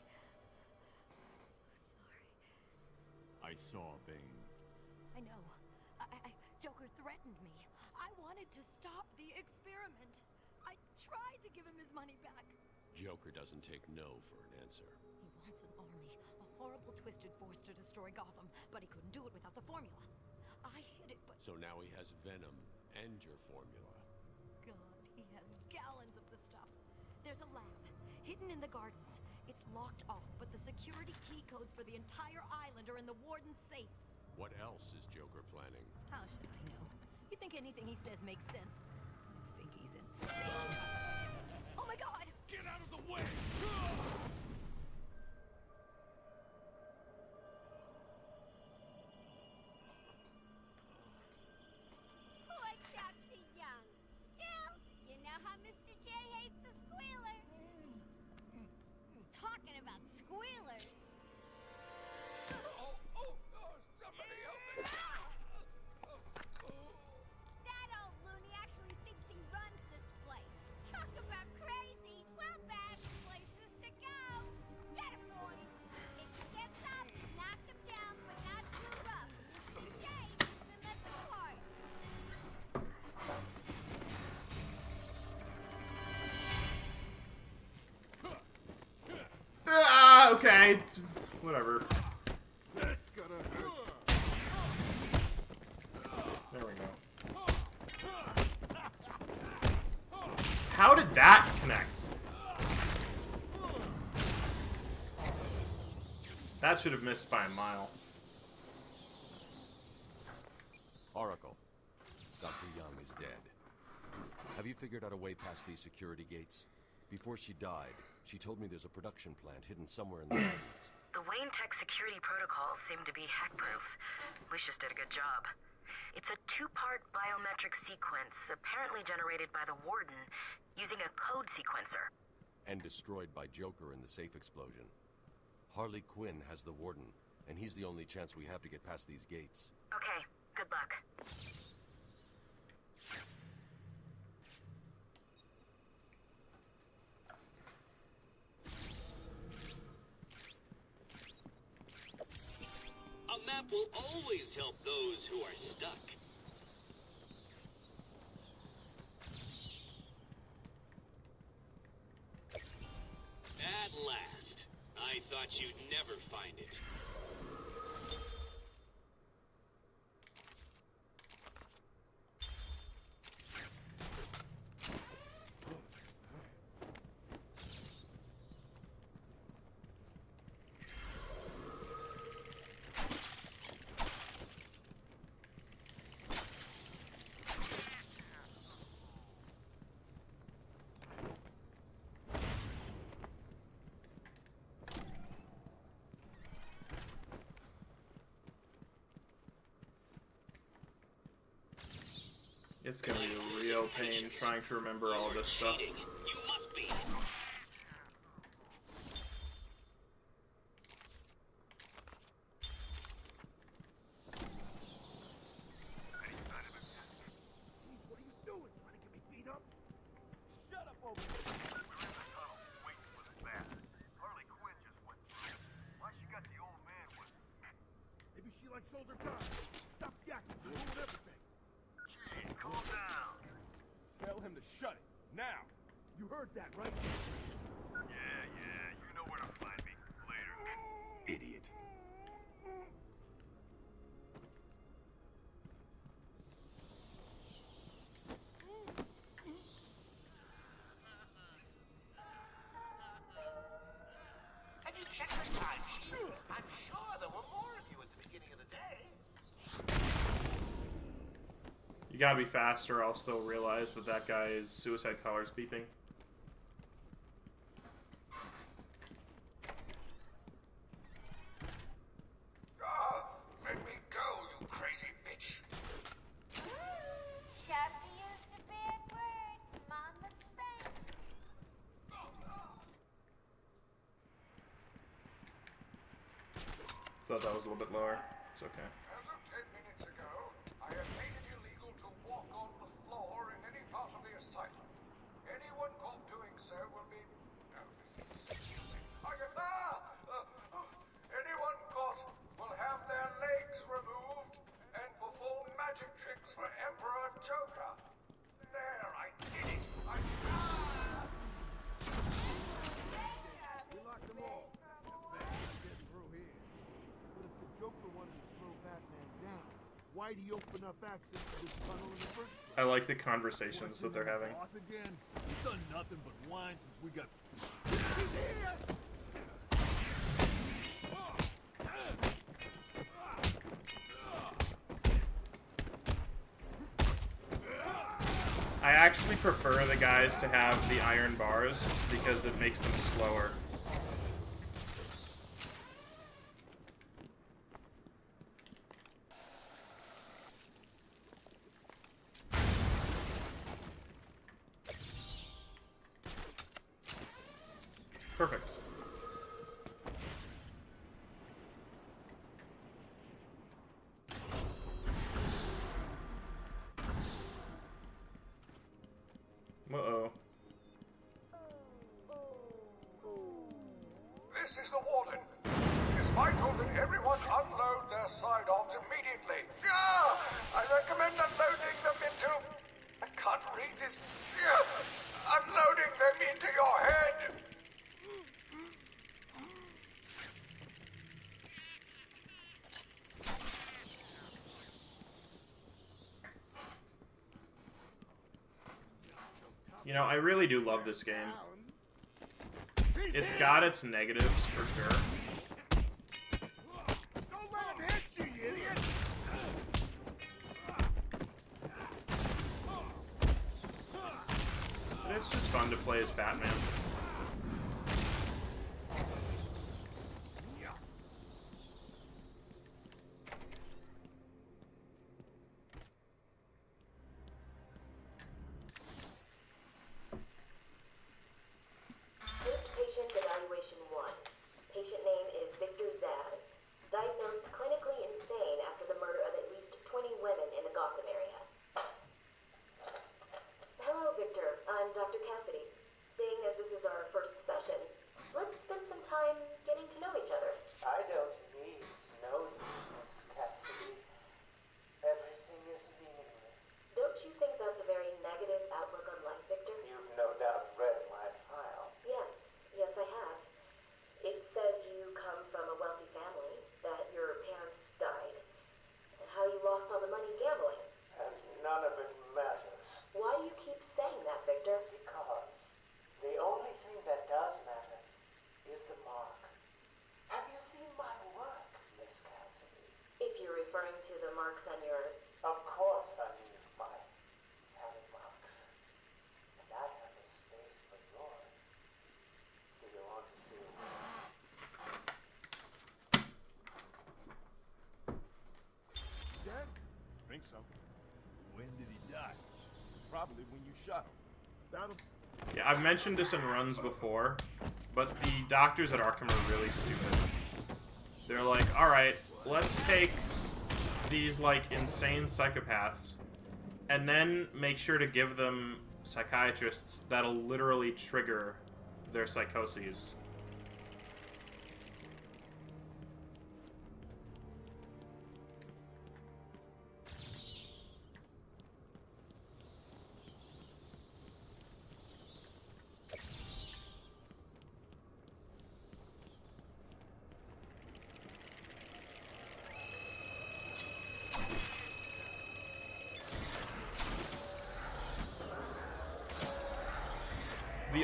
[SPEAKER 6] I saw Bane.
[SPEAKER 10] I know. Joker threatened me. I wanted to stop the experiment. I tried to give him his money back.
[SPEAKER 15] Joker doesn't take no for an answer.
[SPEAKER 10] He wants an army, a horrible twisted force to destroy Gotham, but he couldn't do it without the formula. I hid it, but...
[SPEAKER 15] So now he has Venom and your formula.
[SPEAKER 10] God, he has gallons of the stuff. There's a lab, hidden in the gardens. It's locked off, but the security key codes for the entire island are in the warden's safe.
[SPEAKER 15] What else is Joker planning?
[SPEAKER 10] How should I know? You think anything he says makes sense? I think he's insane. Oh my God!
[SPEAKER 9] Get out of the way!
[SPEAKER 13] Poor Dr. Young. Still, you know how Mr. J hates a squealer. Talking about squealers.
[SPEAKER 9] Somebody help me!
[SPEAKER 13] That old loony actually thinks he runs this place. Talk about crazy. Well, bad places to go. Get him, boys. If he gets up, knock him down, but not too rough. Jay meets him at the park.
[SPEAKER 1] Ah, okay. Whatever.
[SPEAKER 12] That's gonna hurt.
[SPEAKER 1] There we go. How did that connect? That should have missed by a mile.
[SPEAKER 15] Oracle, Dr. Young is dead. Have you figured out a way past these security gates? Before she died, she told me there's a production plant hidden somewhere in the mountains.
[SPEAKER 17] The Wayne Tech security protocols seem to be hack-proof. Lucius did a good job. It's a two-part biometric sequence, apparently generated by the Warden, using a code sequencer.
[SPEAKER 15] And destroyed by Joker in the safe explosion. Harley Quinn has the Warden, and he's the only chance we have to get past these gates.
[SPEAKER 17] Okay, good luck.
[SPEAKER 20] A map will always help those who are stuck. At last. I thought you'd never find it.
[SPEAKER 1] It's gonna be a real pain trying to remember all this stuff.
[SPEAKER 20] You must be.
[SPEAKER 12] She like sold her car. Stop yakking, you ruin everything.
[SPEAKER 4] Jeez, calm down.
[SPEAKER 12] Tell him to shut it, now. You heard that, right?
[SPEAKER 4] Yeah, you know where to find me. Later.
[SPEAKER 12] Idiot.
[SPEAKER 14] Have you checked the time sheet? I'm sure there were more of you at the beginning of the day.
[SPEAKER 1] You gotta be faster, I'll still realize that that guy's suicide caller's beeping.
[SPEAKER 4] Let me go, you crazy bitch.
[SPEAKER 13] Sharpie used a bad word. Mama spanked.
[SPEAKER 1] Thought that was a little bit lower. It's okay.
[SPEAKER 4] As of 10 minutes ago, I have made it illegal to walk on the floor in any part of the asylum. Anyone caught doing so will be... Oh, this is stupid. Anyone caught will have their legs removed and perform magic tricks for Emperor Joker. There, I did it.
[SPEAKER 12] We locked them all. Get through here. But if the Joker wanted to slow Batman down, why'd he open up access to this tunnel in the first place?
[SPEAKER 1] I like the conversations that they're having.
[SPEAKER 12] Boss again? He's done nothing but whine since we got... He's here!
[SPEAKER 1] I actually prefer the guys to have the iron bars because it makes them slower. Perfect. Uh-oh.
[SPEAKER 4] This is the Warden. It is vital that everyone unload their sidearms immediately. I recommend unloading them into... I can't read this. Unloading them into your head.
[SPEAKER 1] You know, I really do love this game. It's got its negatives, for sure.
[SPEAKER 12] Don't let him hit you, you idiot!
[SPEAKER 1] But it's just fun to play as Batman.
[SPEAKER 7] Patient evaluation 1. Patient name is Victor Zaz. Diagnosed clinically insane after the murder of at least 20 women in the Gotham area. Hello, Victor. I'm Dr. Cassidy. Seeing as this is our first session, let's spend some time getting to know each other.
[SPEAKER 21] I don't need to know you, Miss Cassidy. Everything is meaningless.
[SPEAKER 7] Don't you think that's a very negative outlook on life, Victor?
[SPEAKER 21] You've no doubt read my file.
[SPEAKER 7] Yes, I have. It says you come from a wealthy family, that your parents died, how you lost all the money gambling.
[SPEAKER 21] And none of it matters.
[SPEAKER 7] Why do you keep saying that, Victor?
[SPEAKER 21] Because the only thing that does matter is the mark. Have you seen my work, Miss Cassidy?
[SPEAKER 7] If you're referring to the marks on your...
[SPEAKER 21] Of course I mean my tally marks. And I have a space for yours. Do you want to see?
[SPEAKER 12] Dead? Think so. When did he die? Probably when you shot him. That'll...
[SPEAKER 1] Yeah, I've mentioned this in runs before, but the doctors at Arkham are really stupid. They're like, alright, let's take these, like, insane psychopaths, and then make sure to give them psychiatrists that'll literally trigger their psychoses.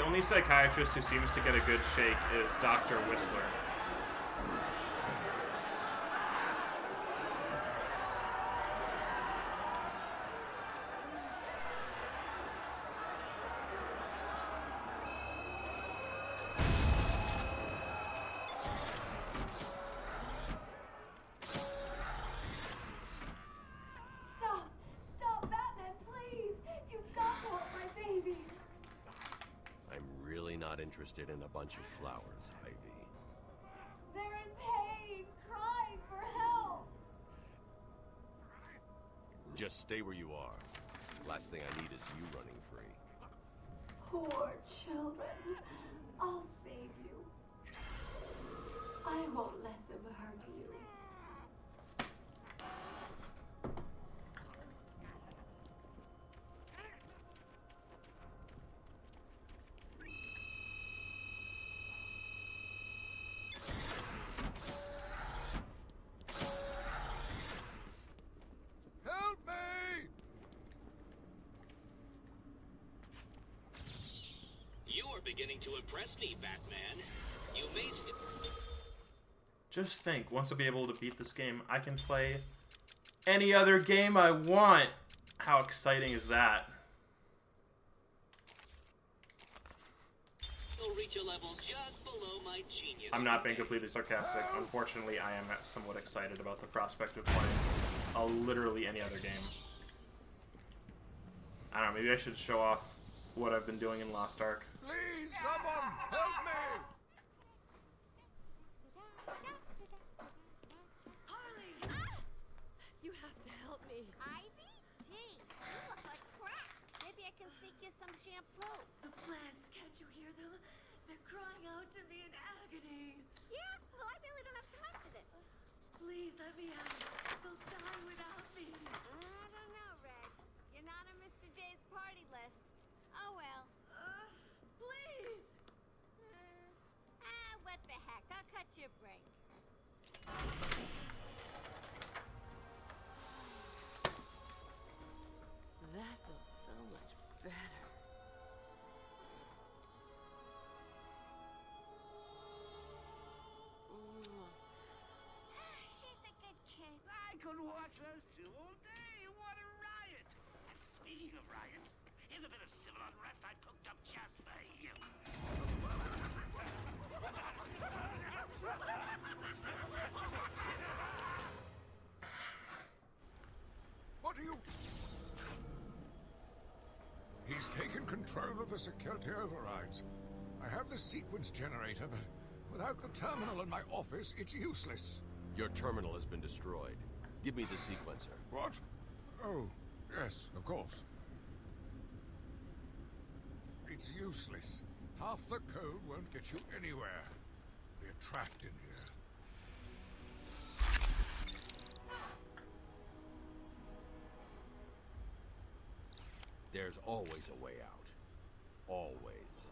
[SPEAKER 1] only psychiatrist who seems to get a good shake is Dr. Whistler.
[SPEAKER 10] Stop, Batman, please! You've got to help my babies!
[SPEAKER 15] I'm really not interested in a bunch of flowers, Ivy.
[SPEAKER 10] They're in pain, crying for help!
[SPEAKER 15] Just stay where you are. Last thing I need is you running free.
[SPEAKER 10] Poor children. I'll save you. I won't let them hurt you.
[SPEAKER 19] Help me!
[SPEAKER 20] You are beginning to impress me, Batman. You may
[SPEAKER 1] Just think, once I'll be able to beat this game, I can play any other game I want. How exciting is that?
[SPEAKER 20] still reach a level just below my genius.
[SPEAKER 1] I'm not being completely sarcastic. Unfortunately, I am somewhat excited about the prospect of playing literally any other game. I don't know, maybe I should show off what I've been doing in Lost Ark.
[SPEAKER 19] Please, someone, help me!
[SPEAKER 10] Harley! You have to help me.
[SPEAKER 13] Ivy? Gee, you look like crap. Maybe I can sneak you some shampoo.
[SPEAKER 10] The plants, can't you hear them? They're crying out to me in agony.
[SPEAKER 13] Yeah? Well, I really don't have time for this.
[SPEAKER 10] Please let me out. They'll die without me.
[SPEAKER 13] I don't know, Red. You're not on Mr. J's party list. Oh, well.
[SPEAKER 10] Please!
[SPEAKER 13] What the heck? I'll cut you a break.
[SPEAKER 10] That feels so much better.
[SPEAKER 14] She's a good kid. I could watch those two all day. What a riot! And speaking of riots, here's a bit of civil unrest I cooked up just for you.
[SPEAKER 19] What are you... He's taken control of the security overrides. I have the sequence generator, but without the terminal in my office, it's useless.
[SPEAKER 15] Your terminal has been destroyed. Give me the sequencer.
[SPEAKER 19] What? Oh, yes, of course. It's useless. Half the code won't get you anywhere. We're trapped in here.
[SPEAKER 15] There's always a way out. Always.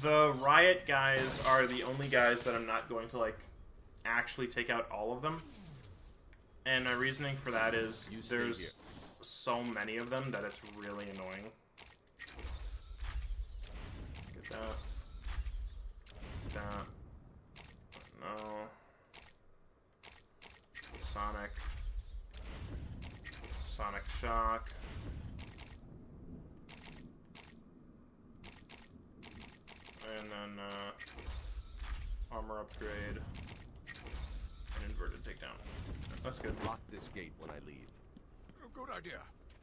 [SPEAKER 1] The riot guys are the only guys that I'm not going to, like, actually take out all of them. And my reasoning for that is there's so many of them that it's really annoying. Get that. Get that. No. Sonic. Sonic Shock. And then, armor upgrade. And inverted takedown. That's good.
[SPEAKER 15] Lock this gate when I leave.
[SPEAKER 19] Oh, good idea.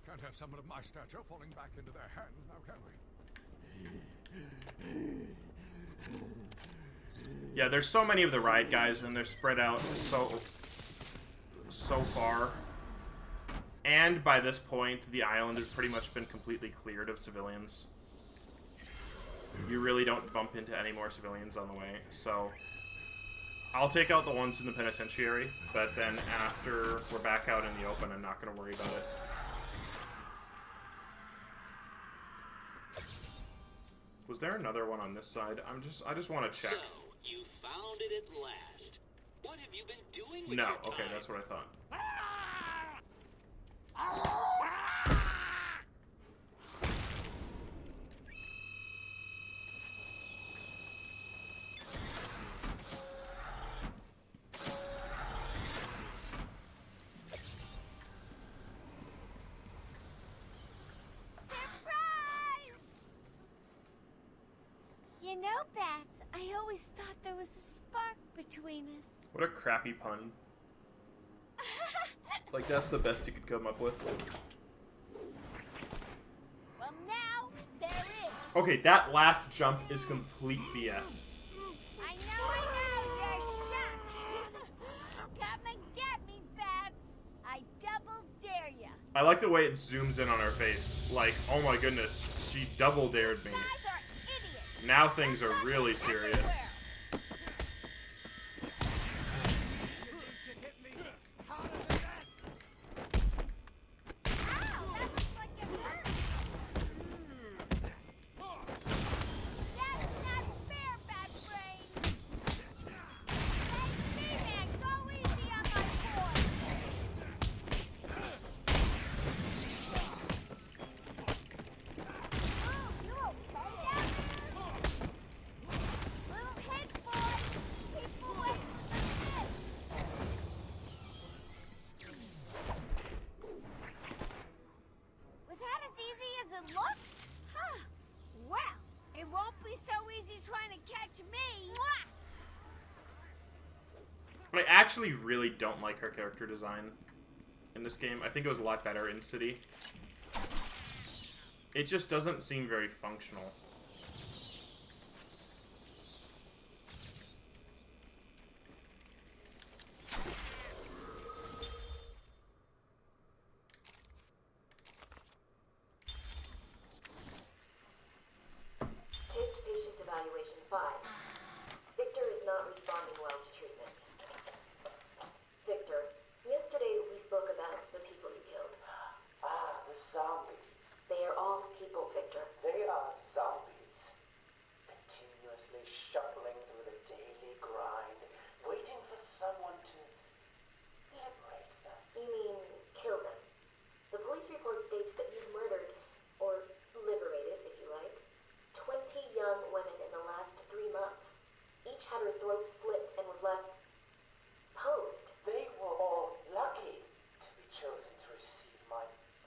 [SPEAKER 19] Can't have someone of my stature falling back into their hands, now can we?
[SPEAKER 1] Yeah, there's so many of the riot guys, and they're spread out so far. And by this point, the island has pretty much been completely cleared of civilians. You really don't bump into any more civilians on the way, so I'll take out the ones in the penitentiary, but then after we're back out in the open, I'm not going to worry about it. Was there another one on this side? I just want to check.
[SPEAKER 20] So, you found it at last. What have you been doing with
[SPEAKER 1] No,
[SPEAKER 20] your time?
[SPEAKER 1] okay, that's what I thought.
[SPEAKER 13] You know, Bats, I always thought there was a spark between us.
[SPEAKER 1] What a crappy pun. Like, that's the best you could come up with.
[SPEAKER 13] Well, now, there is.
[SPEAKER 1] Okay, that last jump is complete BS.
[SPEAKER 13] I know, you're shocked. Come and get me, Bats. I double dare ya.
[SPEAKER 1] I like the way it zooms in on her face. Like, oh my goodness, she double dared me. Now things are really serious. I actually really don't like her character design in this game. I think it was a lot better in City. It just doesn't seem very functional.
[SPEAKER 7] Taped patient evaluation 5. Victor is not responding well to treatment. Victor, yesterday we spoke about the people you killed.
[SPEAKER 21] Ah, the zombies.
[SPEAKER 7] They are all people, Victor.
[SPEAKER 21] They are zombies. Continuously shuffling through the daily grind, waiting for someone to liberate them.
[SPEAKER 7] You mean kill them? The police report states that you've murdered, or liberated, if you like, 20 young women in the last 3 months. Each had her throat slit and was left posed.
[SPEAKER 21] They were all lucky to be chosen to receive my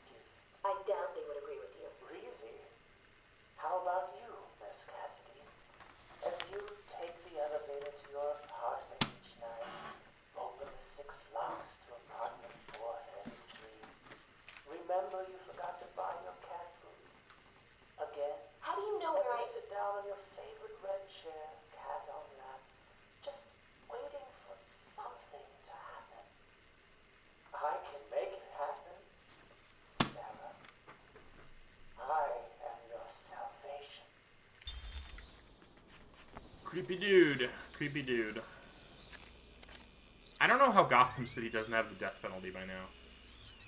[SPEAKER 21] gift.
[SPEAKER 7] I doubt they would agree with you.
[SPEAKER 21] Really? How about you, Miss Cassidy? As you take the elevator to your apartment each night, open the 6 locks to apartment 433. Remember you forgot to buy your cat food. Again?
[SPEAKER 7] How do you know
[SPEAKER 21] as
[SPEAKER 7] where
[SPEAKER 21] you sit down on your favorite red chair, cat on lap, just waiting for something to happen. I can make it happen, Sarah. I am your salvation.
[SPEAKER 1] Creepy dude. Creepy dude. I don't know how Gotham City doesn't have the death penalty by now.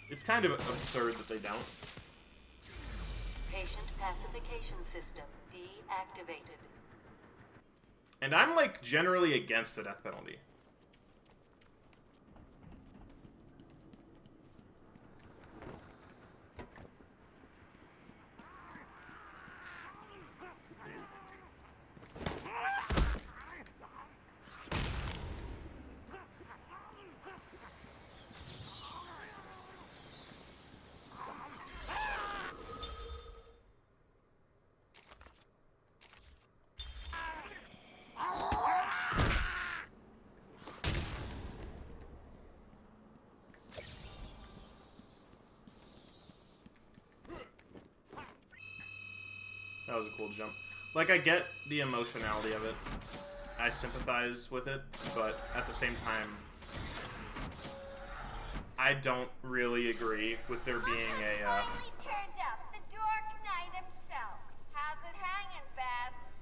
[SPEAKER 1] It's kind of absurd that they don't.
[SPEAKER 2] Patient pacification system deactivated.
[SPEAKER 1] And I'm, like, generally against the death penalty. That was a cool jump. Like, I get the emotionality of it. I sympathize with it, but at the same time, I don't really agree with there being a,
[SPEAKER 13] Finally turned up, the Dark Knight himself. How's it hanging, Babs?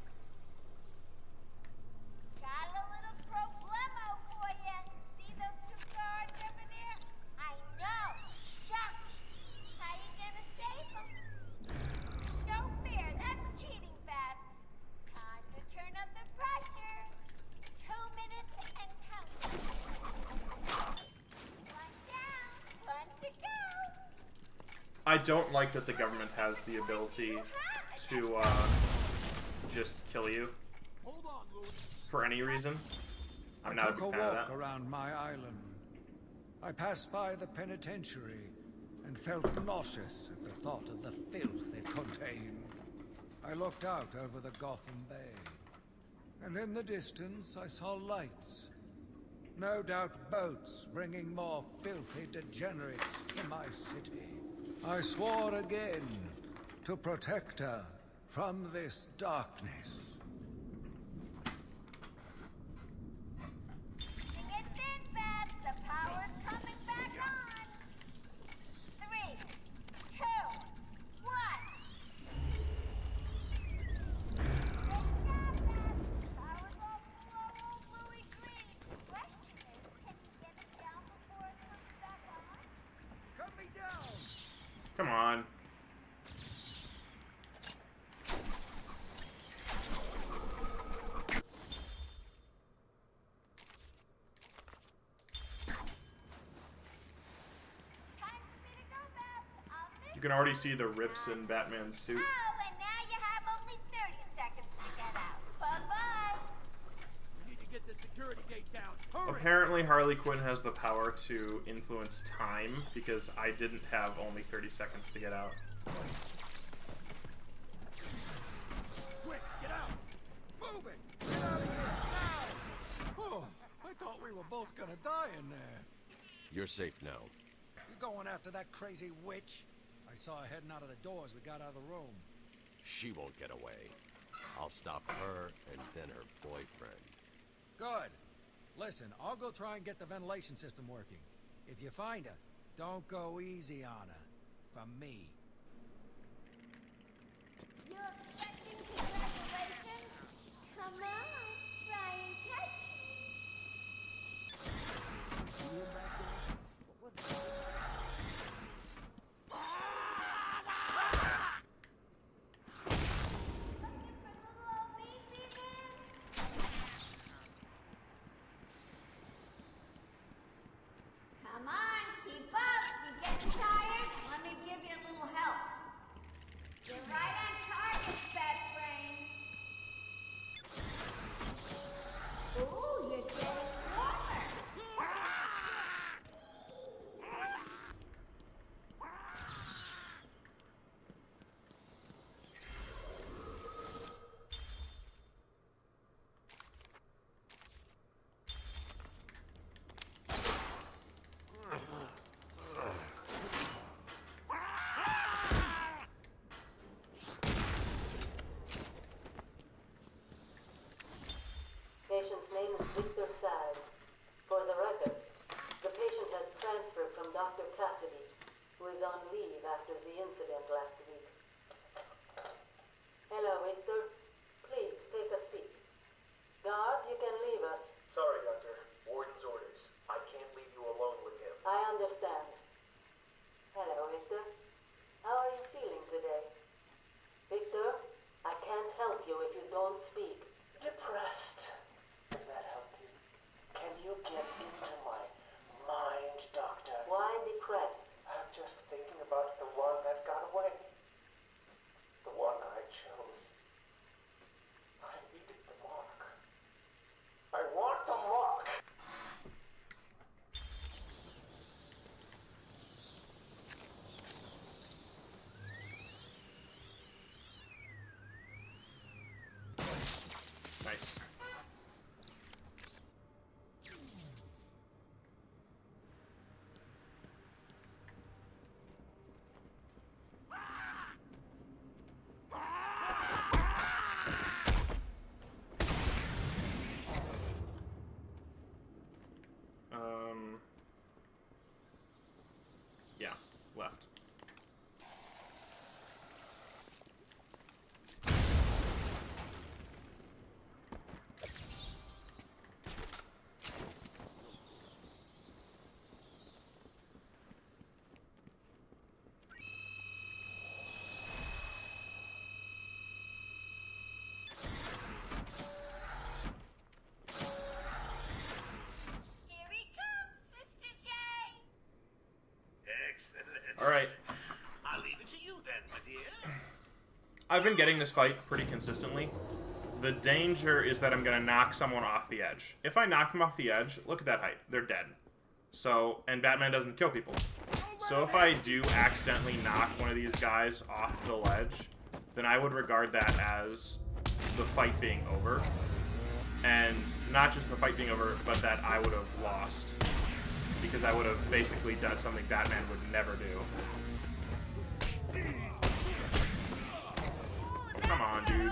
[SPEAKER 13] Got a little problemo for you. See those 2 guards over there? I know. Shock. How you gonna save them? No fair. That's cheating, Babs. Time to turn up the pressure. 2 minutes and counting. 1 down, 1 to go.
[SPEAKER 1] I don't like that the government has the ability to just kill you for any reason. I'm not a
[SPEAKER 19] took
[SPEAKER 1] big
[SPEAKER 19] a
[SPEAKER 1] fan of
[SPEAKER 19] walk
[SPEAKER 1] that.
[SPEAKER 19] around my island. I passed by the penitentiary and felt nauseous at the thought of the filth it contained. I looked out over the Gotham Bay, and in the distance I saw lights. No doubt boats bringing more filthy degenerates to my city. I swore again to protect her from this darkness.
[SPEAKER 13] Sing it in, Babs. The power's coming back on. 3, 2, 1. Power's all old bluey green. Question is, can you get it down before it comes back on?
[SPEAKER 12] Cut me down!
[SPEAKER 1] Come on. You can already see the rips in Batman's suit.
[SPEAKER 13] Oh, and now you have only 30 seconds to get out. Bye-bye.
[SPEAKER 5] We need to get the security gate down. Hurry!
[SPEAKER 1] Apparently Harley Quinn has the power to influence time, because I didn't have only 30 seconds to get out.
[SPEAKER 5] Quick, get out! Move it! Get out of here! Now! Oh, I thought we were both gonna die in there.
[SPEAKER 15] You're safe now.
[SPEAKER 5] You going after that crazy witch? I saw her heading out of the door as we got out of the room.
[SPEAKER 15] She won't get away. I'll stop her and then her boyfriend.
[SPEAKER 5] Good. Listen, I'll go try and get the ventilation system working. If you find her, don't go easy on her. From me.
[SPEAKER 13] You're expecting congratulations? Come on, try and catch Come on, keep up. You getting tired? Let me give you a little help. You're right on target, Fat Brain. Ooh, you're getting warmer.
[SPEAKER 7] Patient's name is Victor Sides. For the record, the patient has transferred from Dr. Cassidy, who is on leave after the incident last week. Hello, Victor. Please, take a seat. Guards, you can leave us.
[SPEAKER 16] Sorry, Doctor. Warden's orders. I can't leave you alone with him.
[SPEAKER 7] I understand. Hello, Victor. How are you feeling today? Victor, I can't help you if you don't speak.
[SPEAKER 21] Depressed. Does that help you? Can you get into my mind, Doctor?
[SPEAKER 7] Why depressed?
[SPEAKER 21] I'm just thinking about the one that got away. The one I chose. I needed the mark. I want the mark!
[SPEAKER 1] Nice. Yeah, left. I've been getting this fight pretty consistently. The danger is that I'm going to knock someone off the edge. If I knock them off the edge, look at that height. They're dead. So, and Batman doesn't kill people. So if I do accidentally knock one of these guys off the ledge, then I would regard that as the fight being over. And not just the fight being over, but that I would have lost. Because I would have basically done something Batman would never do. Come on, dude.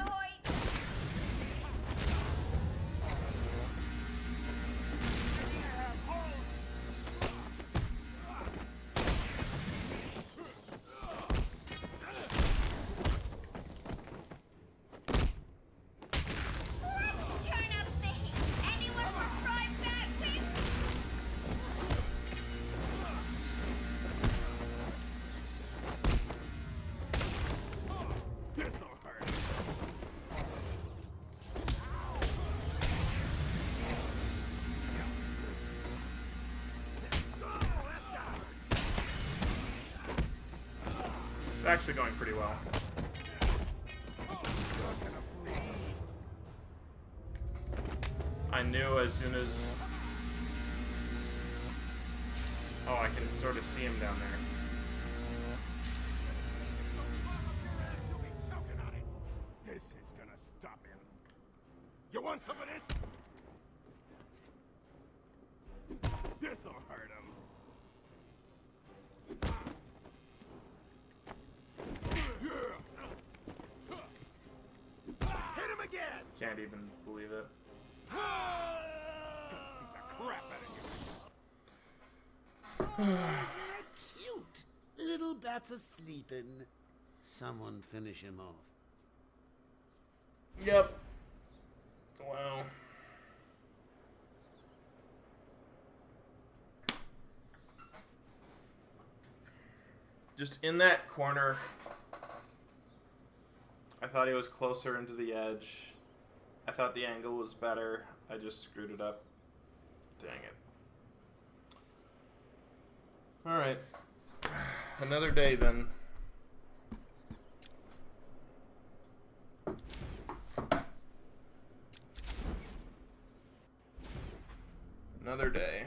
[SPEAKER 1] It's actually going pretty well. I knew as soon as... Oh, I can sort of see him down there.
[SPEAKER 12] This is gonna stop him. You want some of this? This'll hurt him. Hit him again!
[SPEAKER 1] Can't even believe it.
[SPEAKER 12] Beat the crap out of you.
[SPEAKER 3] Cute. Little bats are sleeping. Someone finish him off.
[SPEAKER 1] Yep. Wow. Just in that corner, I thought he was closer into the edge. I thought the angle was better. I just screwed it up. Dang it. Alright. Another day then. Another day.